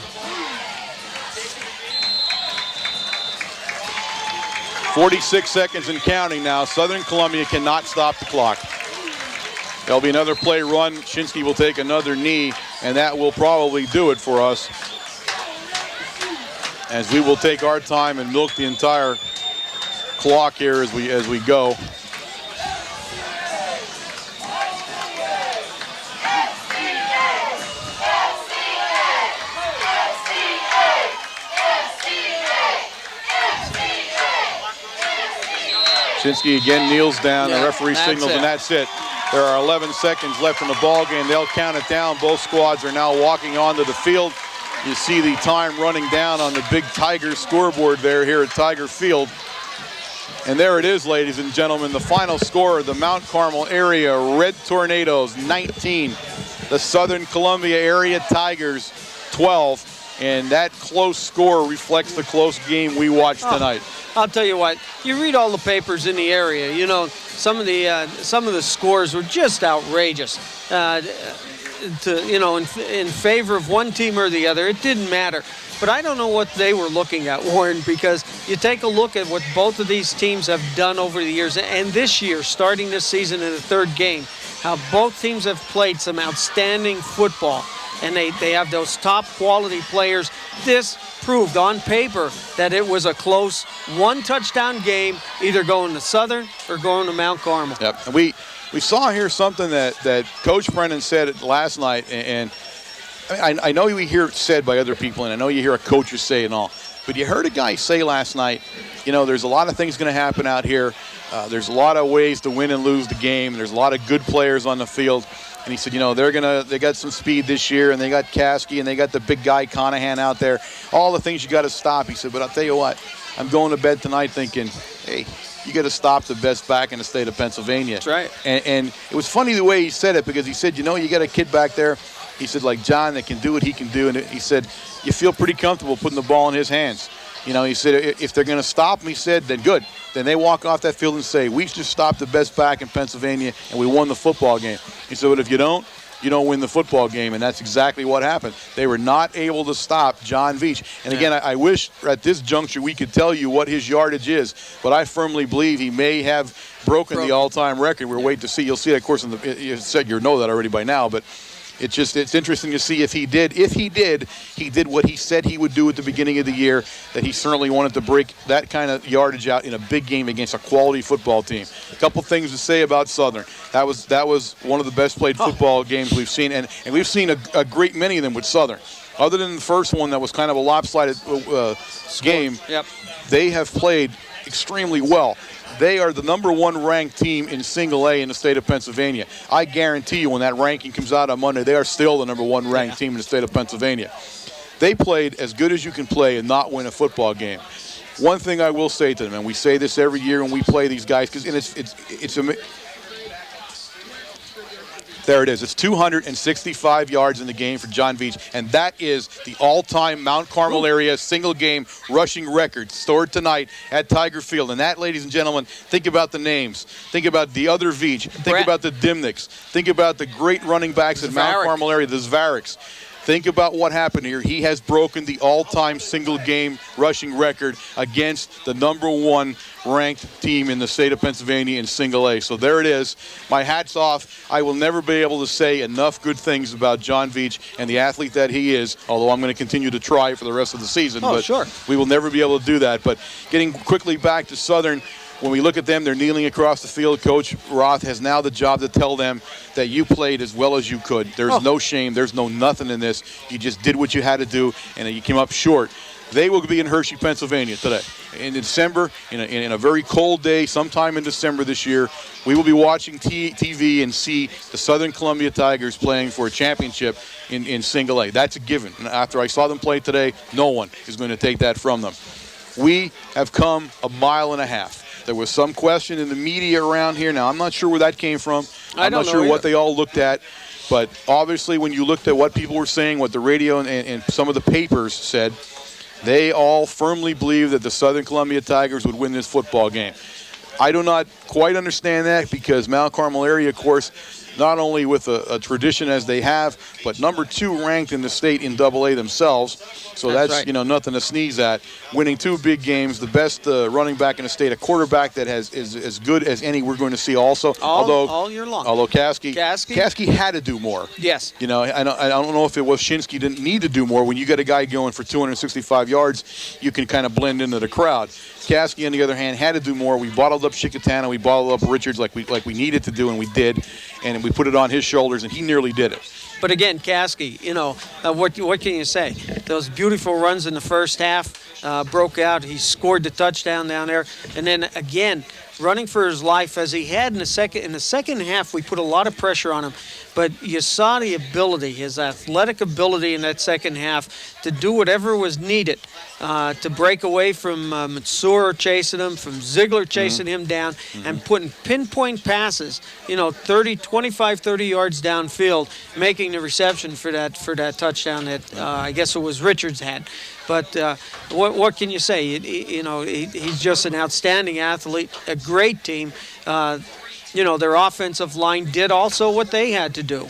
46 seconds and counting now. Southern Columbia cannot stop the clock. There'll be another play run. Shinsky will take another knee, and that will probably do it for us, as we will take our time and milk the entire clock here as we go. Shinsky again kneels down. The referee signals, and that's it. There are 11 seconds left in the ball game. They'll count it down. Both squads are now walking onto the field. You see the time running down on the big Tiger scoreboard there here at Tiger Field. And there it is, ladies and gentlemen, the final score of the Mount Carmel area Red Tornadoes 19, the Southern Columbia area Tigers 12. And that close score reflects the close game we watched tonight. I'll tell you what, you read all the papers in the area, you know, some of the scores were just outrageous. In favor of one team or the other, it didn't matter. But I don't know what they were looking at, Warren, because you take a look at what both of these teams have done over the years, and this year, starting this season in the 3rd game, how both teams have played some outstanding football. And they have those top quality players. This proved on paper that it was a close one-touchdown game, either going to Southern or going to Mount Carmel. Yep. And we saw here something that Coach Brennan said last night, and I know we hear it said by other people, and I know you hear a coaches say and all, but you heard a guy say last night, you know, there's a lot of things going to happen out here. There's a lot of ways to win and lose the game. There's a lot of good players on the field. And he said, you know, they got some speed this year, and they got Caskey, and they got the big guy Conahan out there. All the things you got to stop. He said, but I'll tell you what, I'm going to bed tonight thinking, hey, you got to stop the best back in the state of Pennsylvania. That's right. And it was funny the way he said it, because he said, you know, you got a kid back there, he said, like John, that can do what he can do. And he said, you feel pretty comfortable putting the ball in his hands. You know, he said, if they're going to stop him, he said, then good. Then they walk off that field and say, we just stopped the best back in Pennsylvania, and we won the football game. He said, but if you don't, you don't win the football game, and that's exactly what happened. They were not able to stop John Veach. And again, I wish at this juncture we could tell you what his yardage is, but I firmly believe he may have broken the all-time record. We're waiting to see. You'll see that, of course, you said you know that already by now, but it's interesting to see if he did. If he did what he said he would do at the beginning of the year, that he certainly wanted to break that kind of yardage out in a big game against a quality football team. A couple things to say about Southern. That was one of the best played football games we've seen, and we've seen a great many of them with Southern. Other than the first one that was kind of a lopsided game, they have played extremely well. They are the #1 ranked team in single A in the state of Pennsylvania. I guarantee you when that ranking comes out on Monday, they are still the #1 ranked team in the state of Pennsylvania. They played as good as you can play and not win a football game. One thing I will say to them, and we say this every year when we play these guys, because there it is. It's 265 yards in the game for John Veach, and that is the all-time Mount Carmel area single-game rushing record stored tonight at Tiger Field. And that, ladies and gentlemen, think about the names. Think about the other Veach. Think about the Dimnicks. Think about the great running backs at Mount Carmel area, the Zvariks. Think about what happened here. He has broken the all-time single-game rushing record against the #1 ranked team in the state of Pennsylvania in single A. So there it is. My hat's off. I will never be able to say enough good things about John Veach and the athlete that he is, although I'm going to continue to try for the rest of the season. Oh, sure. We will never be able to do that. But getting quickly back to Southern, when we look at them, they're kneeling across the field. Coach Roth has now the job to tell them that you played as well as you could. There's no shame. There's no nothing in this. You just did what you had to do, and you came up short. They will be in Hershey, Pennsylvania today. In December, in a very cold day, sometime in December this year, we will be watching TV and see the Southern Columbia Tigers playing for a championship in single A. That's a given. And after I saw them play today, no one is going to take that from them. We have come a mile and a half. There was some question in the media around here. Now, I'm not sure where that came from. I'm not sure what they all looked at. But obviously, when you looked at what people were saying, what the radio and some of the papers said, they all firmly believe that the Southern Columbia Tigers would win this football game. I do not quite understand that because Mount Carmel area, of course, not only with a tradition as they have, but #2 ranked in the state in AA themselves. So that's right. Nothing to sneeze at. Winning 2 big games, the best running back in the state, a quarterback that is as good as any we're going to see also. All year long. Although Caskey had to do more. Yes. I don't know if it was Shinsky didn't need to do more. When you get a guy going for 265 yards, you can kind of blend into the crowd. Caskey, on the other hand, had to do more. We bottled up Chickatana, we bottled up Richards like we needed to do, and we did. And we put it on his shoulders, and he nearly did it. But again, Caskey, what can you say? Those beautiful runs in the first half broke out. He scored the touchdown down there. And then, again, running for his life as he had in the second. In the second half, we put a lot of pressure on him. But you saw the ability, his athletic ability in that second half to do whatever was needed to break away from Mansour chasing him, from Ziegler chasing him down, and putting pinpoint passes, 25, 30 yards downfield, making the reception for that touchdown that I guess it was Richards had. But what can you say? He's just an outstanding athlete, a great team. Their offensive line did also what they had to do.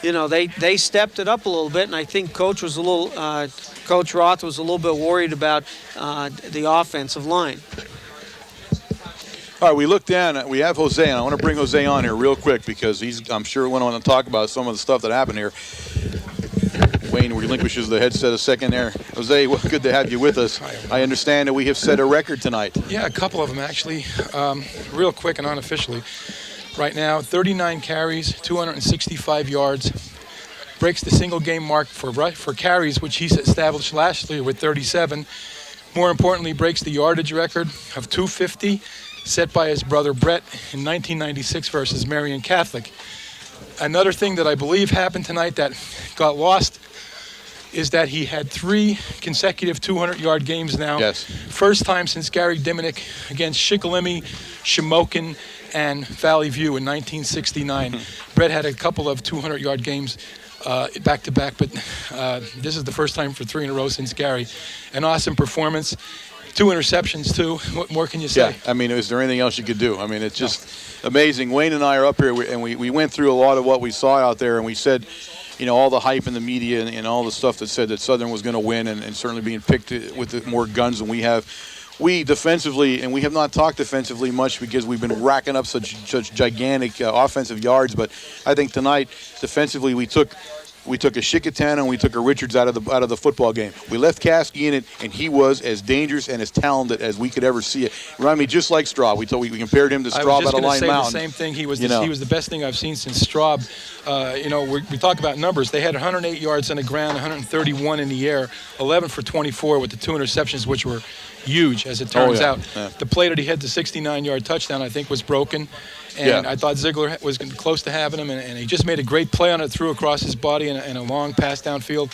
They stepped it up a little bit, and I think Coach Roth was a little bit worried about the offensive line. All right, we look down. We have Jose, and I want to bring Jose on here real quick because I'm sure went on to talk about some of the stuff that happened here. Wayne relinquishes the headset a second there. Jose, good to have you with us. I understand that we have set a record tonight. Yeah, a couple of them actually. Real quick and unofficially. Right now, 39 carries, 265 yards. Breaks the single game mark for carries, which he's established last year with 37. More importantly, breaks the yardage record of 250 set by his brother Brett in 1996 versus Marian Catholic. Another thing that I believe happened tonight that got lost is that he had 3 consecutive 200-yard games now. Yes. First time since Gary Diminick against Shikellamy, Shamokin, and Valley View in 1969. Brett had a couple of 200-yard games back-to-back, but this is the first time for 3 in a row since Gary. An awesome performance. 2 interceptions too. What more can you say? Yeah, I mean, is there anything else you could do? I mean, it's just amazing. Wayne and I are up here, and we went through a lot of what we saw out there, and we said, you know, all the hype in the media and all the stuff that said that Southern was going to win, and certainly being picked with more guns than we have. We defensively, and we have not talked defensively much because we've been racking up such gigantic offensive yards. But I think tonight, defensively, we took a Shikatana and we took a Richards out of the football game. We left Caskey in it, and he was as dangerous and as talented as we could ever see it. Remind me, just like Straub. We compared him to Straub out of Line Mountain. I was just going to say the same thing. He was the best thing I've seen since Straub. We talk about numbers. They had 108 yards on the ground, 131 in the air, 11 for 24 with the 2 interceptions, which were huge, as it turns out. Yeah. The play that he had the 69-yard touchdown, I think, was broken. And I thought Ziegler was close to having him, and he just made a great play on it, threw across his body and a long pass downfield.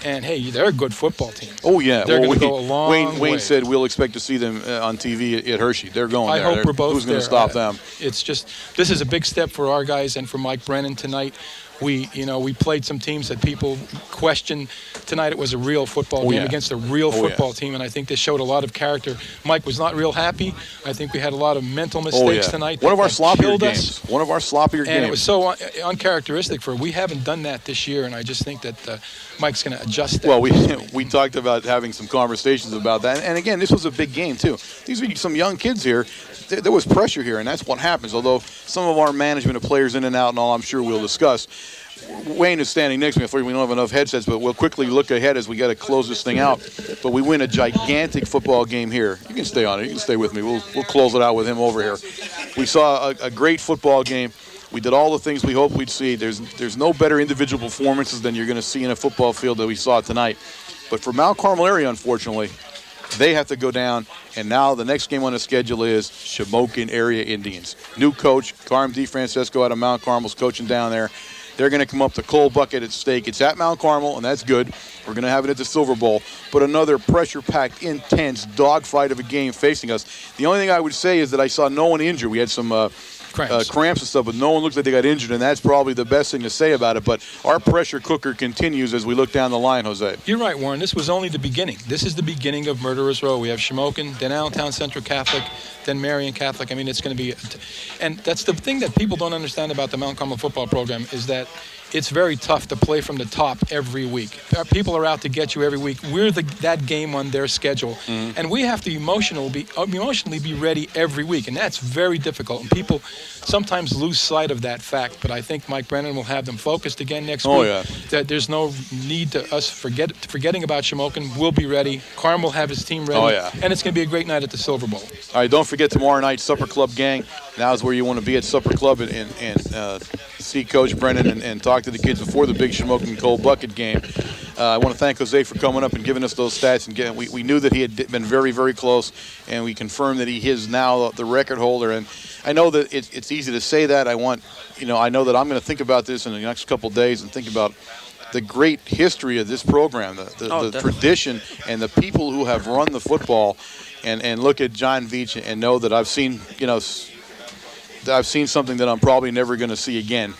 And, hey, they're a good football team. Oh, yeah. They're going to go a long way. Wayne said we'll expect to see them on TV at Hershey. They're going there. I hope we're both Who's going to stop them? It's just, this is a big step for our guys and for Mike Brennan tonight. We played some teams that people question. Tonight it was a real football game against a real football team, and I think they showed a lot of character. Mike was not real happy. I think we had a lot of mental mistakes tonight. One of our sloppier games. One of our sloppier games. And it was so uncharacteristic for. We haven't done that this year, and I just think that Mike's going to adjust that. Well, we talked about having some conversations about that, and again, this was a big game too. These are some young kids here. There was pressure here, and that's what happens. Although some of our management of players in and out and all, I'm sure we'll discuss. Wayne is standing next to me. We don't have enough headsets, but we'll quickly look ahead as we got to close this thing out. But we win a gigantic football game here. You can stay on it. You can stay with me. We'll close it out with him over here. We saw a great football game. We did all the things we hoped we'd see. There's no better individual performances than you're going to see in a football field that we saw tonight. But for Mount Carmel area, unfortunately, they have to go down, and now the next game on the schedule is Shamokin Area Indians. New coach, Carm DeFrancesco out of Mount Carmel's coaching down there. They're going to come up to Coal Bucket at stake. It's at Mount Carmel, and that's good. We're going to have it at the Silver Bowl. But another pressure-packed, intense dogfight of a game facing us. The only thing I would say is that I saw no one injured. We had some cramps and stuff, but no one looks like they got injured, and that's probably the best thing to say about it. But our pressure cooker continues as we look down the line, Jose. You're right, Warren. This was only the beginning. This is the beginning of Murderers Row. We have Shamokin, then Allentown Central Catholic, then Marion Catholic. I mean, it's going to be and that's the thing that people don't understand about the Mount Carmel football program is that it's very tough to play from the top every week. People are out to get you every week. We're that game on their schedule. Mm-hmm. And we have to emotionally be ready every week, and that's very difficult. And people sometimes lose sight of that fact, but I think Mike Brennan will have them focused again next week. Yeah. That there's no need to us forgetting about Shamokin. We'll be ready. Carm will have his team ready. Oh, yeah. And it's going to be a great night at the Silver Bowl. All right, don't forget tomorrow night, Supper Club gang. Now is where you want to be at Supper Club and see Coach Brennan and talk to the kids before the big Shamokin Coal Bucket game. I want to thank Jose for coming up and giving us those stats. And we knew that he had been very, very close, and we confirmed that he is now the record holder. And I know that it's easy to say that. I know that I'm going to think about this in the next couple of days and think about the great history of this program, the tradition, and the people who have run the football, and look at John Veach and know that I've seen something that I'm probably never going to see again,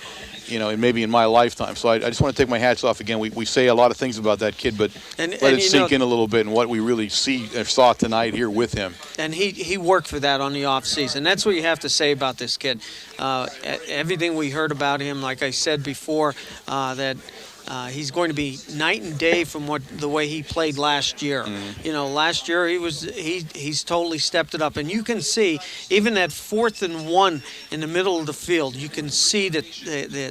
maybe in my lifetime. So I just want to take my hats off again. We say a lot of things about that kid, but let it sink in a little bit and what we really saw tonight here with him. And he worked for that on the off season. That's what you have to say about this kid. Everything we heard about him, like I said before, that he's going to be night and day from the way he played last year. Mm-hmm. Last year he's totally stepped it up, and you can see even that 4th and 1 in the middle of the field. You can see that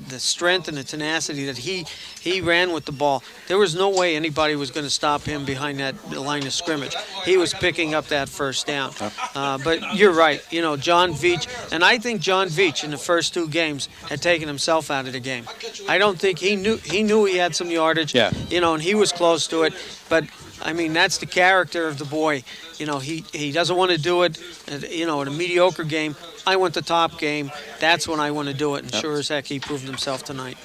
the strength and the tenacity that he ran with the ball. There was no way anybody was going to stop him behind that line of scrimmage. He was picking up that first down. But you're right. John Veach, and I think John Veach in the first 2 games had taken himself out of the game. I don't think he knew he had some yardage, and he was close to it. But, I mean, that's the character of the boy. He doesn't want to do it, in a mediocre game. I want the top game. That's when I want to do it. And sure as heck, he proved himself tonight.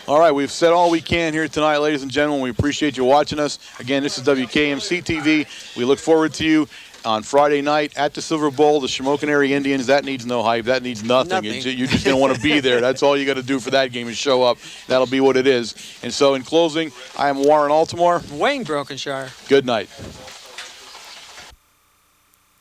All right, we've said all we can here tonight, ladies and gentlemen. We appreciate you watching us. Again, this is WKMC TV. We look forward to you on Friday night at the Silver Bowl, the Shamokin Area Indians. That needs no hype. That needs nothing. You're just going to want to be there. That's all you got to do for that game is show up. That'll be what it is. And so in closing, I am Warren Altamore. Wayne Brokenshire. Good night.